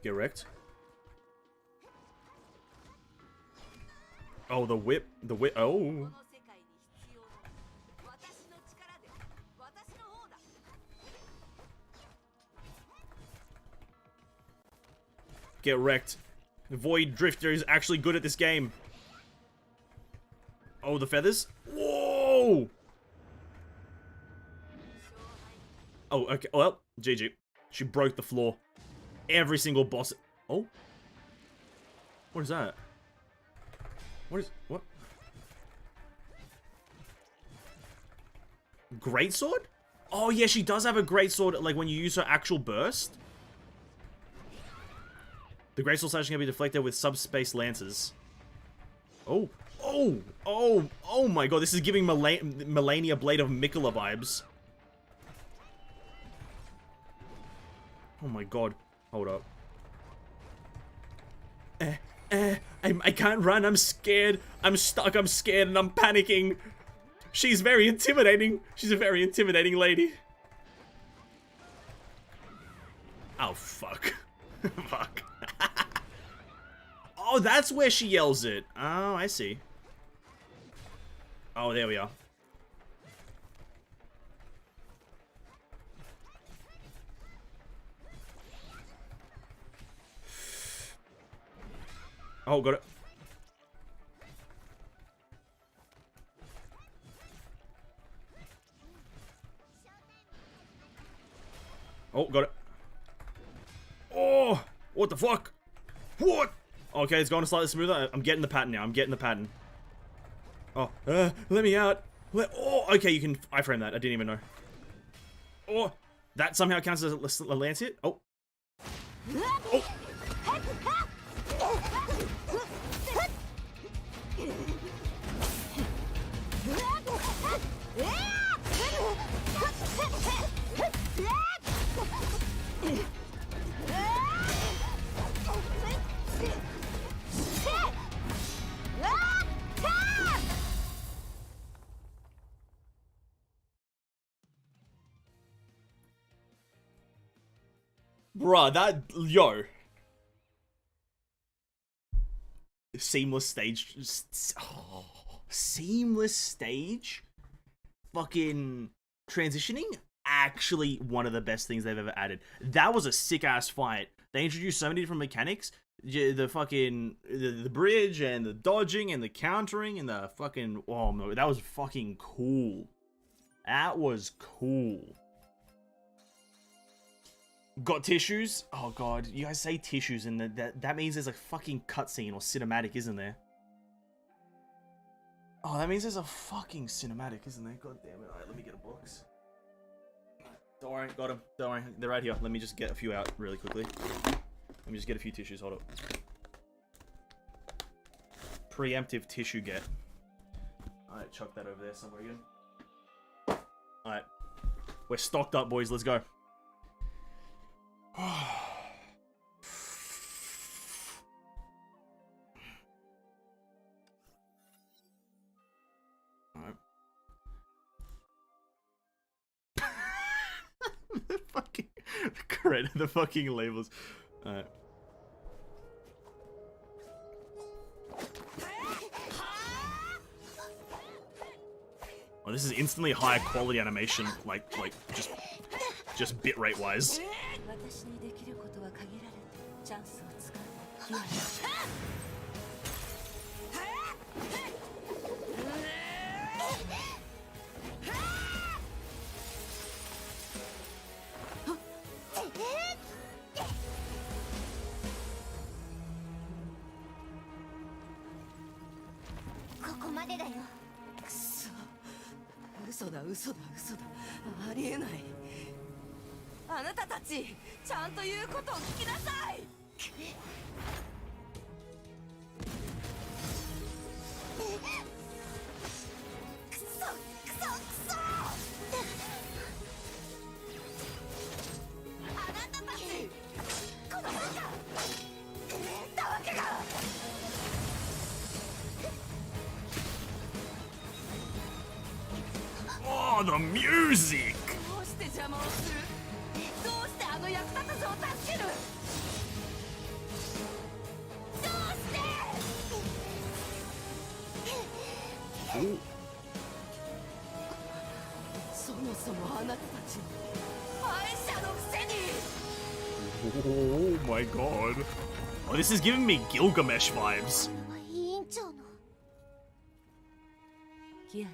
Get wrecked. Oh, the whip. The whip. Oh. Get wrecked. Void Drifter is actually good at this game. Oh, the feathers. Whoa. Oh, okay. Well, GG. She broke the floor. Every single boss. Oh. What is that? What? Greatsword? Oh, yeah, she does have a greatsword, like, when you use her actual burst. The greatsword slash can be deflected with subspace lances. Oh. Oh. Oh. Oh, my god. This is giving Melania Blade of Mikola vibes. Oh, my god. Hold up. I can't run. I'm scared. I'm stuck. I'm scared and I'm panicking. She's very intimidating. She's a very intimidating lady. Oh, fuck. Fuck. Oh, that's where she yells it. Oh, I see. Oh, there we are. Oh, got it. Oh, got it. Oh, what the fuck? What? Okay, it's going slightly smoother. I'm getting the pattern now. I'm getting the pattern. Oh, let me out. Oh, okay, you can iframe that. I didn't even know. Oh, that somehow counts as a lance hit. Oh. Oh. Bruh, that, yo. Seamless stage. Oh, seamless stage. Fucking transitioning. Actually, one of the best things they've ever added. That was a sick ass fight. They introduced so many different mechanics. The fucking, the bridge and the dodging and the countering and the fucking, oh no, that was fucking cool. That was cool. Got tissues? Oh god, you guys say tissues and that means there's a fucking cutscene or cinematic, isn't there? Oh, that means there's a fucking cinematic, isn't there? God damn it. Alright, let me get a box. Don't worry, got them. Don't worry, they're right here. Let me just get a few out really quickly. Let me just get a few tissues, hold up. Preemptive tissue get. Alright, chuck that over there somewhere again. Alright. We're stocked up, boys, let's go. The fucking labels. Alright. Oh, this is instantly higher quality animation, like just bitrate wise. Oh, the music! Ooh. そもそもあなたたち敗者のくせに Oh my god. Oh, this is giving me Gilgamesh vibes. 委員長のキアナ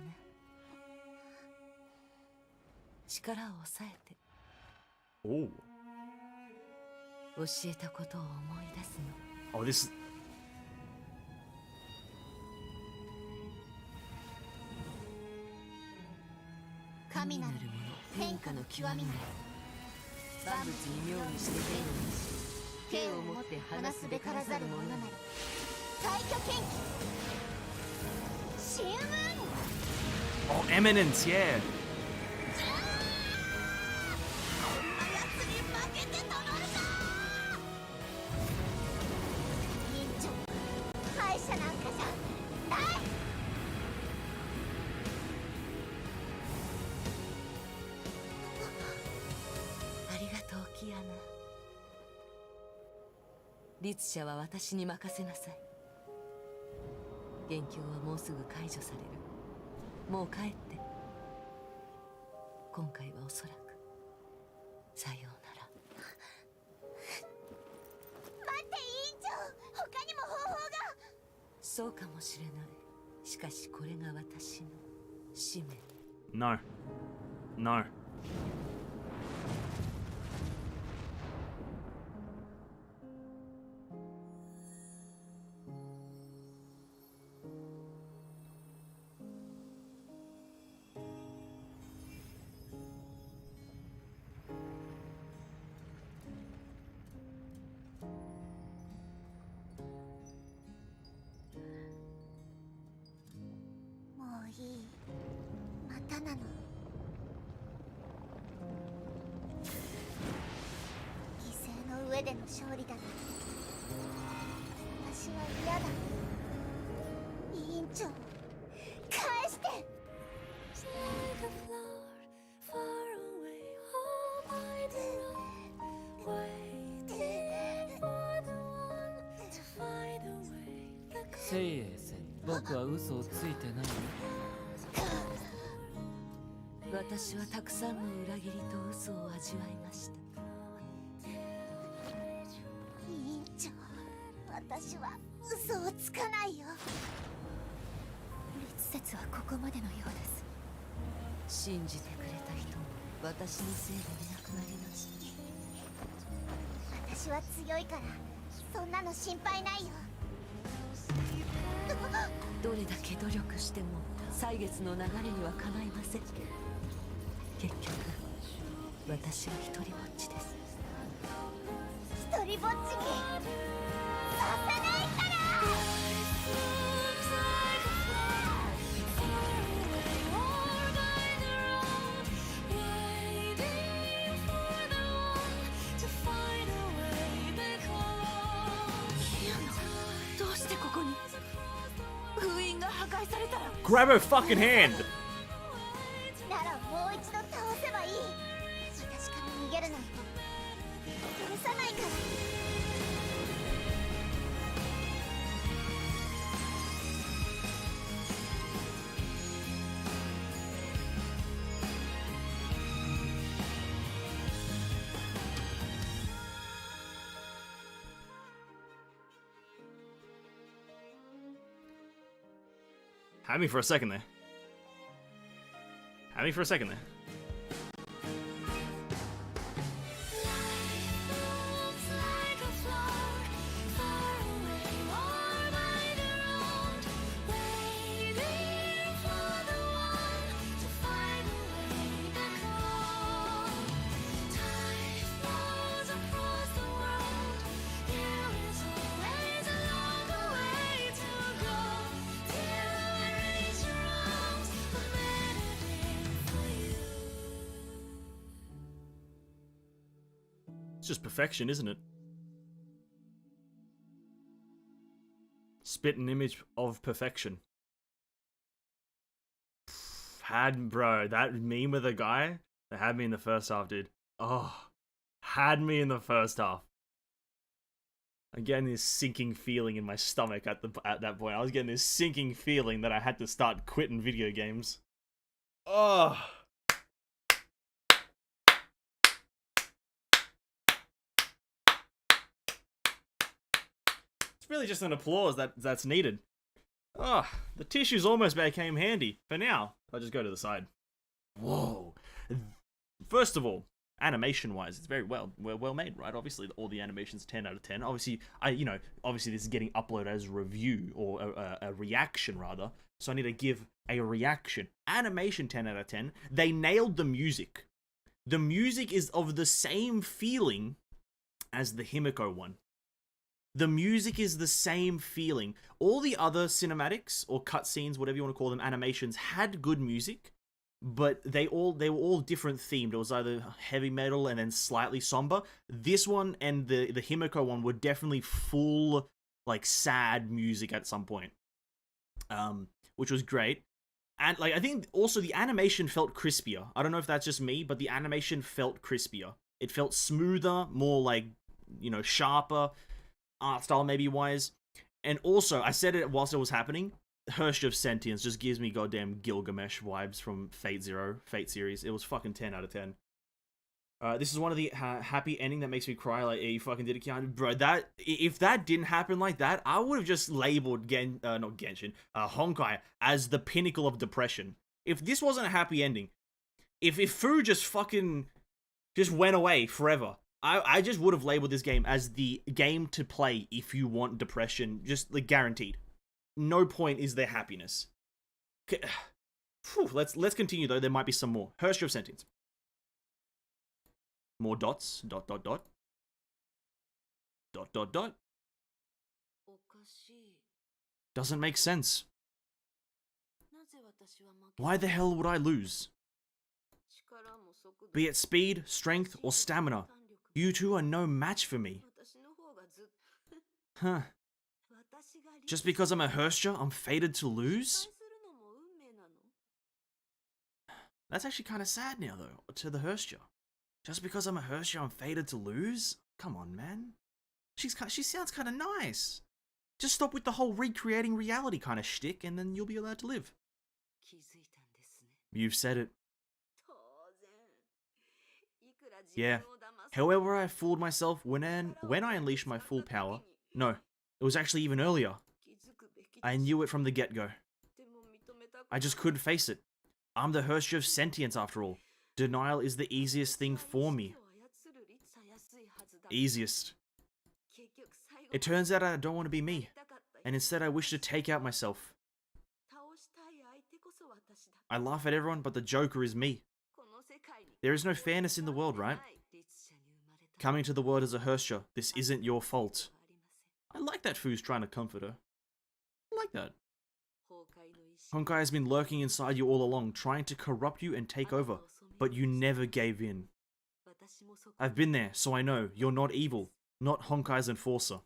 力を抑えて Oh. 教えたことを思い出すの Oh, this. 神なる者天下の極みなり万物に妙にして天を持ち剣を持って話すべからざる者なり最強剣気神雲 Oh, Eminence, yeah. こんなやつに負けてたまるか委員長敗者なんかじゃないありがとうキアナ律者は私に任せなさい元凶はもうすぐ解除されるもう帰って今回はおそらくさようなら待って委員長他にも方法がそうかもしれないしかしこれが私の使命 No. No.もういいまたなの犠牲の上での勝利だな私は嫌だ委員長返して せいえいせん僕は嘘をついてないよ私はたくさんの裏切りと嘘を味わいました委員長私は嘘をつかないよ律説はここまでのようです信じてくれた人も私のせいでいなくなりました私は強いからそんなの心配ないよどれだけ努力しても歳月の流れにはかないません結局私は一人ぼっちです一人ぼっちにさせないからどうしてここに封印が破壊されたら Grab her fucking hand! ならもう一度倒せばいい私から逃げるなんて許さないから Had me for a second there. Had me for a second there. It's just perfection, isn't it? Spit an image of perfection. Bro, that meme with the guy that had me in the first half, dude. Oh, had me in the first half. I'm getting this sinking feeling in my stomach at that point. I was getting this sinking feeling that I had to start quitting video games. Oh. It's really just an applause that's needed. Oh, the tissues almost became handy. For now, I'll just go to the side. Whoa. First of all, animation-wise, it's very well made, right? Obviously, all the animations 10 out of 10. Obviously, obviously this is getting uploaded as a review, or a reaction, rather. So I need to give a reaction. Animation 10 out of 10. They nailed the music. The music is of the same feeling as the Himiko one. The music is the same feeling. All the other cinematics, or cutscenes, whatever you want to call them, animations, had good music, but they were all different themed. It was either heavy metal and then slightly somber. This one and the Himiko one were definitely full, like, sad music at some point, which was great. And like, I think also the animation felt crispier. I don't know if that's just me, but the animation felt crispier. It felt smoother, more like, sharper, art style maybe wise. And also, I said it whilst it was happening, Hersh of Sentience just gives me goddamn Gilgamesh vibes from Fate series. It was fucking 10 out of 10. This is one of the happy ending that makes me cry. Like, you fucking did it, Keanu. Bro, if that didn't happen like that, I would have just labeled Honkai as the pinnacle of depression. If this wasn't a happy ending, if Fu just fucking went away forever, I just would have labeled this game as the game to play if you want depression, just like guaranteed. No point is there happiness. Okay. Whew, let's continue though. There might be some more. Hersh of Sentience. More dots. Dot dot dot. Dot dot dot. Doesn't make sense. Why the hell would I lose? Be it speed, strength, or stamina, you two are no match for me. Huh. Just because I'm a Herscher, I'm fated to lose? That's actually kind of sad now, though, to the Herscher. Just because I'm a Herscher, I'm fated to lose? Come on, man. She sounds kind of nice. Just stop with the whole recreating reality kind of shtick, and then you'll be allowed to live. You've said it. Yeah. However, I fooled myself when I unleashed my full power. No, it was actually even earlier. I knew it from the get-go. I just couldn't face it. I'm the Hersh of Sentience after all. Denial is the easiest thing for me. Easiest. It turns out I don't want to be me, and instead I wish to take out myself. I laugh at everyone, but the Joker is me. There is no fairness in the world, right? Coming to the world as a Herscher, this isn't your fault. I like that Fu's trying to comfort her. I like that. Honkai has been lurking inside you all along, trying to corrupt you and take over, but you never gave in. I've been there, so I know you're not evil, not Honkai's enforcer.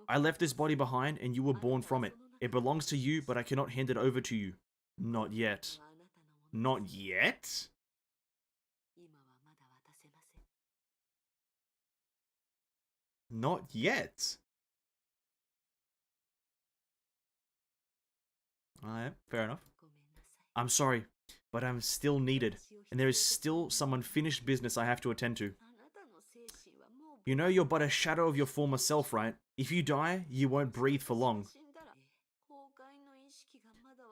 I left this body behind and you were born from it. It belongs to you, but I cannot hand it over to you. Not yet. Not yet? Not yet. Alright, fair enough. I'm sorry, but I'm still needed, and there is still some unfinished business I have to attend to. You know you're but a shadow of your former self, right? If you die, you won't breathe for long.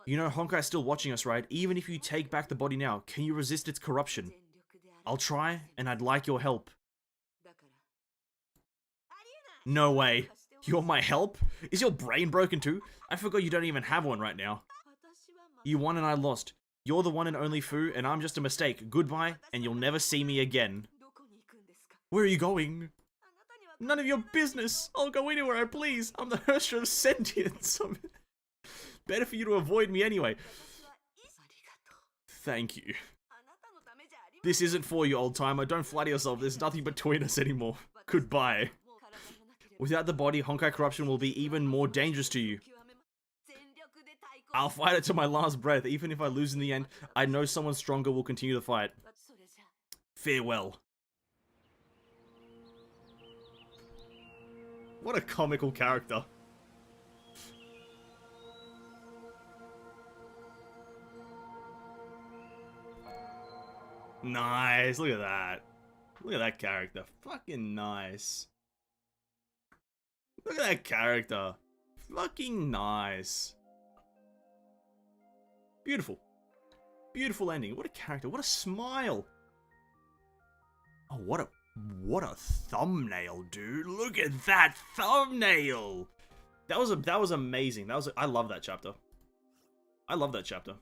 You know Honkai's still watching us, right? Even if you take back the body now, can you resist its corruption? I'll try, and I'd like your help. No way. You're my help? Is your brain broken too? I forgot you don't even have one right now. You won and I lost. You're the one and only Fu, and I'm just a mistake. Goodbye, and you'll never see me again. Where are you going? None of your business. I'll go anywhere I please. I'm the Hersher of Sentience. Better for you to avoid me anyway. Thank you. This isn't for you, old timer. Don't flatter yourself. There's nothing between us anymore. Goodbye. Without the body, Honkai corruption will be even more dangerous to you. I'll fight it to my last breath. Even if I lose in the end, I know someone stronger will continue the fight. Farewell. What a comical character. Nice. Look at that. Look at that character. Fucking nice. Look at that character. Fucking nice. Beautiful. Beautiful ending. What a character. What a smile. Oh, what a thumbnail, dude. Look at that thumbnail. That was amazing. I love that chapter. I love that chapter.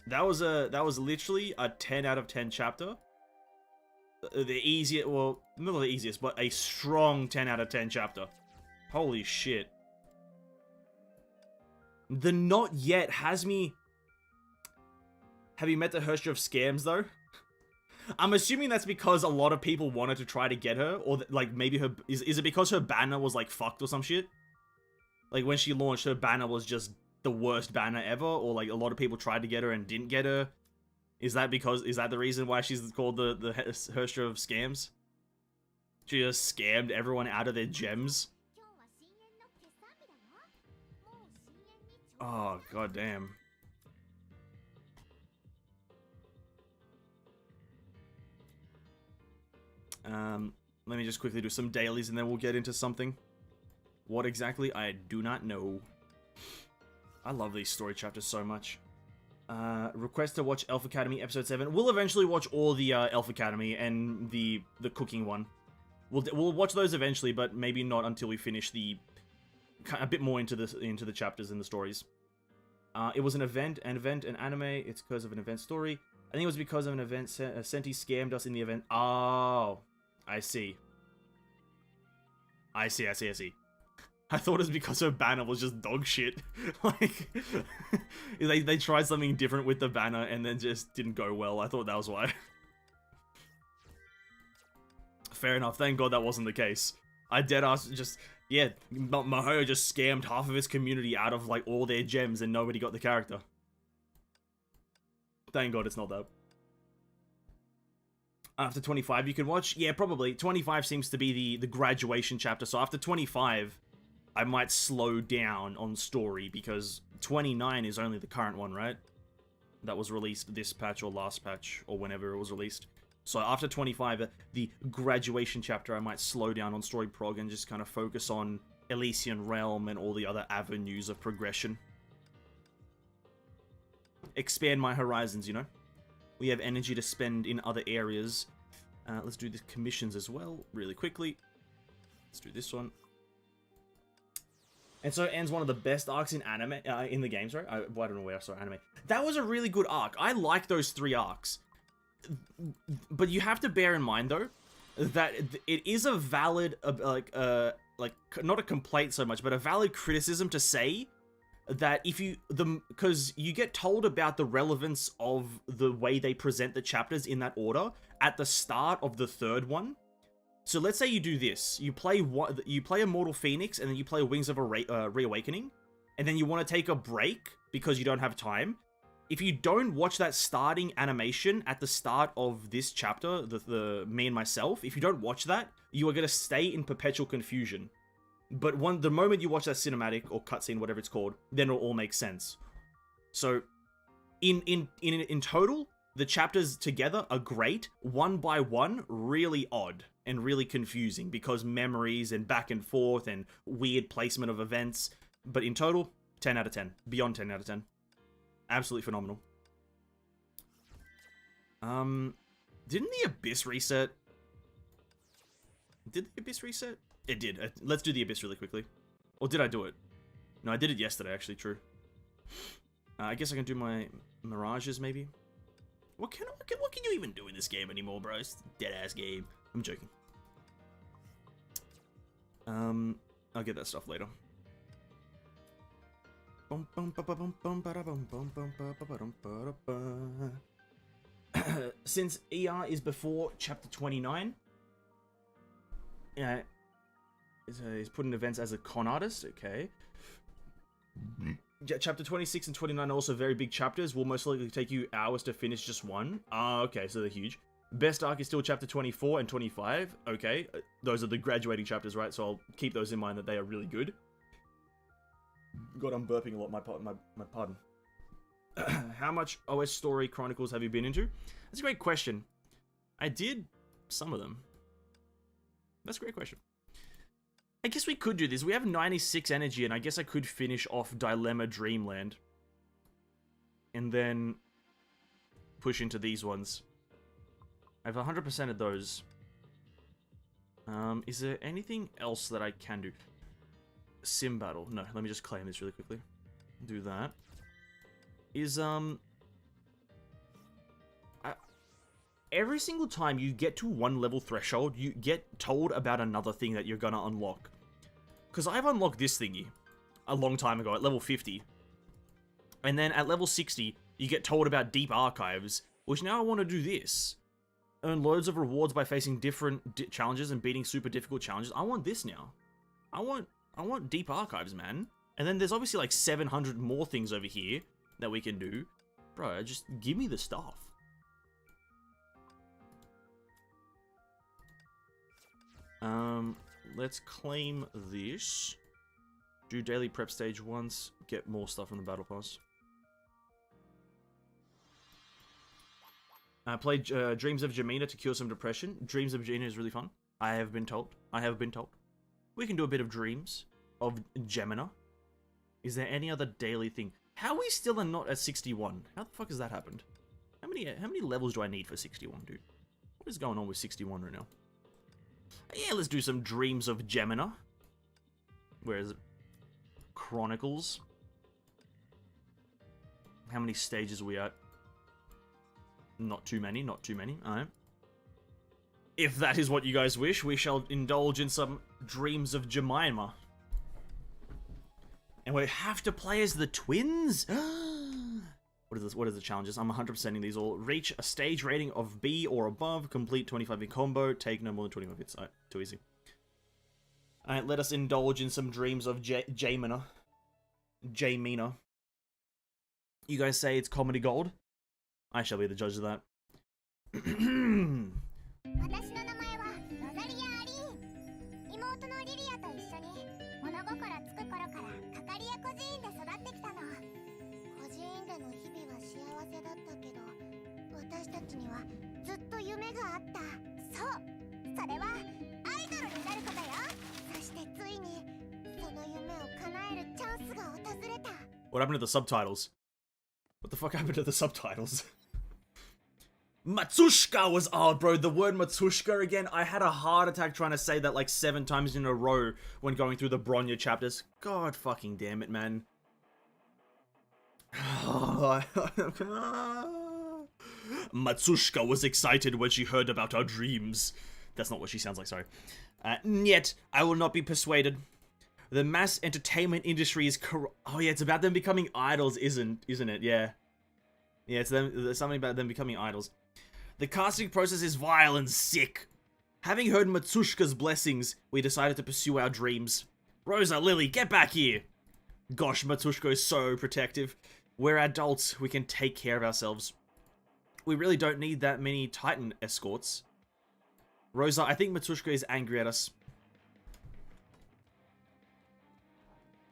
That was literally a 10 out of 10 chapter. The easiest, well, not the easiest, but a strong 10 out of 10 chapter. Holy shit. The not yet has me... Have you met the Herster of Scams, though? I'm assuming that's because a lot of people wanted to try to get her, or like maybe her... Is it because her banner was like fucked or some shit? Like when she launched, her banner was just the worst banner ever, or like a lot of people tried to get her and didn't get her? Is that the reason why she's called the Herster of Scams? She just scammed everyone out of their gems? Oh, goddamn. Let me just quickly do some dailies and then we'll get into something. What exactly? I do not know. I love these story chapters so much. Request to watch Elf Academy episode 7. We'll eventually watch all the Elf Academy and the cooking one. We'll watch those eventually, but maybe not until we finish a bit more into the chapters and the stories. It was an anime. It's because of an event story. I think it was because of an event. Senti scammed us in the event. Oh, I see. I see. I thought it was because her banner was just dog shit. Like, they tried something different with the banner and then just didn't go well. I thought that was why. Fair enough. Thank God that wasn't the case. I deadass just... Yeah, Mihoyo just scammed half of his community out of, like, all their gems and nobody got the character. Thank God it's not that. After 25 you can watch? Yeah, probably. 25 seems to be the graduation chapter, so after 25... I might slow down on story, because 29 is only the current one, right? That was released this patch or last patch, or whenever it was released. So after 25, the graduation chapter, I might slow down on story prog and just kind of focus on Elysian Realm and all the other avenues of progression. Expand my horizons, you know? We have energy to spend in other areas. Let's do the commissions as well, really quickly. Let's do this one. And so it ends one of the best arcs in anime, in the games, right? I don't know where I saw anime. That was a really good arc. I like those 3 arcs. But you have to bear in mind, though, that it is a valid, not a complaint so much, but a valid criticism to say that because you get told about the relevance of the way they present the chapters in that order at the start of the 3rd one. So let's say you do this. You play Immortal Phoenix, and then you play Wings of a Reawakening, and then you want to take a break because you don't have time. If you don't watch that starting animation at the start of this chapter, the Me and Myself, if you don't watch that, you are going to stay in perpetual confusion. But the moment you watch that cinematic or cutscene, whatever it's called, then it'll all make sense. So, in total, the chapters together are great. One by one, really odd and really confusing because memories and back and forth and weird placement of events. But in total, 10 out of 10. Beyond 10 out of 10. Absolutely phenomenal. Didn't the Abyss reset? Did the Abyss reset? It did. Let's do the Abyss really quickly. Or did I do it? No, I did it yesterday, actually, true. I guess I can do my Mirages, maybe? What can you even do in this game anymore, bro? It's a dead-ass game. I'm joking. I'll get that stuff later. Since ER is before chapter 29, he's putting events as a con artist, okay. Chapter 26 and 29 are also very big chapters. Will most likely take you hours to finish just one. Okay, so they're huge. Best arc is still chapter 24 and 25. Okay, those are the graduating chapters, right? So I'll keep those in mind that they are really good. God, I'm burping a lot. My pardon. How much OS Story Chronicles have you been into? That's a great question. I did some of them. That's a great question. I guess we could do this. We have 96 energy, and I guess I could finish off Dilemma Dreamland. And then push into these ones. I have 100% of those. Is there anything else that I can do? Sim battle. No, let me just claim this really quickly. Do that. Every single time you get to one level threshold, you get told about another thing that you're gonna unlock. Because I've unlocked this thingy a long time ago at level 50. And then at level 60, you get told about Deep Archives, which now I want to do this. Earn loads of rewards by facing different challenges and beating super difficult challenges. I want this now. I want Deep Archives, man. And then there's obviously like 700 more things over here that we can do. Bro, just give me the stuff. Let's claim this. Do daily prep stage once. Get more stuff from the battle pass. Play Dreams of Jamina to cure some depression. Dreams of Jamina is really fun. I have been told. We can do a bit of Dreams of Gemina. Is there any other daily thing? How we still are not at 61? How the fuck has that happened? How many levels do I need for 61, dude? What is going on with 61 right now? Yeah, let's do some Dreams of Gemina. Where is it? Chronicles. How many stages are we at? Not too many, not too many. Alright. If that is what you guys wish, we shall indulge in some Dreams of Jemima. And we have to play as the twins? What are the challenges? I'm 100%ing these all. Reach a stage rating of B or above. Complete 25-hit combo. Take no more than 25 hits. Alright, too easy. Alright, let us indulge in some Dreams of Jamina. Jamina. You guys say it's comedy gold? I shall be the judge of that. What happened to the subtitles? What the fuck happened to the subtitles? Matsushka was... Oh, bro, the word Matsushka again. I had a heart attack trying to say that like 7 times in a row when going through the Bronya chapters. God fucking damn it, man. Matsushka was excited when she heard about our dreams. That's not what she sounds like, sorry. Yet, I will not be persuaded. The mass entertainment industry is oh yeah, it's about them becoming idols, isn't it? Yeah. Yeah, it's them. There's something about them becoming idols. The casting process is vile and sick. Having heard Matsushka's blessings, we decided to pursue our dreams. Rosa, Lily, get back here! Gosh, Matsushka is so protective. We're adults, we can take care of ourselves. We really don't need that many Titan escorts. Rosa, I think Matsushka is angry at us.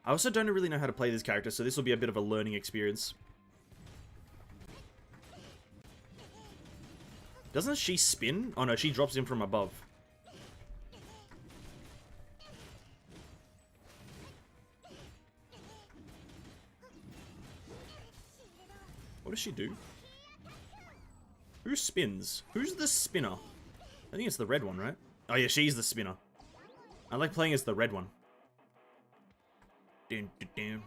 I also don't really know how to play this character, so this will be a bit of a learning experience. Doesn't she spin? Oh no, she drops in from above. What does she do? Who spins? Who's the spinner? I think it's the red one, right? Oh yeah, she's the spinner. I like playing as the red one. Dun, dun, dun.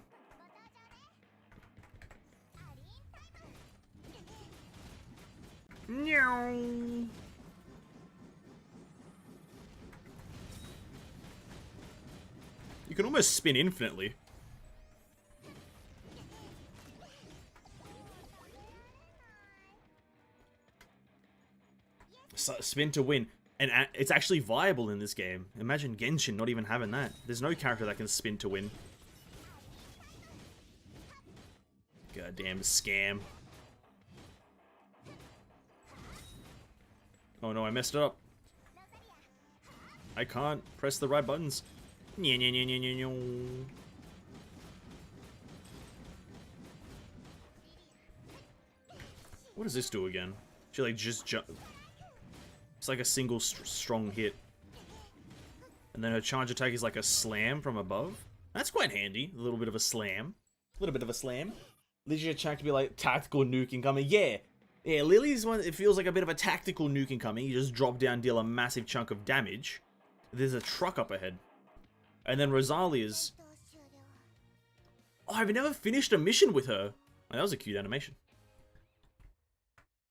Meow. You can almost spin infinitely. So, spin to win. And it's actually viable in this game. Imagine Genshin not even having that. There's no character that can spin to win. Goddamn scam. Oh no, I messed it up. I can't press the right buttons. Nya, nya, nya, nya, nya, nya. What does this do again? She like just jump. It's like a single strong hit. And then her charge attack is like a slam from above. That's quite handy. A little bit of a slam. A little bit of a slam. Lily's attack to be like tactical nuke incoming. Yeah. Yeah, Lily's one, it feels like a bit of a tactical nuke incoming. You just drop down, deal a massive chunk of damage. There's a truck up ahead. And then Rosalia's... Oh, I've never finished a mission with her. Oh, that was a cute animation.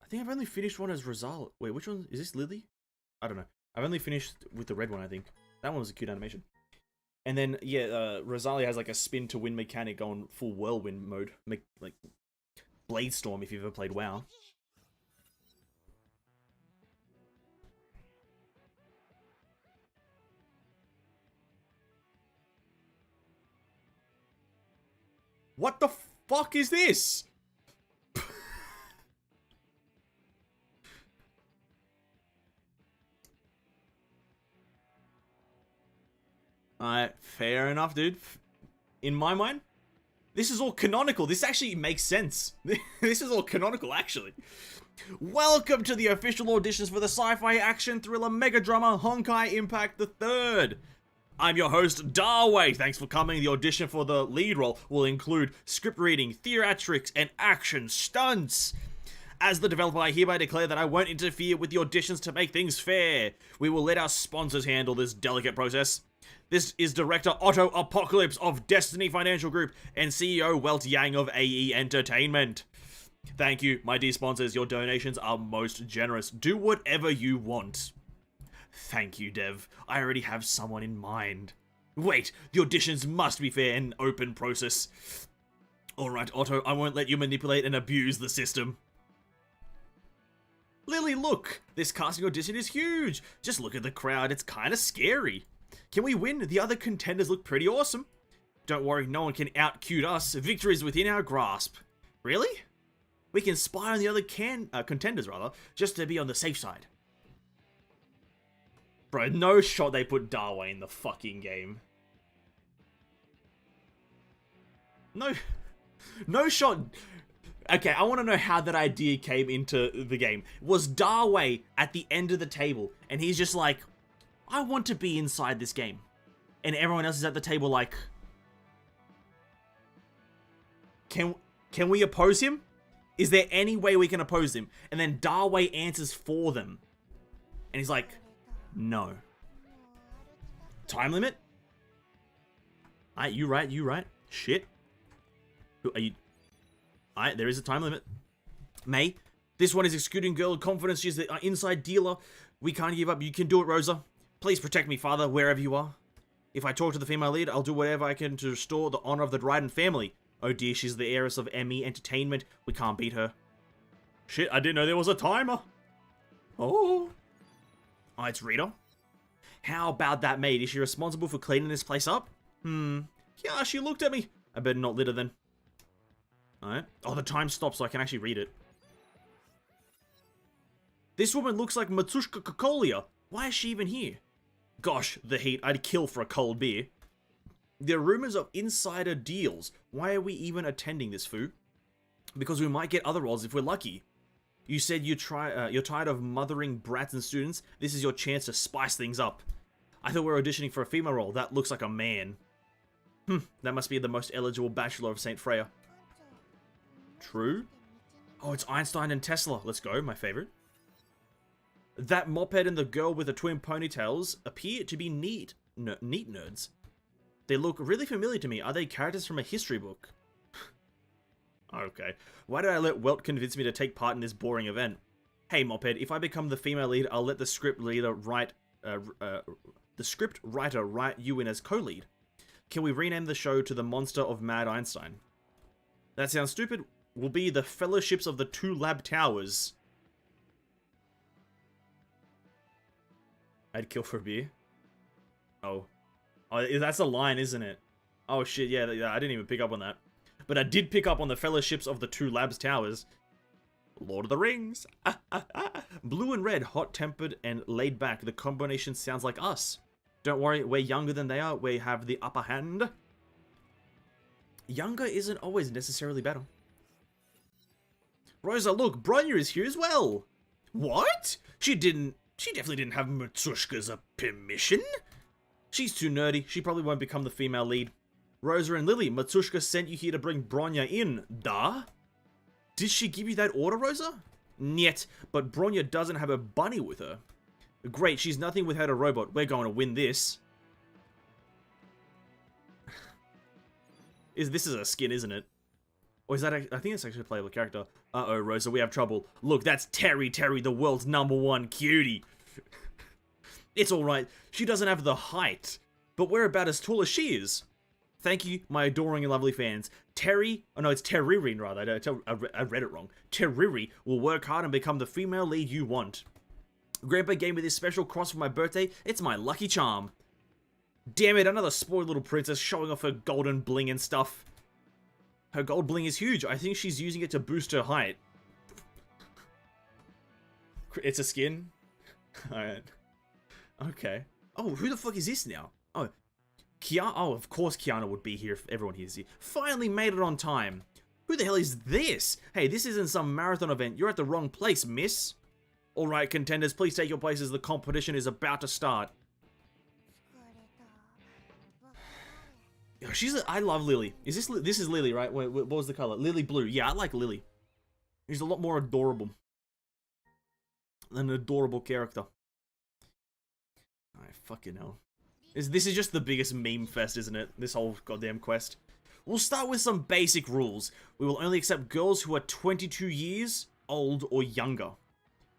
I think I've only finished one as Rosalia. Wait, which one? Is this Lily? I don't know. I've only finished with the red one, I think. That one was a cute animation. And then, yeah, Rosalia has like a spin to win mechanic on full whirlwind mode. Like, Blade Storm if you've ever played WoW. What the fuck is this? Alright, fair enough, dude. In my mind, this is all canonical. This actually makes sense. This is all canonical, actually. Welcome to the official auditions for the sci-fi action thriller mega drama Honkai Impact the Third. I'm your host, Darway. Thanks for coming. The audition for the lead role will include script reading, theatrics, and action stunts. As the developer, I hereby declare that I won't interfere with the auditions to make things fair. We will let our sponsors handle this delicate process. This is director Otto Apocalypse of Destiny Financial Group and CEO Welt Yang of AE Entertainment. Thank you, my dear sponsors. Your donations are most generous. Do whatever you want. Thank you, Dev. I already have someone in mind. Wait, the auditions must be fair and open process. Alright, Otto, I won't let you manipulate and abuse the system. Lily, look! This casting audition is huge! Just look at the crowd, it's kinda scary. Can we win? The other contenders look pretty awesome. Don't worry, no one can out-cute us. Victory is within our grasp. Really? We can spy on the other contenders, just to be on the safe side. Bro, no shot they put Darway in the fucking game. No shot. Okay, I want to know how that idea came into the game. Was Darway at the end of the table, and he's just like, I want to be inside this game. And everyone else is at the table like, can we oppose him? Is there any way we can oppose him? And then Darway answers for them. And he's like, no. Time limit? Alright, you right. Shit. Who are you? Alright, there is a time limit. May, this one is executing girl confidence. She's the inside dealer. We can't give up. You can do it, Rosa. Please protect me, father, wherever you are. If I talk to the female lead, I'll do whatever I can to restore the honor of the Dryden family. Oh dear, she's the heiress of ME Entertainment. We can't beat her. Shit, I didn't know there was a timer. Oh, it's Rita. How about that maid? Is she responsible for cleaning this place up? Yeah, she looked at me. I better not litter then. Alright. Oh, the time stopped so I can actually read it. This woman looks like Matsushka Kokolia. Why is she even here? Gosh, the heat. I'd kill for a cold beer. There are rumors of insider deals. Why are we even attending this, Foo? Because we might get other roles if we're lucky. You said you're tired of mothering brats and students. This is your chance to spice things up. I thought we were auditioning for a female role. That looks like a man. That must be the most eligible bachelor of St. Freya. True. Oh, it's Einstein and Tesla. Let's go, my favorite. That moped and the girl with the twin ponytails appear to be neat nerds. They look really familiar to me. Are they characters from a history book? Okay. Why did I let Welt convince me to take part in this boring event? Hey, moped, if I become the female lead, I'll let the script writer write you in as co-lead. Can we rename the show to The Monster of Mad Einstein? That sounds stupid. We'll be the Fellowships of the Two Lab Towers. I'd kill for a beer. Oh, that's a line, isn't it? Oh shit, yeah, I didn't even pick up on that. But I did pick up on the Fellowships of the Two Labs Towers. Lord of the Rings. Blue and red, hot-tempered and laid back. The combination sounds like us. Don't worry, we're younger than they are. We have the upper hand. Younger isn't always necessarily better. Rosa, look, Bronya is here as well. What? She definitely didn't have Matsushka's permission. She's too nerdy. She probably won't become the female lead. Rosa and Lily, Matsushka sent you here to bring Bronya in. Duh? Did she give you that order, Rosa? Niet, but Bronya doesn't have a bunny with her. Great, she's nothing without a robot. We're going to win this. This is a skin, isn't it? Or is that I think it's actually a playable character. Uh-oh, Rosa, we have trouble. Look, that's Terry, the world's #1 cutie. It's alright. She doesn't have the height. But we're about as tall as she is. Thank you, my adoring and lovely fans. Terry, oh no, it's Teriri rather. I read it wrong. Teriri will work hard and become the female lead you want. Grandpa gave me this special cross for my birthday. It's my lucky charm. Damn it, another spoiled little princess showing off her golden bling and stuff. Her gold bling is huge. I think she's using it to boost her height. It's a skin? Alright. Okay. Oh, who the fuck is this now? Oh, Kiana. Oh, of course Kiana would be here if everyone here's here. Finally made it on time. Who the hell is this? Hey, this isn't some marathon event. You're at the wrong place, miss. Alright, contenders, please take your places. The competition is about to start. I love Lily. This is Lily, right? Wait, what was the color? Lily blue. Yeah, I like Lily. She's a lot more adorable. An adorable character. I fucking hell. This is just the biggest meme fest, isn't it? This whole goddamn quest. We'll start with some basic rules. We will only accept girls who are 22 years old or younger.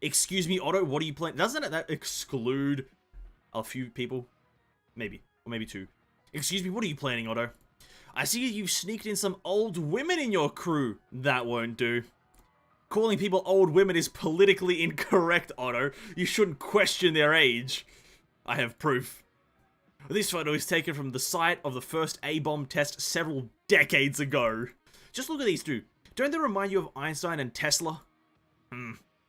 Excuse me, Otto, what are you playing? Doesn't that exclude a few people? Maybe. Or maybe 2. Excuse me, what are you planning, Otto? I see you've sneaked in some old women in your crew. That won't do. Calling people old women is politically incorrect, Otto. You shouldn't question their age. I have proof. This photo is taken from the site of the first A-bomb test several decades ago. Just look at these two. Don't they remind you of Einstein and Tesla?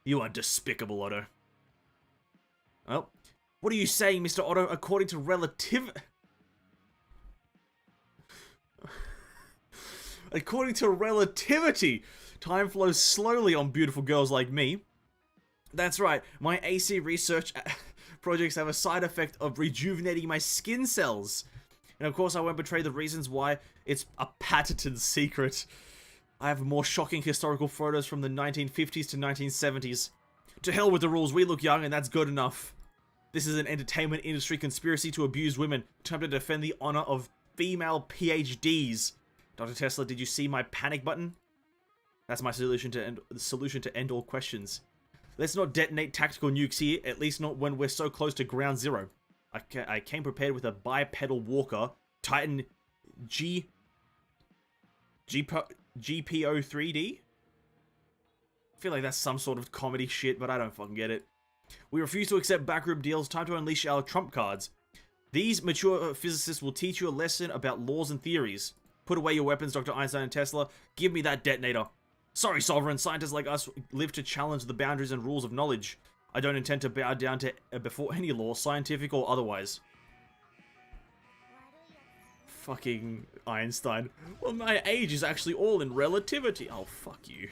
You are despicable, Otto. Well, what are you saying, Mr. Otto? According to According to relativity, time flows slowly on beautiful girls like me. That's right, my AC research projects have a side effect of rejuvenating my skin cells. And of course I won't betray the reasons why. It's a patented secret. I have more shocking historical photos from the 1950s to 1970s. To hell with the rules, we look young and that's good enough. This is an entertainment industry conspiracy to abuse women, time to defend the honor of female PhDs. Dr. Tesla, did you see my panic button? That's my solution to end all questions. Let's not detonate tactical nukes here, at least not when we're so close to ground zero. I came prepared with a bipedal walker, Titan GPO3D? I feel like that's some sort of comedy shit, but I don't fucking get it. We refuse to accept backroom deals, time to unleash our trump cards. These mature physicists will teach you a lesson about laws and theories. Put away your weapons, Dr. Einstein and Tesla. Give me that detonator. Sorry, Sovereign. Scientists like us live to challenge the boundaries and rules of knowledge. I don't intend to bow down to before any law, scientific or otherwise. Fucking Einstein. Well, my age is actually all in relativity. Oh, fuck you.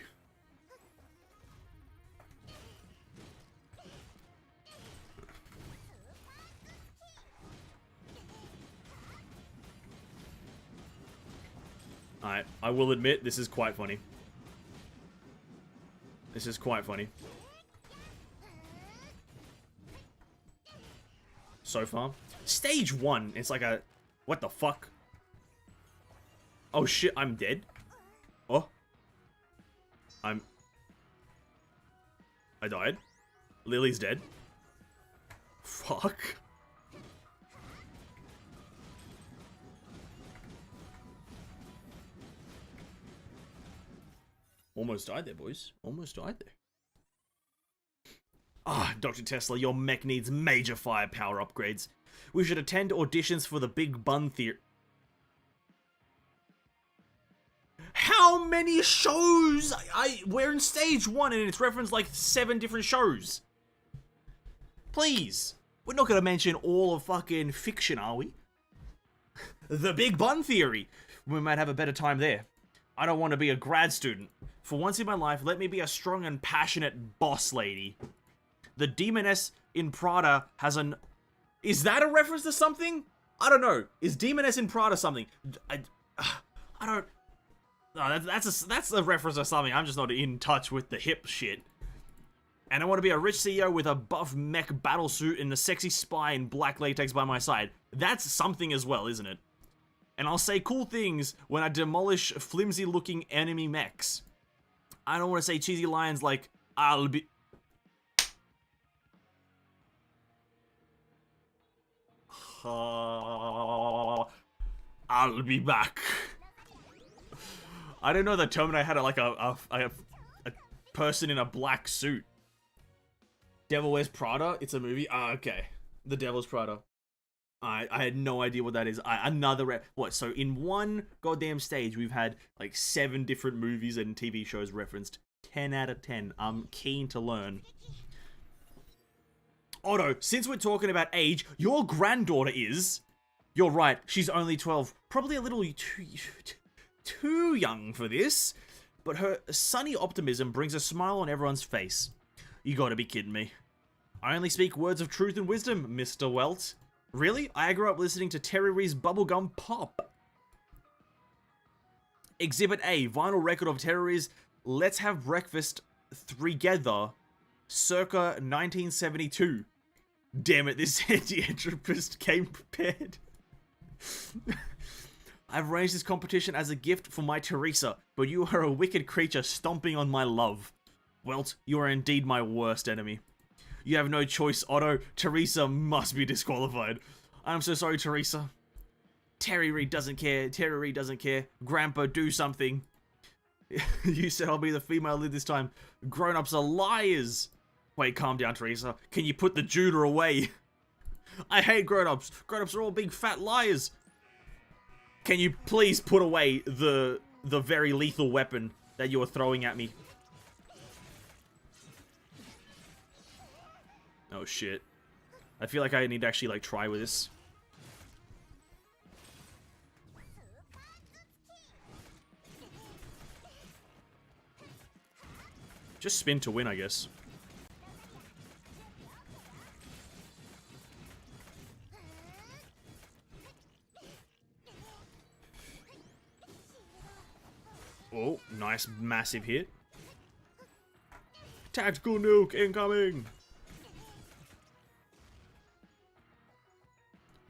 Alright, I will admit, this is quite funny. This is quite funny. So far. Stage 1, it's like a... What the fuck? Oh shit, I'm dead? Oh. I died? Lily's dead? Fuck. Almost died there, boys. Almost died there. Ah, Dr. Tesla, your mech needs major firepower upgrades. We should attend auditions for the Big Bun Theory. How many shows? We're in stage 1 and it's referenced like 7 different shows. Please. We're not gonna mention all of fucking fiction, are we? The Big Bun Theory. We might have a better time there. I don't want to be a grad student. For once in my life, let me be a strong and passionate boss lady. The Demoness in Prada has an... Is that a reference to something? I don't know. Is Demoness in Prada something? I don't... No, that's a reference to something. I'm just not in touch with the hip shit. And I want to be a rich CEO with a buff mech battlesuit and a sexy spy in black latex by my side. That's something as well, isn't it? And I'll say cool things when I demolish flimsy-looking enemy mechs. I don't want to say cheesy lines like, I'll be... I'll be back. I didn't know that Terminator had like a person in a black suit. Devil Wears Prada? It's a movie? Ah, okay. The Devil's Prada. I had no idea what that is. What, so in one goddamn stage, we've had like 7 different movies and TV shows referenced. 10 out of 10. I'm keen to learn. Otto, since we're talking about age, your granddaughter is... You're right, she's only 12. Probably a little too young for this. But her sunny optimism brings a smile on everyone's face. You gotta be kidding me. I only speak words of truth and wisdom, Mr. Welt. Really? I grew up listening to Terry Ree's Bubblegum Pop. Exhibit A, vinyl record of Terry Ree's Let's Have Breakfast Together, circa 1972. Damn it, this anti-entropist came prepared. I've arranged this competition as a gift for my Teresa, but you are a wicked creature stomping on my love. Welt, you are indeed my worst enemy. You have no choice, Otto. Teresa must be disqualified. I'm so sorry, Teresa. Terry Reed doesn't care. Terry Reed doesn't care. Grandpa, do something. You said I'll be the female lead this time. Grown-ups are liars. Wait, calm down, Teresa. Can you put the Judah away? I hate grown-ups. Grown-ups are all big fat liars. Can you please put away the very lethal weapon that you are throwing at me? Oh shit. I feel like I need to actually like try with this. Just spin to win, I guess. Oh, nice massive hit. Tactical nuke incoming!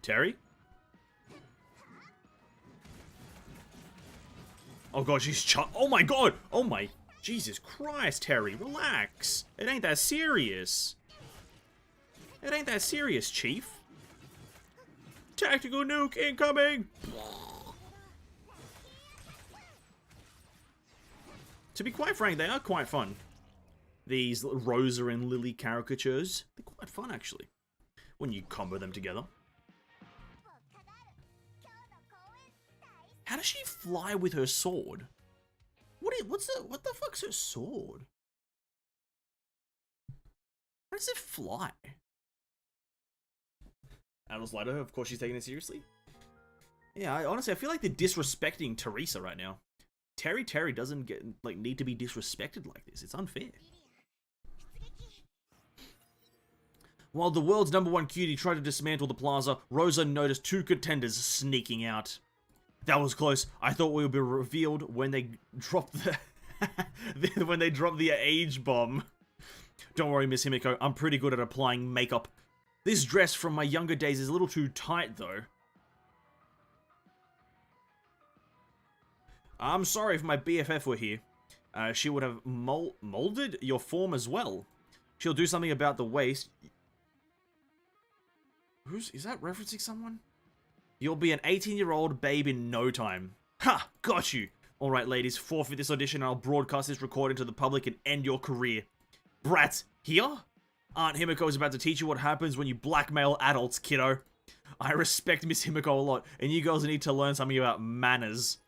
Terry? Oh god, she's oh my god! Oh my... Jesus Christ, Terry, relax. It ain't that serious. It ain't that serious, Chief. Tactical nuke incoming! To be quite frank, they are quite fun. These Rosa and Lily caricatures. They're quite fun, actually. When you combo them together. How does she fly with her sword? What the fuck's her sword? How does it fly? Adults lie to her, of course she's taking it seriously. Yeah, honestly, I feel like they're disrespecting Teresa right now. Terry doesn't need to be disrespected like this. It's unfair. While the world's #1 cutie tried to dismantle the plaza, Rosa noticed 2 contenders sneaking out. That was close. I thought we would be revealed when they dropped the age bomb. Don't worry, Miss Himiko. I'm pretty good at applying makeup. This dress from my younger days is a little too tight, though. I'm sorry if my BFF were here. She would have molded your form as well. She'll do something about the waist. Is that referencing someone? You'll be an 18-year-old babe in no time. Ha! Got you! Alright, ladies, forfeit this audition and I'll broadcast this recording to the public and end your career. Brats, here? Aunt Himiko is about to teach you what happens when you blackmail adults, kiddo. I respect Miss Himiko a lot, and you girls need to learn something about manners.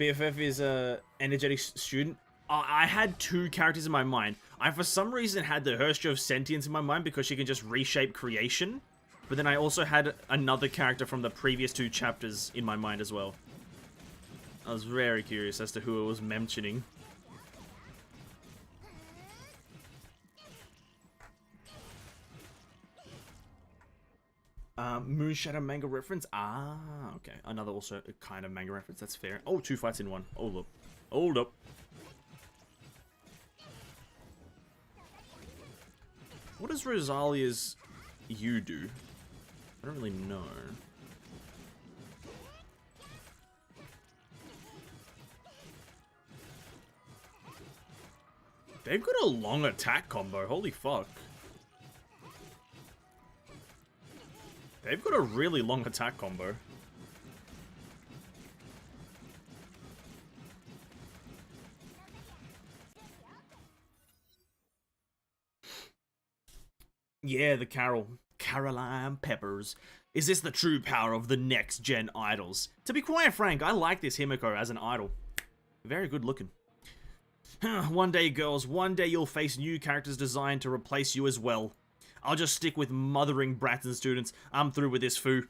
BFF is a energetic student. I had two characters in my mind. I, for some reason, had the Herrscher of Sentience in my mind because she can just reshape creation. But then I also had another character from the previous two chapters in my mind as well. I was very curious as to who it was mentioning. Moonshadow manga reference? Ah, okay. Another also kind of manga reference. That's fair. Oh, 2 fights in one. Hold up. Hold up. What does Rosalia's you do? I don't really know. They've got a long attack combo. Holy fuck. They've got a really long attack combo. Yeah, the Caroline Peppers. Is this the true power of the next gen idols? To be quite frank, I like this Himiko as an idol. Very good looking. One day, girls, one day you'll face new characters designed to replace you as well. I'll just stick with mothering brats and students. I'm through with this foo.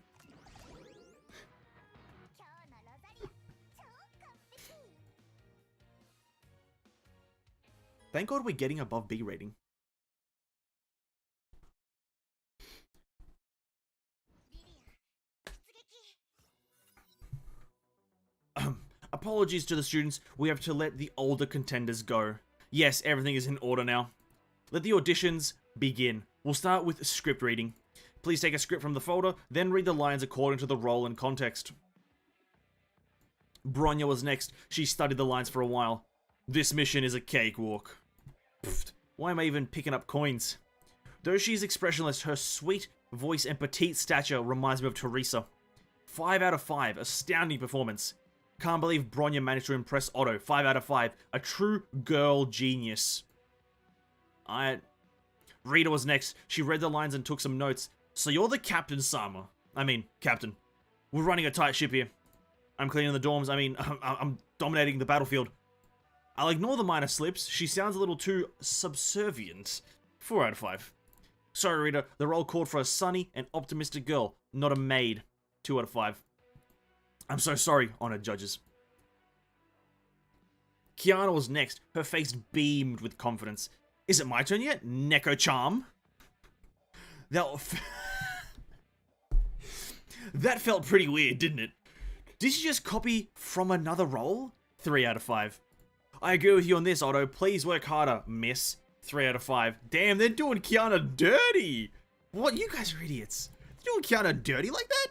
Thank God we're getting above B rating. Apologies to the students, we have to let the older contenders go. Yes, everything is in order now. Let the auditions begin. We'll start with script reading. Please take a script from the folder, then read the lines according to the role and context. Bronya was next. She studied the lines for a while. This mission is a cakewalk. Pfft, why am I even picking up coins? Though she's expressionless, her sweet voice and petite stature reminds me of Teresa. 5 out of 5, astounding performance. Can't believe Bronya managed to impress Otto. 5 out of 5, a true girl genius. Rita was next. She read the lines and took some notes. So you're the Captain, Sama. I mean, Captain. We're running a tight ship here. I'm cleaning the dorms. I mean, I'm dominating the battlefield. I'll ignore the minor slips. She sounds a little too subservient. 4 out of 5. Sorry, Rita. The role called for a sunny and optimistic girl, not a maid. 2 out of 5. I'm so sorry, honored judges. Kiana was next. Her face beamed with confidence. Is it my turn yet? Neko Charm? That felt pretty weird, didn't it? Did you just copy from another role? 3 out of 5. I agree with you on this, Otto. Please work harder, miss. 3 out of 5. Damn, they're doing Kiana dirty. What? You guys are idiots. They're doing Kiana dirty like that?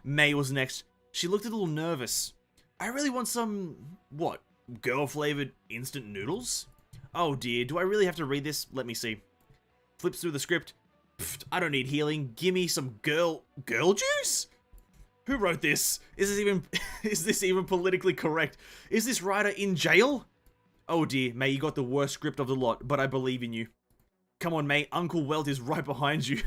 May was next. She looked a little nervous. I really want some, what, girl-flavored instant noodles? Oh dear, do I really have to read this? Let me see. Flips through the script. Pfft, I don't need healing. Gimme some girl juice? Who wrote this? Is this even politically correct? Is this writer in jail? Oh dear, May, you got the worst script of the lot, but I believe in you. Come on, May, Uncle Welt is right behind you.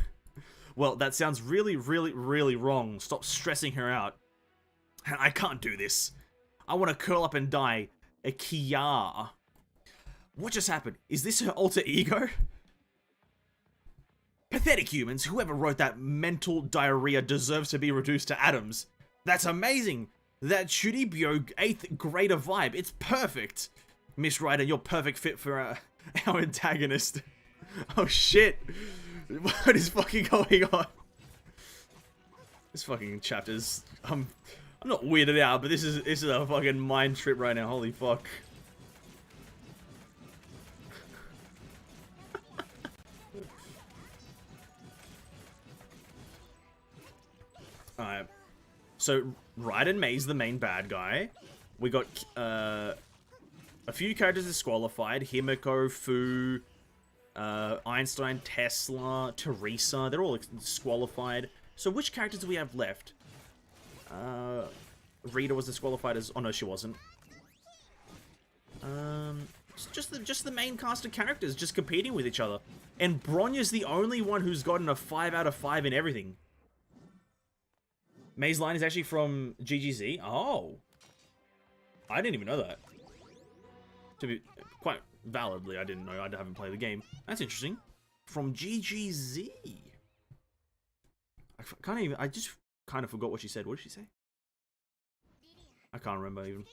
Well, that sounds really, really, really wrong. Stop stressing her out. I can't do this. I want to curl up and die. A Kia. What just happened? Is this her alter ego? Pathetic humans. Whoever wrote that mental diarrhea deserves to be reduced to atoms. That's amazing. That Churibyo 8th grader vibe. It's perfect. Miss Ryder, you're perfect fit for our antagonist. Oh shit. What is fucking going on? This fucking chapter's... I'm not weirded out, but this is a fucking mind trip right now. Holy fuck. Alright. So, Raiden May's the main bad guy. We got a few characters disqualified. Himiko, Fu, Einstein, Tesla, Teresa. They're all disqualified. So which characters do we have left? Rita was disqualified as... Oh, no, she wasn't. Just the main cast of characters just competing with each other. And Bronya's the only one who's gotten a 5 out of 5 in everything. May's line is actually from GGZ. Oh. I didn't even know that. To be quite validly, I didn't know. I haven't played the game. That's interesting. From GGZ. I just kind of forgot what she said. What did she say? I can't remember even.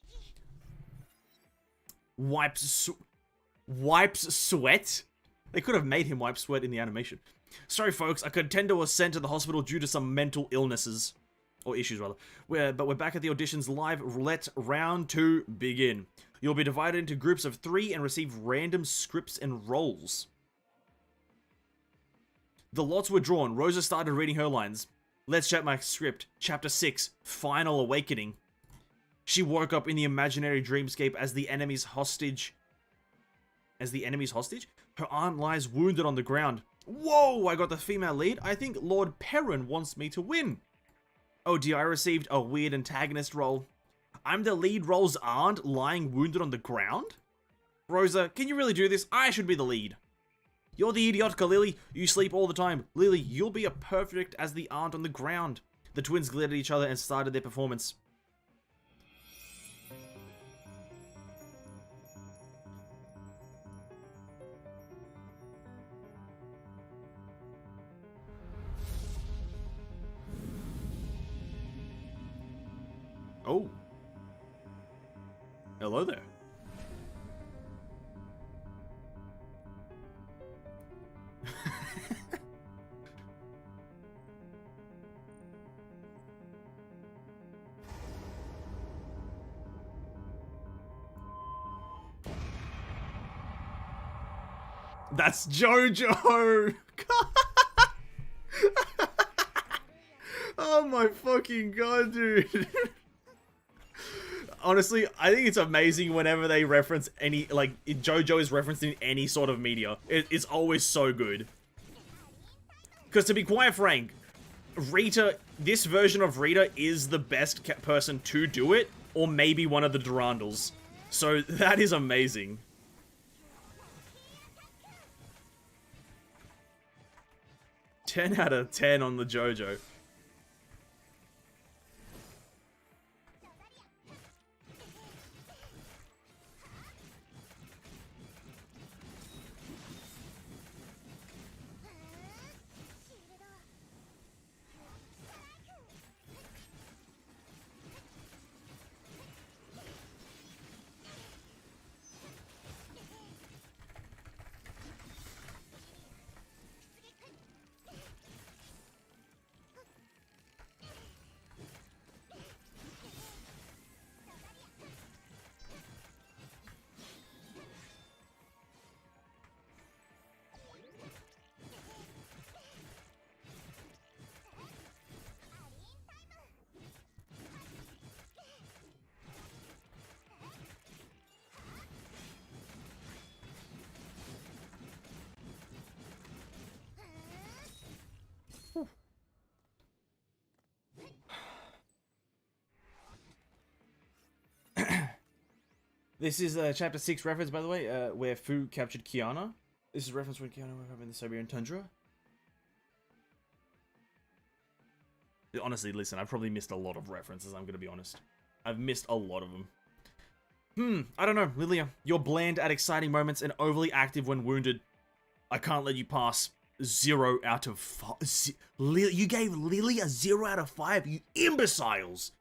Wipes sweat? They could have made him wipe sweat in the animation. Sorry folks, a contender was sent to the hospital due to some mental illnesses. Or issues rather. But we're back at the auditions live. Let round 2 begin. You'll be divided into groups of 3 and receive random scripts and roles. The lots were drawn. Rosa started reading her lines. Let's check my script. Chapter 6, Final Awakening. She woke up in the imaginary dreamscape as the enemy's hostage. Her aunt lies wounded on the ground. Whoa, I got the female lead. I think Lord Perrin wants me to win. Oh dear, I received a weird antagonist role. I'm the lead role's aunt lying wounded on the ground? Rosa, can you really do this? I should be the lead. You're the idiotica, Lily. You sleep all the time. Lily, you'll be a perfect as the aunt on the ground. The twins glared at each other and started their performance. Oh. Hello there. That's JoJo! Oh my fucking god, dude. Honestly, I think it's amazing whenever they reference any, like, JoJo is referenced in any sort of media. It's always so good. Because to be quite frank, Rita, this version of Rita is the best person to do it, or maybe one of the Durandals. So that is amazing. "10 out of 10 on the JoJo. This is chapter 6 reference, by the way, where Fu captured Kiana. This is reference when Kiana woke up in the Siberian tundra. Honestly, listen, I've probably missed a lot of references, I'm gonna be honest. I've missed a lot of them. I don't know, Lilia. You're bland at exciting moments and overly active when wounded. I can't let you pass. 0 out of 5. You gave Lily a 0 out of 5, you imbeciles!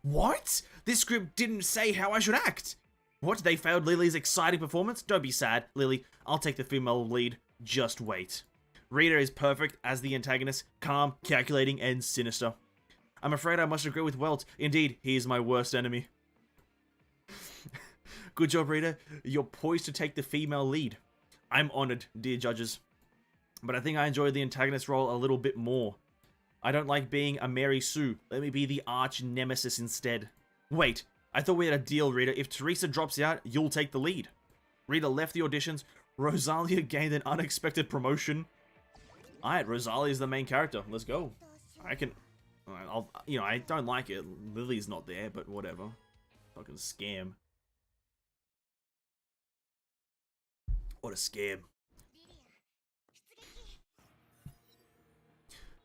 What? This script didn't say how I should act. What? They failed Lily's exciting performance? Don't be sad, Lily. I'll take the female lead. Just wait. Rita is perfect as the antagonist, calm, calculating, and sinister. I'm afraid I must agree with Welt. Indeed, he is my worst enemy. Good job, Rita. You're poised to take the female lead. I'm honored, dear judges. But I think I enjoyed the antagonist role a little bit more. I don't like being a Mary Sue. Let me be the arch nemesis instead. Wait, I thought we had a deal, Rita. If Teresa drops out, you'll take the lead. Rita left the auditions. Rosalia gained an unexpected promotion. Alright, Rosalia is the main character. Let's go. I don't like it. Lily's not there, but whatever. Fucking scam. What a scam.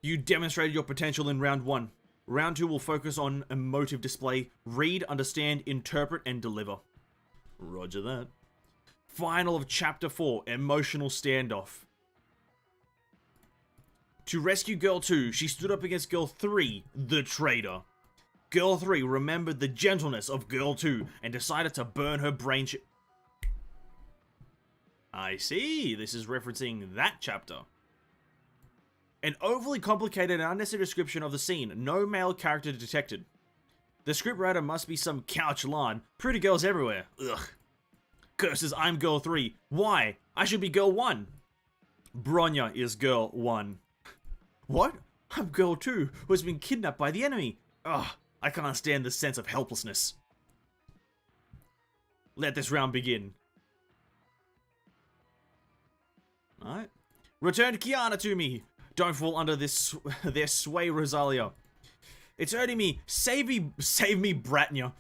You demonstrated your potential in round 1. Round 2 will focus on emotive display. Read, understand, interpret, and deliver. Roger that. Final of Chapter 4, Emotional Standoff. To rescue Girl 2, she stood up against Girl 3, the traitor. Girl 3 remembered the gentleness of Girl 2 and decided to burn her brain I see, this is referencing that chapter. An overly complicated and unnecessary description of the scene, no male character detected. The scriptwriter must be some couch Lan, pretty girls everywhere, ugh. Curses, I'm Girl 3, why? I should be Girl 1. Bronya is Girl 1. What? I'm Girl 2, who has been kidnapped by the enemy. Ugh, I can't stand this sense of helplessness. Let this round begin. Alright. Return Kiana to me! Don't fall under their sway, Rosalia. It's hurting me! Save me, Bratnya!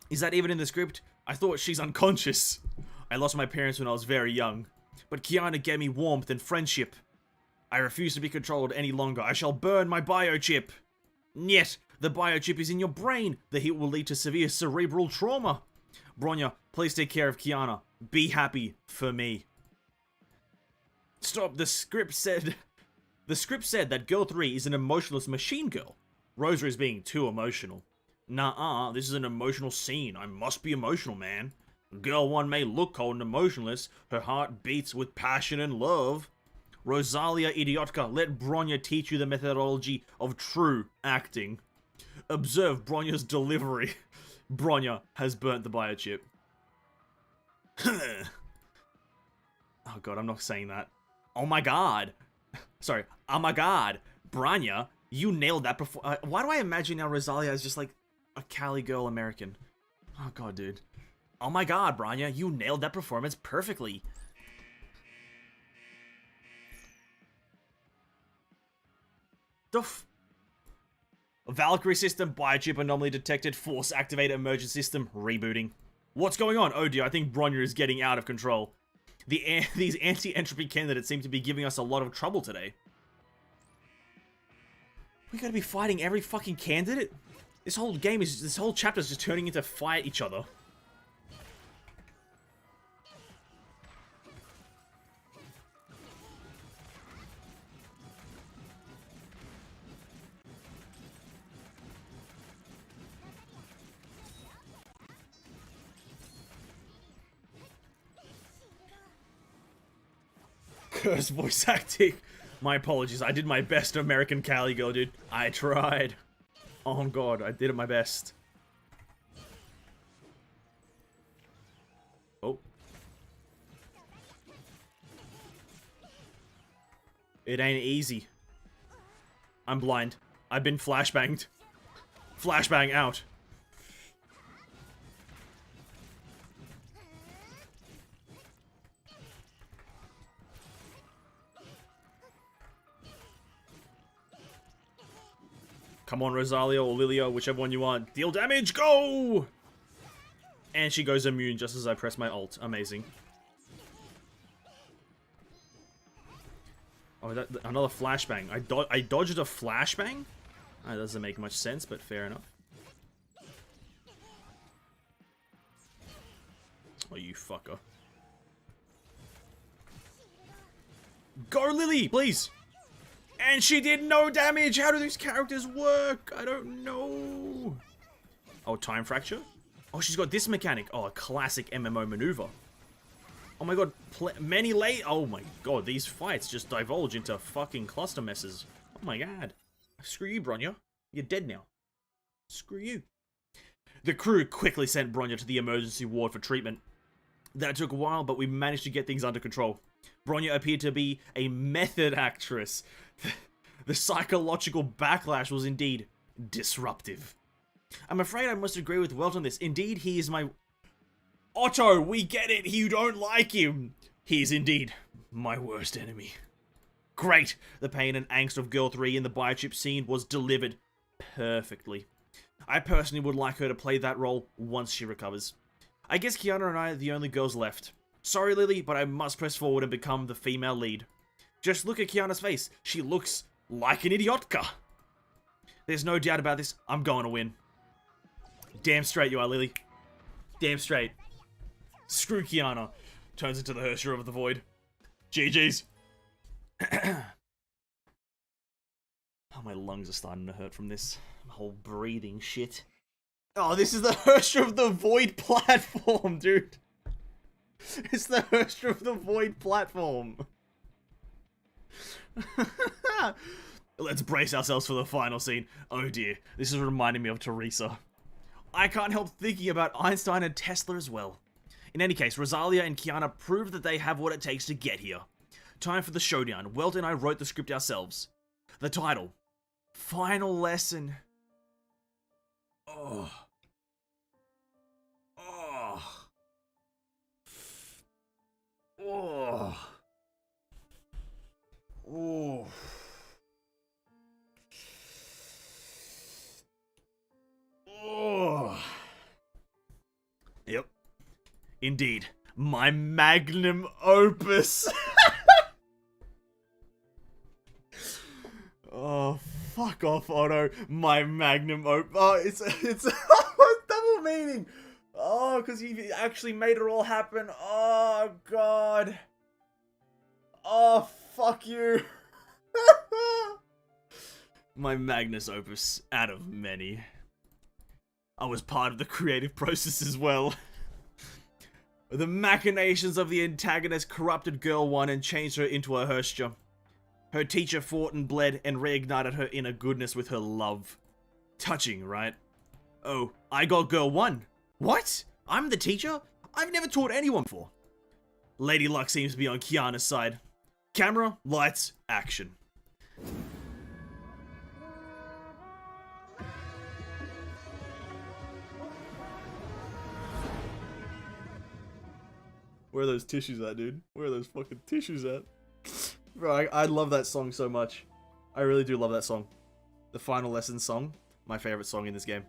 Is that even in the script? I thought she's unconscious. I lost my parents when I was very young. But Kiana gave me warmth and friendship. I refuse to be controlled any longer. I shall burn my biochip. Nyet, the biochip is in your brain. The heat will lead to severe cerebral trauma. Bronya, please take care of Kiana. Be happy for me. Stop, the script said that Girl 3 is an emotionless machine girl. Rosa is being too emotional. Nah, this is an emotional scene. I must be emotional, man. Girl 1 may look cold and emotionless. Her heart beats with passion and love. Rosalia Idiotka, let Bronya teach you the methodology of true acting. Observe Bronya's delivery. Bronya has burnt the biochip. Oh god, I'm not saying that. Oh my god. Sorry. Oh my god. Bronya, you nailed that before. Why do I imagine now Rosalia is just like a Cali girl American? Oh god, dude. Oh my god, Bronya, you nailed that performance perfectly. Valkyrie system, biochip anomaly detected, force activate emergent system, rebooting. What's going on? Oh dear, I think Bronya is getting out of control. These anti-entropy candidates seem to be giving us a lot of trouble today. We gotta be fighting every fucking candidate? This whole chapter is just turning into fight each other. Curse voice acting. My apologies. I did my best American Cali girl, dude. I tried. Oh god, I did it my best. Oh. It ain't easy. I'm blind. I've been flashbanged. Flashbang out. Come on, Rosalia or Lilia, whichever one you want. Deal damage, go! And she goes immune just as I press my ult. Amazing. Oh, another flashbang. I dodged a flashbang? That doesn't make much sense, but fair enough. Oh, you fucker. Go, Lily, please! And she did no damage! How do these characters work? I don't know. Oh, time fracture? Oh, she's got this mechanic. Oh, a classic MMO maneuver. Oh my god, oh my god, these fights just divulge into fucking cluster messes. Oh my god. Screw you, Bronya. You're dead now. Screw you. The crew quickly sent Bronya to the emergency ward for treatment. That took a while, but we managed to get things under control. Bronya appeared to be a method actress. The psychological backlash was indeed disruptive. I'm afraid I must agree with Welt on this. Indeed, he is my... Otto, we get it. You don't like him. He is indeed my worst enemy. Great. The pain and angst of Girl 3 in the biochip scene was delivered perfectly. I personally would like her to play that role once she recovers. I guess Kiana and I are the only girls left. Sorry, Lily, but I must press forward and become the female lead. Just look at Kiana's face. She looks like an idiotka. There's no doubt about this. I'm going to win. Damn straight you are, Lily. Damn straight. Screw Kiana. Turns into the Hersher of the Void. GG's. Oh, my lungs are starting to hurt from this whole breathing shit. Oh, this is the Hersher of the Void platform, dude. It's the Hersher of the Void platform. Let's brace ourselves for the final scene. Oh dear, this is reminding me of Teresa. I can't help thinking about Einstein and Tesla as well. In any case, Rosalia and Kiana prove that they have what it takes to get here. Time for the showdown. Welt and I wrote the script ourselves. The title. Final Lesson. Oh. Oh. Oh. Oh. Oh. Yep. Indeed. My magnum opus. Oh, fuck off, Otto. My magnum opus. Oh, it's double meaning. Oh, because you actually made it all happen. Oh, God. Oh, fuck you. My magnus opus out of many. I was part of the creative process as well. The machinations of the antagonist corrupted Girl 1 and changed her into a Hersher. Her teacher fought and bled and reignited her inner goodness with her love. Touching, right? Oh, I got Girl 1. What? I'm the teacher? I've never taught anyone before. Lady Luck seems to be on Kiana's side. Camera, lights, action. Where are those tissues at, dude? Where are those fucking tissues at? Bro, I love that song so much. I really do love that song. The Final Lesson song. My favorite song in this game.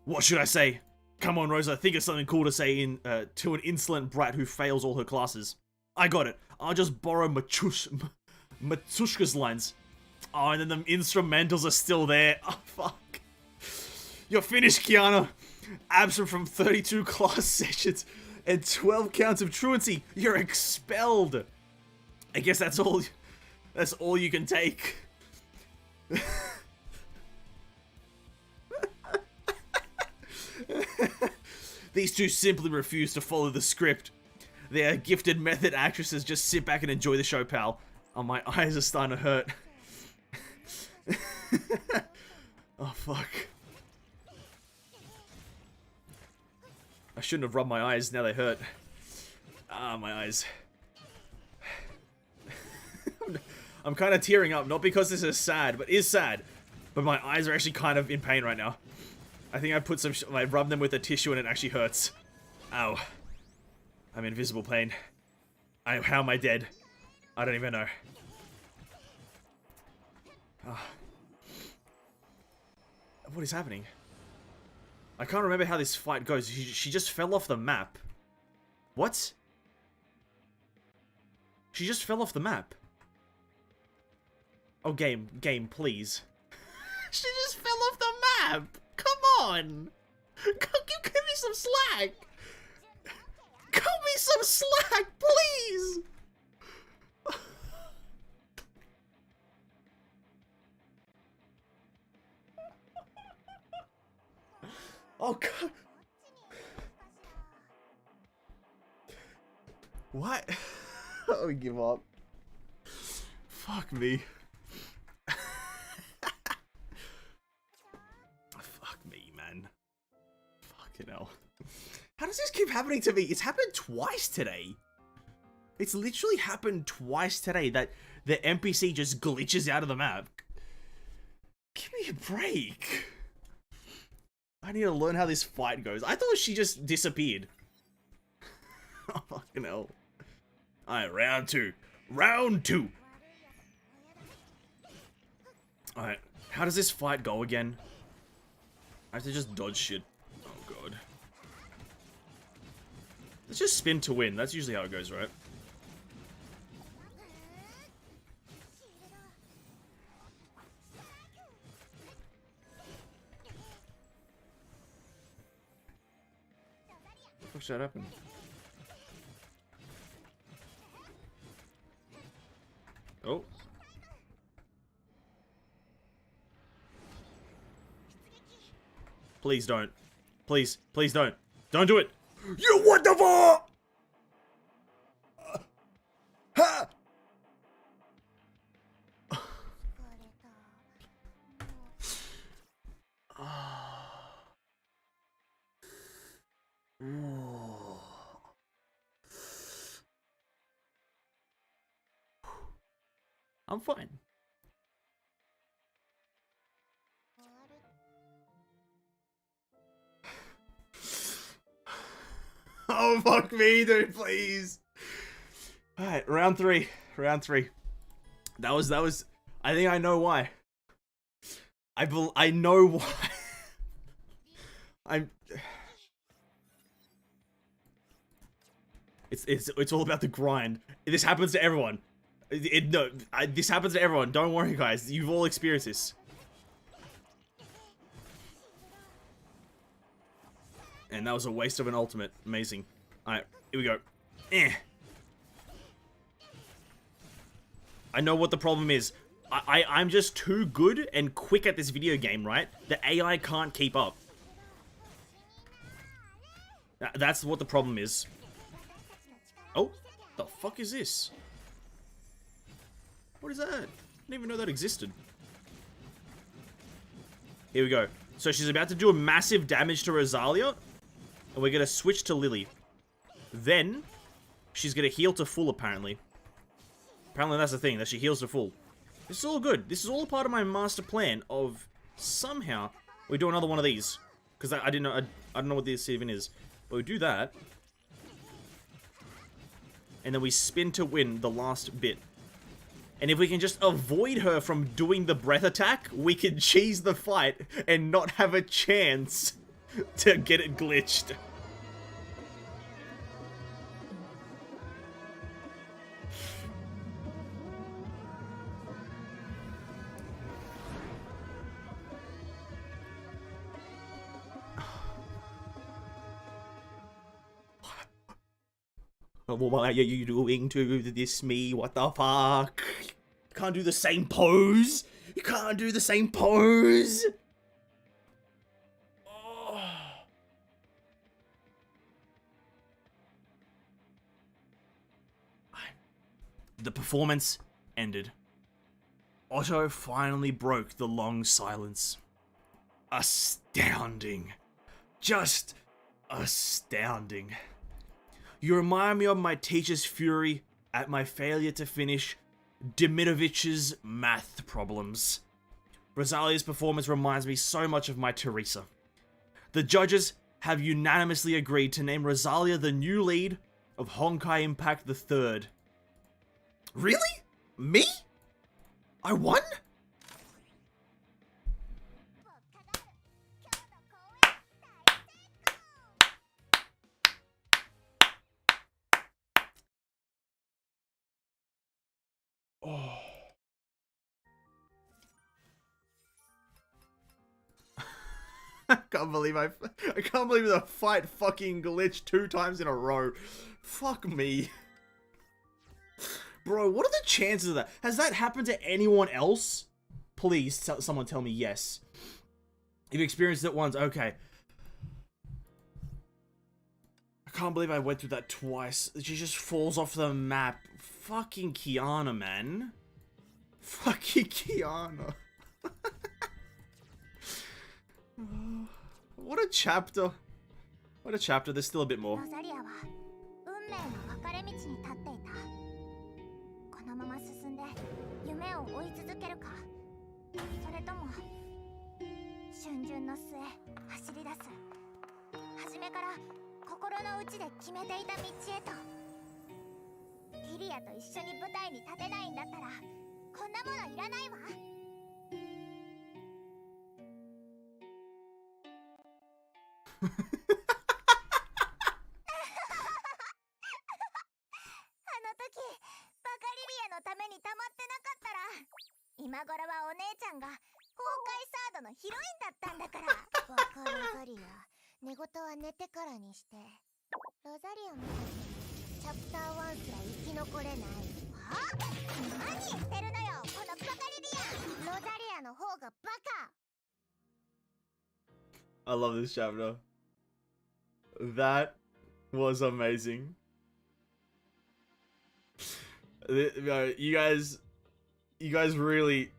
What should I say? Come on, Rosa. Think of something cool to say to an insolent brat who fails all her classes. I got it. I'll just borrow Matsushka's lines. Oh, and then the instrumentals are still there. Oh, fuck. You're finished, Kiana. Absent from 32 class sessions and 12 counts of truancy. You're expelled. I guess that's all you can take. These two simply refuse to follow the script. They are gifted method actresses. Just sit back and enjoy the show, pal. Oh, my eyes are starting to hurt. Oh, fuck. I shouldn't have rubbed my eyes, now they hurt. Ah, my eyes. I'm kind of tearing up, not because this is sad, but is sad. But my eyes are actually kind of in pain right now. I think I rubbed them with a tissue and it actually hurts. Ow. I'm in visible pain. How am I dead? I don't even know. Oh. What is happening? I can't remember how this fight goes. She just fell off the map. What? She just fell off the map. Oh, game, please. She just fell off the map! Come on! Give me some slack! Cut me some slack, please! Oh, God. What? I give up. Fuck me. Fuck me, man. Fucking hell. How does this keep happening to me? It's happened twice today. It's literally happened twice today that the NPC just glitches out of the map. Give me a break. I need to learn how this fight goes. I thought she just disappeared. Oh, fucking hell. Alright, round two. Round two! Alright, how does this fight go again? I have to just dodge shit. Oh, God. Let's just spin to win. That's usually how it goes, right? fuck should that happen? Oh. Please don't. Please, please don't. Don't do it. You what the fuck? Ha! I'm fine. Oh, fuck me, dude, please. Alright, round three. Round three. That was, I think I know why. I know why. It's all about the grind. This happens to everyone. This happens to everyone. Don't worry, guys. You've all experienced this. And that was a waste of an ultimate. Amazing. Alright, here we go. I know what the problem is. I'm just too good and quick at this video game, right? The AI can't keep up. That's what the problem is. Oh, the fuck is this? What is that? I didn't even know that existed. Here we go. So she's about to do a massive damage to Rosalia. And we're going to switch to Lily. Then, she's going to heal to full, apparently. Apparently that's the thing, that she heals to full. This is all good. This is all part of my master plan of somehow we do another one of these. Because I didn't know, I don't know what this even is. But we do that. And then we spin to win the last bit. And if we can just avoid her from doing the breath attack, we can cheese the fight and not have a chance to get it glitched. What are you doing to this me? What the fuck? You can't do the same pose. You can't do the same pose. Oh. The performance ended. Otto finally broke the long silence. Astounding. Just astounding. You remind me of my teacher's fury at my failure to finish Dimitrovich's math problems. Rosalia's performance reminds me so much of my Teresa. The judges have unanimously agreed to name Rosalia the new lead of Honkai Impact the Third. Really? Me? I won? Oh. I can't believe the fight fucking glitched 2 times in a row. Fuck me. Bro, what are the chances of that? Has that happened to anyone else? Please, someone tell me yes. You've experienced it once, okay. I can't believe I went through that twice. She just falls off the map. Fucking Kiana, man. Fucking Kiana. What a chapter. What a chapter. There's still a bit more. このまま進んで夢を追い続けるか、それとも春巡の末走り出す、初めから心の内で決めていた道へと。リリアと一緒に舞台に立てないんだったらこんなものいらないわ。ために溜まってなかったら今頃はお姉ちゃんが崩壊サードのヒロインだったんだから。わかるガリア、寝言は寝てからにして。ロザリアもチャプター1すら生き残れない。は？何言ってるのよこのバカリビアン。ロザリアの方がバカ。 I love this chapter. That was amazing. You guys really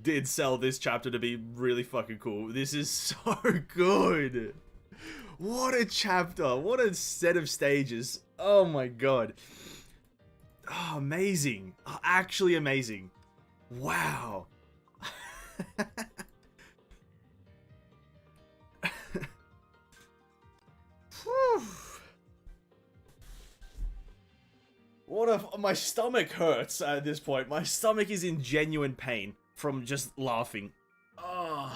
did sell this chapter to be really fucking cool. This is so good. What a chapter. What a set of stages. Oh my god. Oh, amazing. Oh, actually amazing. Wow. My stomach hurts at this point. My stomach is in genuine pain from just laughing. Oh.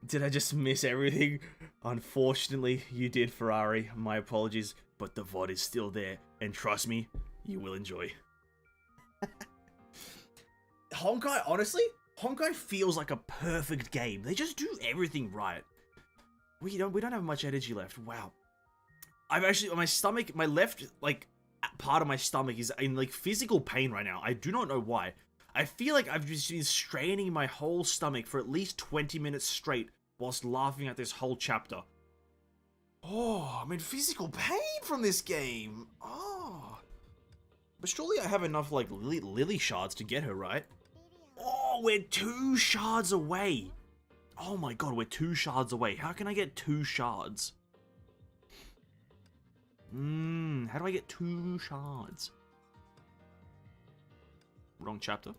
Did I just miss everything? Unfortunately, you did, Ferrari. My apologies, but the VOD is still there, and trust me, you will enjoy. Honkai, honestly, Honkai feels like a perfect game. They just do everything right. We don't have much energy left. Wow. I've actually, my stomach, my left, like, part of my stomach is in, like, physical pain right now. I do not know why. I feel like I've just been straining my whole stomach for at least 20 minutes straight whilst laughing at this whole chapter. Oh, I'm in physical pain from this game. Oh. But surely I have enough, like, lily shards to get her, right? Oh, we're 2 shards away. Oh my god, we're 2 shards away. How can I get 2 shards? How do I get 2 shards? Wrong chapter.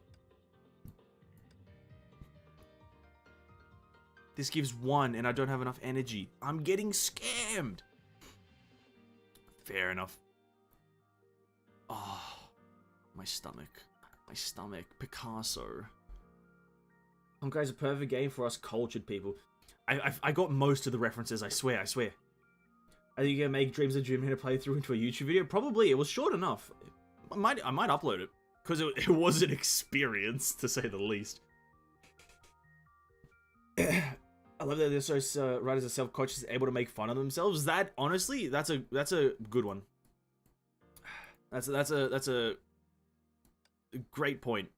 This gives 1 and I don't have enough energy. I'm getting scammed. Fair enough. Oh, my stomach. My stomach. Picasso. Honkai's a perfect game for us cultured people. I got most of the references, I swear, I swear. Are you gonna make Dreams of Dreamhander playthrough into a YouTube video? Probably. It was short enough. I might upload it. Because it was an experience, to say the least. I love that they're so writers are self-conscious, able to make fun of themselves. That, honestly, that's a good one. That's a great point.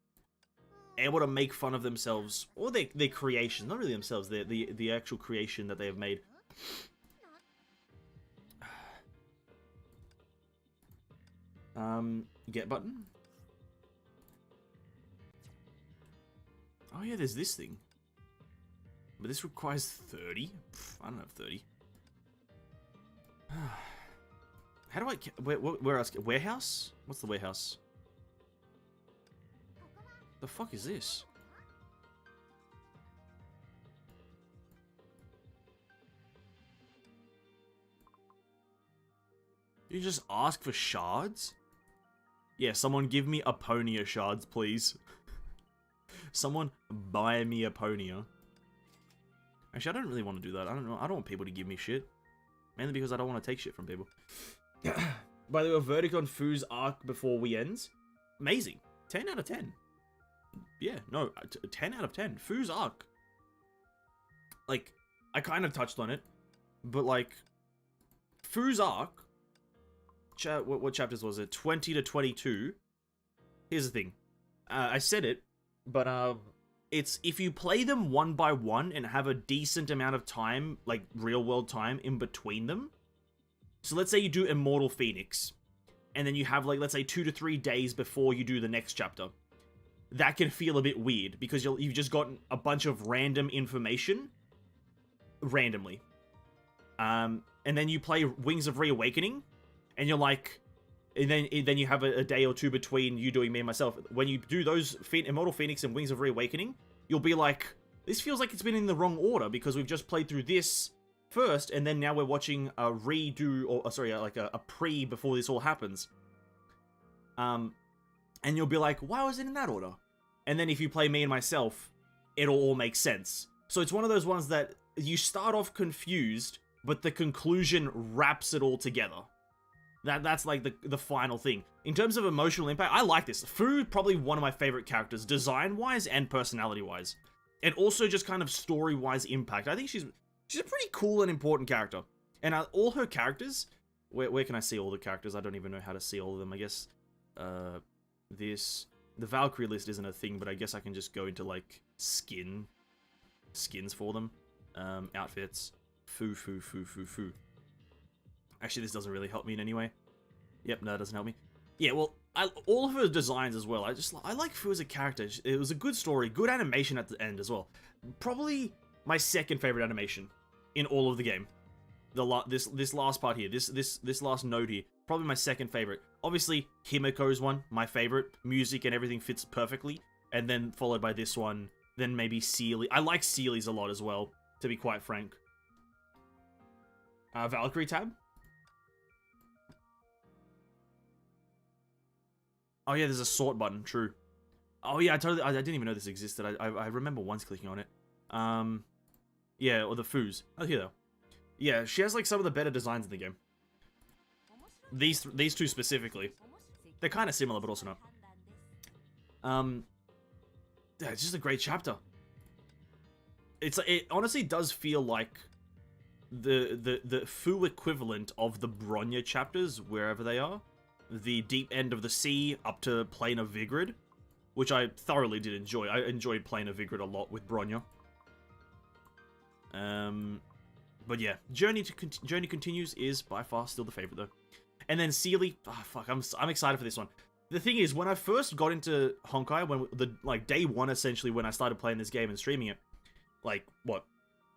Able to make fun of themselves, or their creation, not really themselves, the actual creation that they have made. Get button. Oh yeah, there's this thing. But this requires 30? I don't have 30. How do I... Where else? Warehouse? What's the warehouse? The fuck is this? You just ask for shards? Yeah, someone give me Aponia shards, please. Someone buy me Aponia. Actually, I don't really want to do that. I don't know. I don't want people to give me shit. Mainly because I don't want to take shit from people. By the way, a verdict on Fu's arc before we ends. Amazing. 10 out of 10. Yeah, no, 10 out of 10. Fu's arc. Like, I kind of touched on it. But, like, Fu's arc. What chapters was it? 20 to 22. Here's the thing. I said it. But, it's, if you play them one by one and have a decent amount of time, like, real-world time in between them. So let's say you do Immortal Phoenix. And then you have, like, let's say 2 to 3 days before you do the next chapter. That can feel a bit weird, because you've just gotten a bunch of random information. Randomly. And then you play Wings of Reawakening. And you're like... And then you have a day or two between you doing me and myself. When you do those Immortal Phoenix and Wings of Reawakening, you'll be like, this feels like it's been in the wrong order, because we've just played through this first, and then now we're watching a redo, or sorry, like a pre before this all happens. And you'll be like, why was it in that order? And then if you play me and myself, it'll all make sense. So it's one of those ones that you start off confused, but the conclusion wraps it all together. That's like the final thing. In terms of emotional impact, I like this. Fu, probably one of my favorite characters, design-wise and personality-wise. And also just kind of story-wise impact. I think she's a pretty cool and important character. And all her characters, Where can I see all the characters? I don't even know how to see all of them. I guess the Valkyrie list isn't a thing, but I guess I can just go into like skins for them, outfits, foo. Actually, this doesn't really help me in any way. Yep, no, it doesn't help me. Yeah, well, all of her designs as well. I like Fu as a character. It was a good story, good animation at the end as well. Probably my second favorite animation in all of the game. This last part here, this last note here, probably my second favorite. Obviously, Himiko's one, my favorite. Music and everything fits perfectly, and then followed by this one. Then maybe Seely. I like Seely's a lot as well, to be quite frank. Valkyrie tab. Oh yeah, there's a sort button. True. Oh yeah, I didn't even know this existed. I remember once clicking on it. Yeah, or the Foos. Oh, here though. Yeah, she has like some of the better designs in the game. These two specifically. They're kind of similar, but also not. Yeah, it's just a great chapter. It honestly does feel like the Fu equivalent of the Bronya chapters, wherever they are. The deep end of the sea up to Plane of Vigrid, which I thoroughly did enjoy. I enjoyed Plane of Vigrid a lot with Bronya. But yeah, Journey Continues is by far still the favorite though. And then Seely, fuck, I'm excited for this one. The thing is, when I first got into Honkai, when day one essentially, when I started playing this game and streaming it, like what,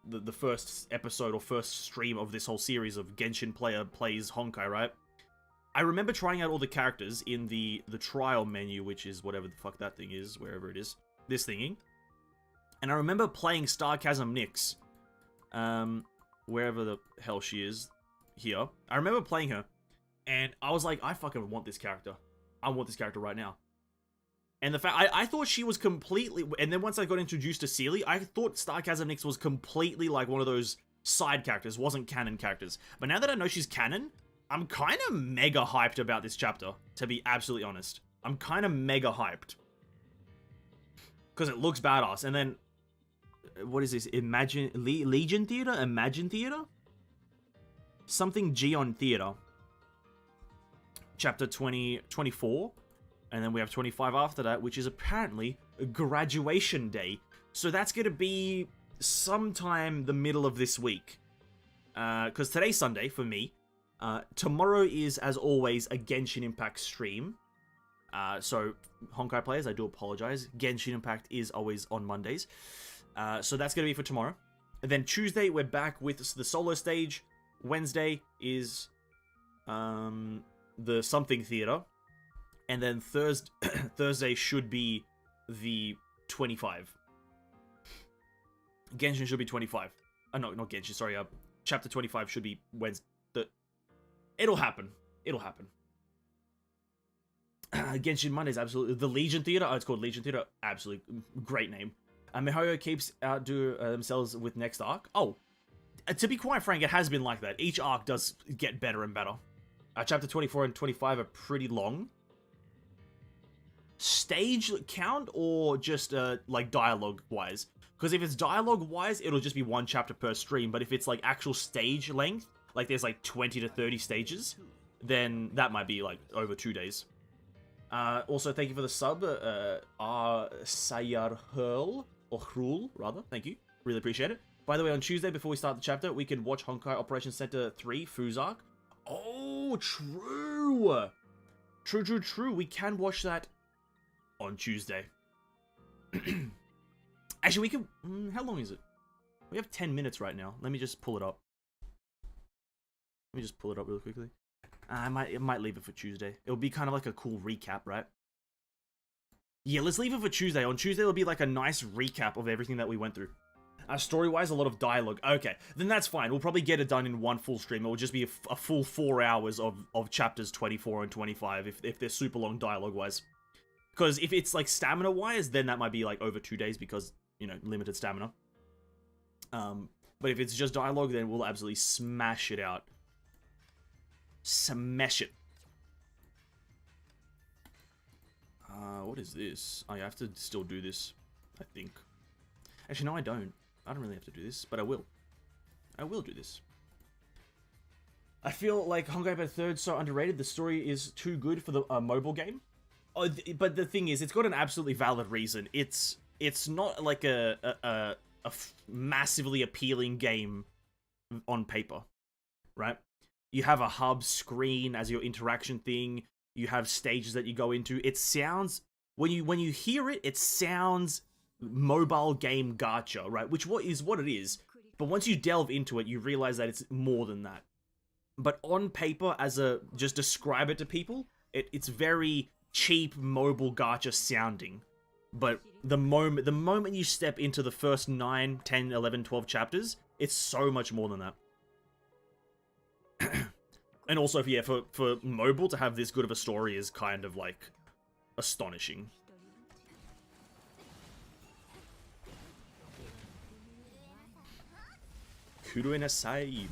the first episode or first stream of this whole series of Genshin player plays Honkai, right? I remember trying out all the characters in the trial menu, which is whatever the fuck that thing is, wherever it is, this thingy. And I remember playing Starchasm Nyx, wherever the hell she is, here. I remember playing her, and I was like, I fucking want this character. I want this character right now. And the fact, I thought she was completely, and then once I got introduced to Seely, I thought Starchasm Nyx was completely like one of those side characters, wasn't canon characters. But now that I know she's canon, I'm kind of mega hyped about this chapter, to be absolutely honest. I'm kind of mega hyped. Because it looks badass. And then, what is this? Legion Theater? Imagine Theater? Something Gion Theater. Chapter 24. And then we have 25 after that, which is apparently graduation day. So that's going to be sometime the middle of this week. Because today's Sunday for me. Tomorrow is, as always, a Genshin Impact stream. So, Honkai players, I do apologize. Genshin Impact is always on Mondays. So that's going to be for tomorrow. And then Tuesday, we're back with the solo stage. Wednesday is the Something Theater. And then Thursday should be the 25. Genshin should be 25. No, not Genshin, sorry. Chapter 25 should be Wednesday. It'll happen. It'll happen. Genshin Mondays, absolutely. The Legion Theater. Oh, it's called Legion Theater. Absolutely great name. miHoYo keeps outdo themselves with next arc. Oh, to be quite frank, it has been like that. Each arc does get better and better. Chapter 24 and 25 are pretty long. Stage count or just like dialogue wise? Because if it's dialogue wise, it'll just be one chapter per stream. But if it's like actual stage length, like there's like 20 to 30 stages, then that might be like over 2 days. Also, thank you for the sub, Sayar Hurl, or Hrul, rather. Thank you. Really appreciate it. By the way, on Tuesday, before we start the chapter, we can watch Honkai Operation Center 3, Fu's arc. Oh, true! True. We can watch that on Tuesday. Actually, we can... how long is it? We have 10 minutes right now. Let me just pull it up. Let me just pull it up real quickly. I might leave it for Tuesday. It'll be kind of like a cool recap, right? Yeah, let's leave it for Tuesday. On Tuesday, it'll be like a nice recap of everything that we went through. Story-wise, a lot of dialogue. Okay, then that's fine. We'll probably get it done in one full stream. It will just be a full 4 hours of chapters 24 and 25 if they're super long dialogue-wise. Because if it's like stamina-wise, then that might be like over 2 days because, you know, limited stamina. But if it's just dialogue, then we'll absolutely smash it out. Smash it. What is this? I have to still do this, I think. Actually, no, I don't. I don't really have to do this, but I will. I will do this. I feel like Honkai Impact 3 is so underrated. The story is too good for the mobile game. Oh, but the thing is, it's got an absolutely valid reason. It's not like a massively appealing game on paper, right? You have a hub screen as your interaction thing. You have stages that you go into. It sounds, when you hear it, it sounds mobile game gacha, right? Which is what it is. But once you delve into it, you realize that it's more than that. But on paper, just describe it to people, it's very cheap mobile gacha sounding. But the moment you step into the first 9, 10, 11, 12 chapters, it's so much more than that. And also, yeah, for mobile to have this good of a story is kind of like astonishing. Kuro Nasai.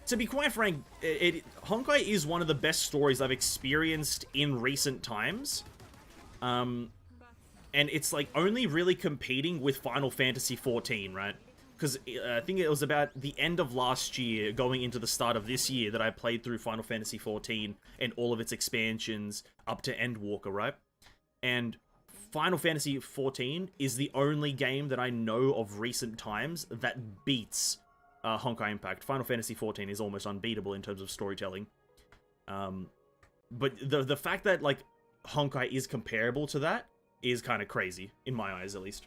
To be quite frank, Honkai is one of the best stories I've experienced in recent times. And it's like only really competing with Final Fantasy XIV, right? Because I think it was about the end of last year, going into the start of this year, that I played through Final Fantasy XIV and all of its expansions up to Endwalker, right? And Final Fantasy XIV is the only game that I know of recent times that beats Honkai Impact. Final Fantasy XIV is almost unbeatable in terms of storytelling. But the fact that, like, Honkai is comparable to that is kind of crazy, in my eyes at least.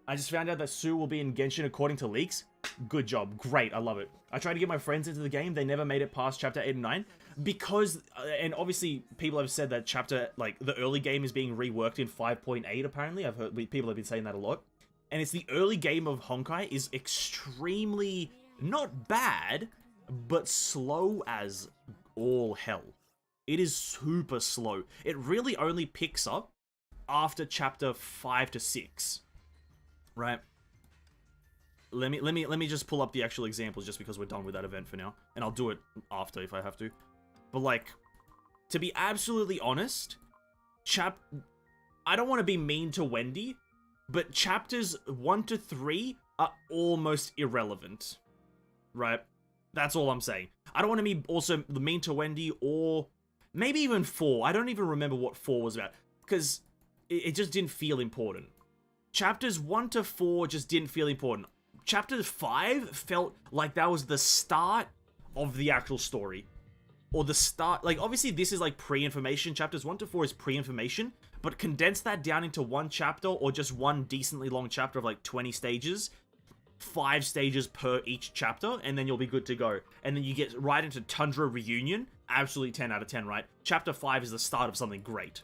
I just found out that Sue will be in Genshin according to leaks. Good job. Great. I love it. I tried to get my friends into the game. They never made it past chapter 8 and 9. Because, and obviously people have said that chapter, like, the early game is being reworked in 5.8 apparently. I've heard people have been saying that a lot. And it's the early game of Honkai is extremely, not bad, but slow as all hell. It is super slow. It really only picks up after chapter 5 to 6. Right? Let me just pull up the actual examples just because we're done with that event for now. And I'll do it after if I have to. But, like, to be absolutely honest, I don't want to be mean to Wendy, but chapters 1 to 3 are almost irrelevant. Right? That's all I'm saying. I don't want to be also mean to Wendy, or maybe even 4. I don't even remember what 4 was about, because it just didn't feel important. Chapters 1 to 4 just didn't feel important. Chapter 5 felt like that was the start of the actual story. Or the start, like, obviously this is like pre-information. Chapters 1 to 4 is pre-information, but condense that down into one chapter, or just one decently long chapter of like 20 stages. 5 stages per each chapter, and then you'll be good to go. And then you get right into Tundra Reunion. Absolutely 10 out of 10, right? Chapter 5 is the start of something great.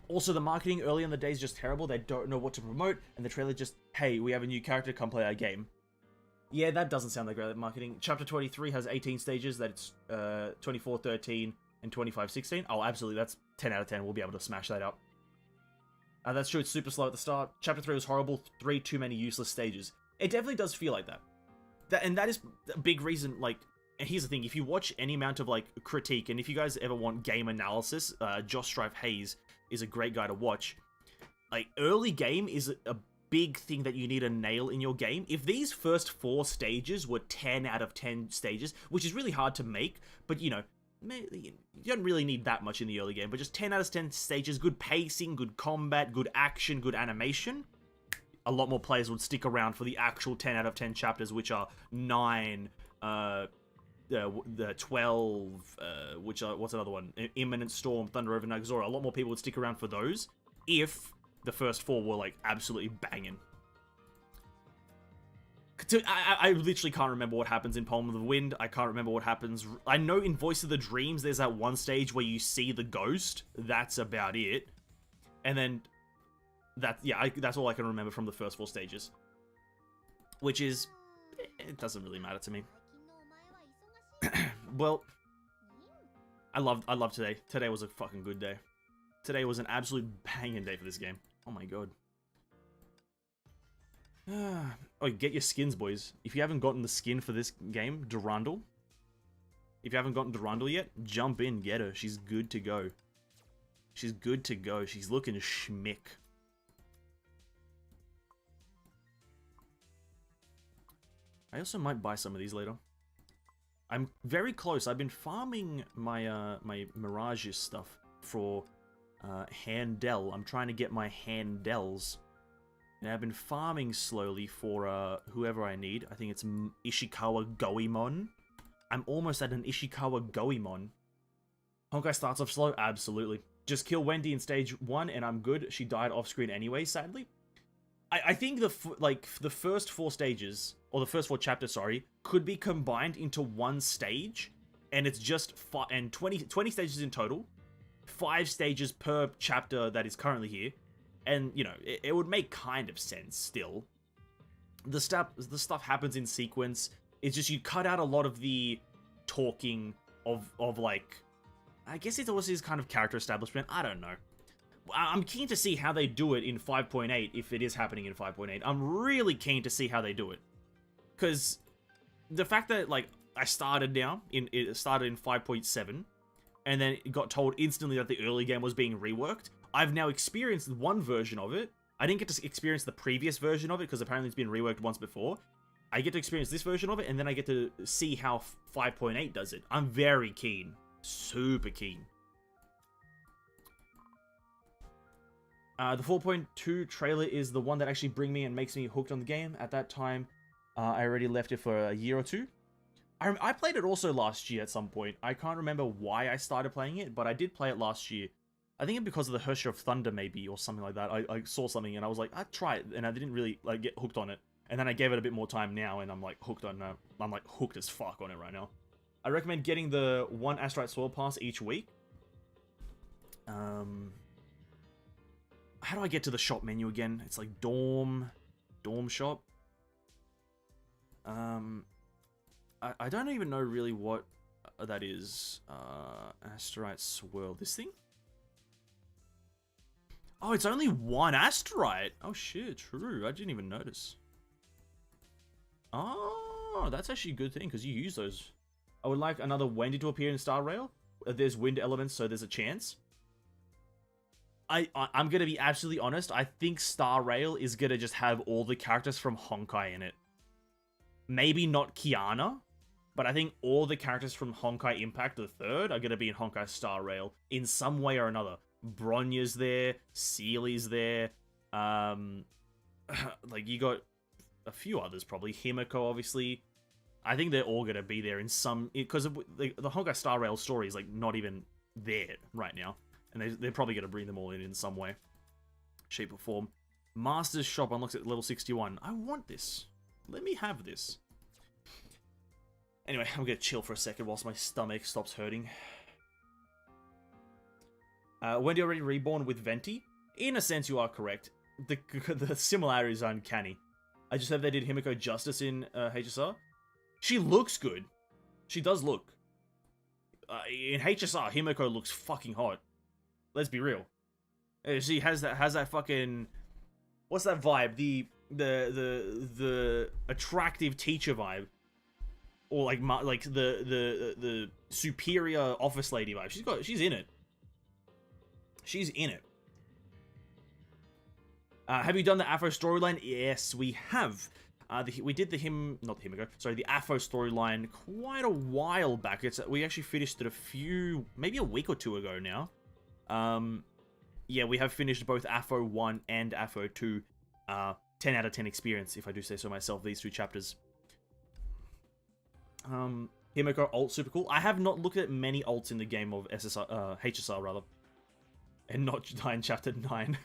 Also, the marketing early in the day is just terrible. They don't know what to promote, and the trailer just, hey, we have a new character, come play our game. Yeah, that doesn't sound like great marketing. Chapter 23 has 18 stages. That's 24, 13, and 25, 16. Oh, absolutely, that's 10 out of 10. We'll be able to smash that up. That's true, it's super slow at the start. Chapter 3 was horrible. 3, too many useless stages. It definitely does feel like that. And that is a big reason, like, and here's the thing, if you watch any amount of, like, critique, and if you guys ever want game analysis, Josh Strife Hayes is a great guy to watch. Like, early game is a big thing that you need to nail in your game. If these first 4 stages were 10 out of 10 stages, which is really hard to make, but, you know, you don't really need that much in the early game, but just 10 out of 10 stages, good pacing, good combat, good action, good animation, a lot more players would stick around for the actual 10 out of 10 chapters, which are 9, the 12, which are, what's another one? Imminent Storm, Thunder Over Nagazora. A lot more people would stick around for those if the first 4 were, like, absolutely banging. I literally can't remember what happens in Poem of the Wind. I can't remember what happens. I know in Voice of the Dreams, there's that one stage where you see the ghost. That's about it. And then, that's all I can remember from the first 4 stages. Which is, it doesn't really matter to me. Well, I love today. Today was a fucking good day. Today was an absolute banging day for this game. Oh my god. Oh, get your skins, boys. If you haven't gotten the skin for this game, Durandal. If you haven't gotten Durandal yet, jump in, get her. She's good to go. She's good to go. She's looking schmick. I also might buy some of these later. I'm very close. I've been farming my my Mirage stuff for Handel. I'm trying to get my Handels. And I've been farming slowly for whoever I need. I think it's Ishikawa Goemon. I'm almost at an Ishikawa Goemon. Honkai starts off slow? Absolutely. Just kill Wendy in stage 1 and I'm good. She died off screen anyway, sadly. I think the first 4 stages, or the first 4 chapters, sorry, could be combined into one stage, and it's just 20 stages in total, 5 stages per chapter that is currently here, and you know it would make kind of sense still. The stuff happens in sequence. It's just you cut out a lot of the talking of like, I guess it also is kind of character establishment. I don't know. I'm keen to see how they do it in 5.8, if it is happening in 5.8. I'm really keen to see how they do it. Because the fact that, like, it started in 5.7, and then it got told instantly that the early game was being reworked. I've now experienced one version of it. I didn't get to experience the previous version of it, because apparently it's been reworked once before. I get to experience this version of it, and then I get to see how 5.8 does it. I'm very keen. Super keen. The 4.2 trailer is the one that actually brings me and makes me hooked on the game. At that time, I already left it for a year or two. I played it also last year at some point. I can't remember why I started playing it, but I did play it last year. I think because of the Herrscher of Thunder, maybe, or something like that. I saw something and I was like, I'd try it, and I didn't really like get hooked on it. And then I gave it a bit more time now, and I'm like hooked on. I'm like hooked as fuck on it right now. I recommend getting the 1 Astrite Soil Pass each week. How do I get to the shop menu again? It's like dorm shop. I don't even know really what that is. Astrite Swirl. This thing? Oh, it's only 1 Astrite. Oh shit, true. I didn't even notice. Oh, that's actually a good thing because you use those. I would like another Wendy to appear in Star Rail. There's wind elements, so there's a chance. I'm gonna be absolutely honest. I think Star Rail is gonna just have all the characters from Honkai in it. Maybe not Kiana, but I think all the characters from Honkai Impact the 3rd are gonna be in Honkai Star Rail in some way or another. Bronya's there, Seely's there. Like you got a few others probably. Himiko, obviously. I think they're all gonna be there in some, because the Honkai Star Rail story is like not even there right now. And they're probably going to bring them all in some way, shape, or form. Master's Shop unlocks at level 61. I want this. Let me have this. Anyway, I'm going to chill for a second whilst my stomach stops hurting. Wendy already reborn with Venti? In a sense, you are correct. The similarities are uncanny. I just hope they did Himiko justice in HSR. She looks good. She does look. In HSR, Himiko looks fucking hot. Let's be real. She has that fucking, what's that vibe? The attractive teacher vibe, or like the superior office lady vibe. She's in it. She's in it. Have you done the Afro storyline? Yes, we have. We did the Afro storyline quite a while back. We actually finished it maybe a week or two ago now. Yeah, we have finished both Afro 1 and Afro 2. 10 out of 10 experience, if I do say so myself, these 2 chapters. Himiko ult, super cool. I have not looked at many ults in the game of HSR, rather. And not die in Chapter 9.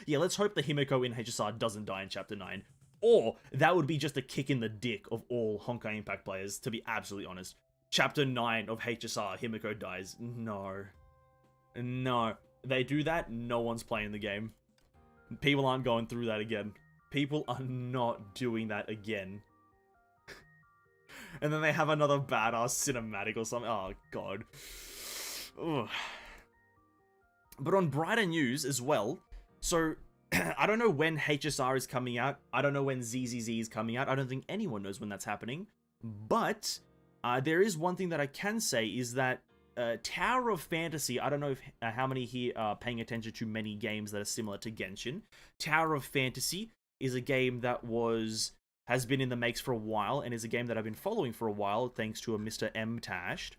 Yeah, let's hope the Himiko in HSR doesn't die in Chapter 9. Or, that would be just a kick in the dick of all Honkai Impact players, to be absolutely honest. Chapter 9 of HSR, Himiko dies. No. No. They do that, no one's playing the game. People aren't going through that again. People are not doing that again. And then they have another badass cinematic or something. Oh, God. Ugh. But on brighter news as well, so I don't know when HSR is coming out. I don't know when ZZZ is coming out. I don't think anyone knows when that's happening. But there is one thing that I can say is that Tower of Fantasy, I don't know if how many here are paying attention to many games that are similar to Genshin. Tower of Fantasy is a game that was has been in the makes for a while and is a game that I've been following for a while thanks to a Mr. M Tashed.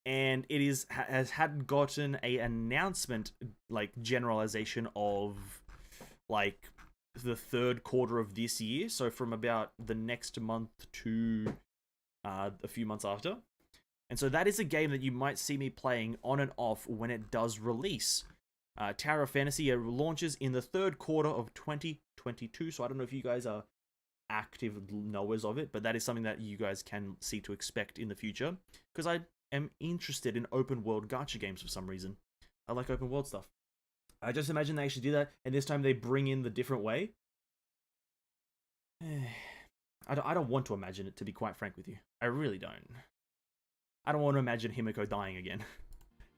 And it had gotten a announcement, like generalization of like the third quarter of this year, so from about the next month to a few months after. And so that is a game that you might see me playing on and off when it does release. Tower of Fantasy launches in the third quarter of 2022, so I don't know if you guys are active knowers of it, but that is something that you guys can see to expect in the future, because I am interested in open world gacha games for some reason. I like open world stuff. I just imagine they actually do that, and this time they bring in the different way. I don't want to imagine it, to be quite frank with you. I really don't. I don't want to imagine Himiko dying again.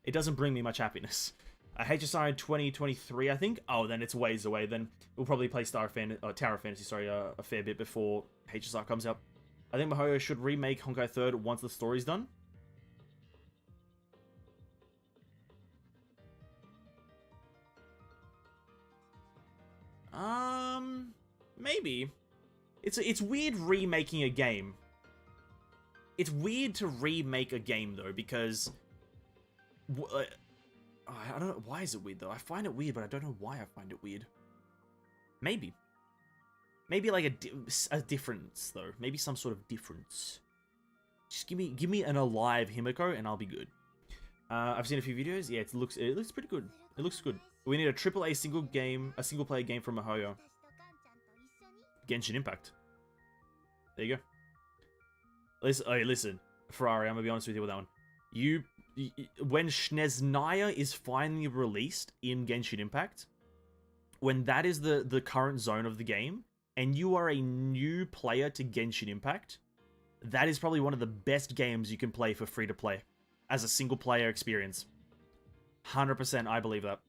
It doesn't bring me much happiness. HSI in 2023, I think. Oh, then it's ways away. Then we'll probably play Tower of Fantasy, sorry, a fair bit before HSR comes out. I think Mihoyo should remake Honkai 3rd once the story's done. Maybe. It's weird remaking a game. It's weird to remake a game though, because I don't know, why is it weird though? I find it weird, but I don't know why I find it weird. Maybe like a difference though. Maybe some sort of difference. Just give me an alive Himiko and I'll be good. I've seen a few videos. Yeah, it looks pretty good. It looks good. We need a AAA single player game from Mihoyo. Genshin Impact. There you go. Listen, Ferrari, I'm gonna be honest with you with that one. When Snezhnaya is finally released in Genshin Impact, when that is the current zone of the game, and you are a new player to Genshin Impact, that is probably one of the best games you can play for free to play as a single player experience. 100%, I believe that.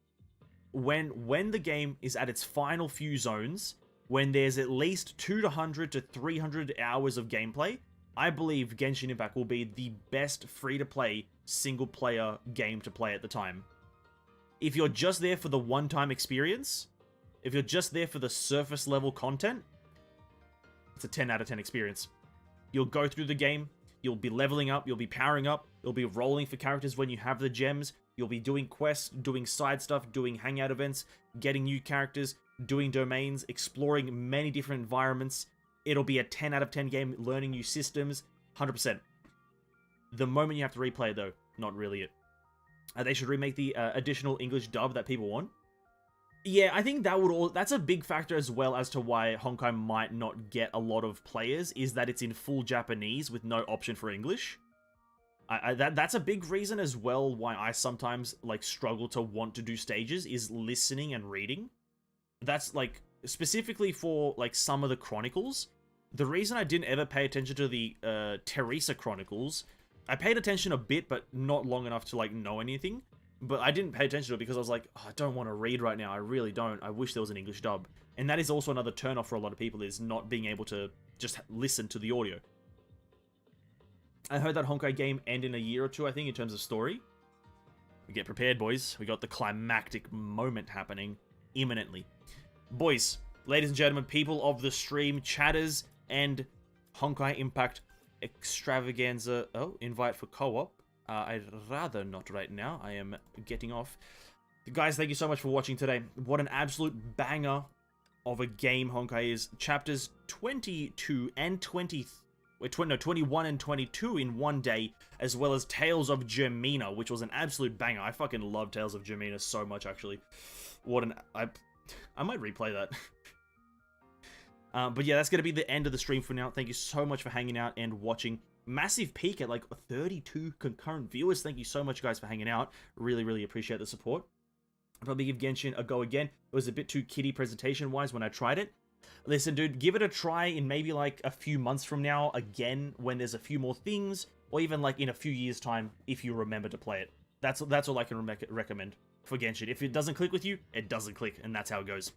When the game is at its final few zones, when there's at least 200 to 300 hours of gameplay, I believe Genshin Impact will be the best free-to-play single-player game to play at the time. If you're just there for the one-time experience, if you're just there for the surface-level content, it's a 10 out of 10 experience. You'll go through the game, you'll be leveling up, you'll be powering up, you'll be rolling for characters when you have the gems, you'll be doing quests, doing side stuff, doing hangout events, getting new characters, doing domains, exploring many different environments. It'll be a 10 out of 10 game, learning new systems, 100%. The moment you have to replay, though, not really it. They should remake the additional English dub that people want. Yeah, I think that's a big factor as well as to why Honkai might not get a lot of players, is that it's in full Japanese with no option for English. That's a big reason as well why I sometimes like struggle to want to do stages, is listening and reading. That's like specifically for like some of the Chronicles. The reason I didn't ever pay attention to the Teresa Chronicles, I paid attention a bit, but not long enough to like know anything. But I didn't pay attention to it because I was like, oh, I don't want to read right now. I really don't. I wish there was an English dub. And that is also another turn off for a lot of people, is not being able to just listen to the audio. I heard that Honkai game end in a year or two, I think, in terms of story. We get prepared, boys. We got the climactic moment happening imminently. Boys, ladies and gentlemen, people of the stream, chatters, and Honkai Impact extravaganza. Oh, invite for co-op. I'd rather not right now. I am getting off. Guys, thank you so much for watching today. What an absolute banger of a game Honkai is. Chapters 22 and 21 and 22 in one day, as well as Tales of Germina, which was an absolute banger. I fucking love Tales of Germina so much, actually. What an... I might replay that. But yeah, that's going to be the end of the stream for now. Thank you so much for hanging out and watching. Massive peak at like 32 concurrent viewers. Thank you so much, guys, for hanging out. Really, really appreciate the support. I'll probably give Genshin a go again. It was a bit too kiddie presentation-wise when I tried it. Listen, dude, give it a try in maybe like a few months from now again, when there's a few more things, or even like in a few years' time if you remember to play it. That's all I can recommend for Genshin. If it doesn't click with you, it doesn't click, and that's how it goes.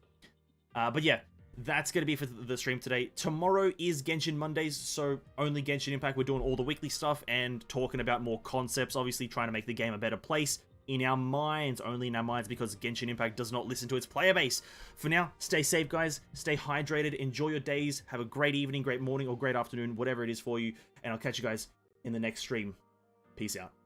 But yeah, that's going to be for the stream today. Tomorrow is Genshin Mondays, so only Genshin Impact. We're doing all the weekly stuff and talking about more concepts, obviously trying to make the game a better place. in our minds, only in our minds, because Genshin Impact does not listen to its player base. For now, stay safe, guys. Stay hydrated. Enjoy your days. Have a great evening, great morning, or great afternoon, whatever it is for you. And I'll catch you guys in the next stream. Peace out.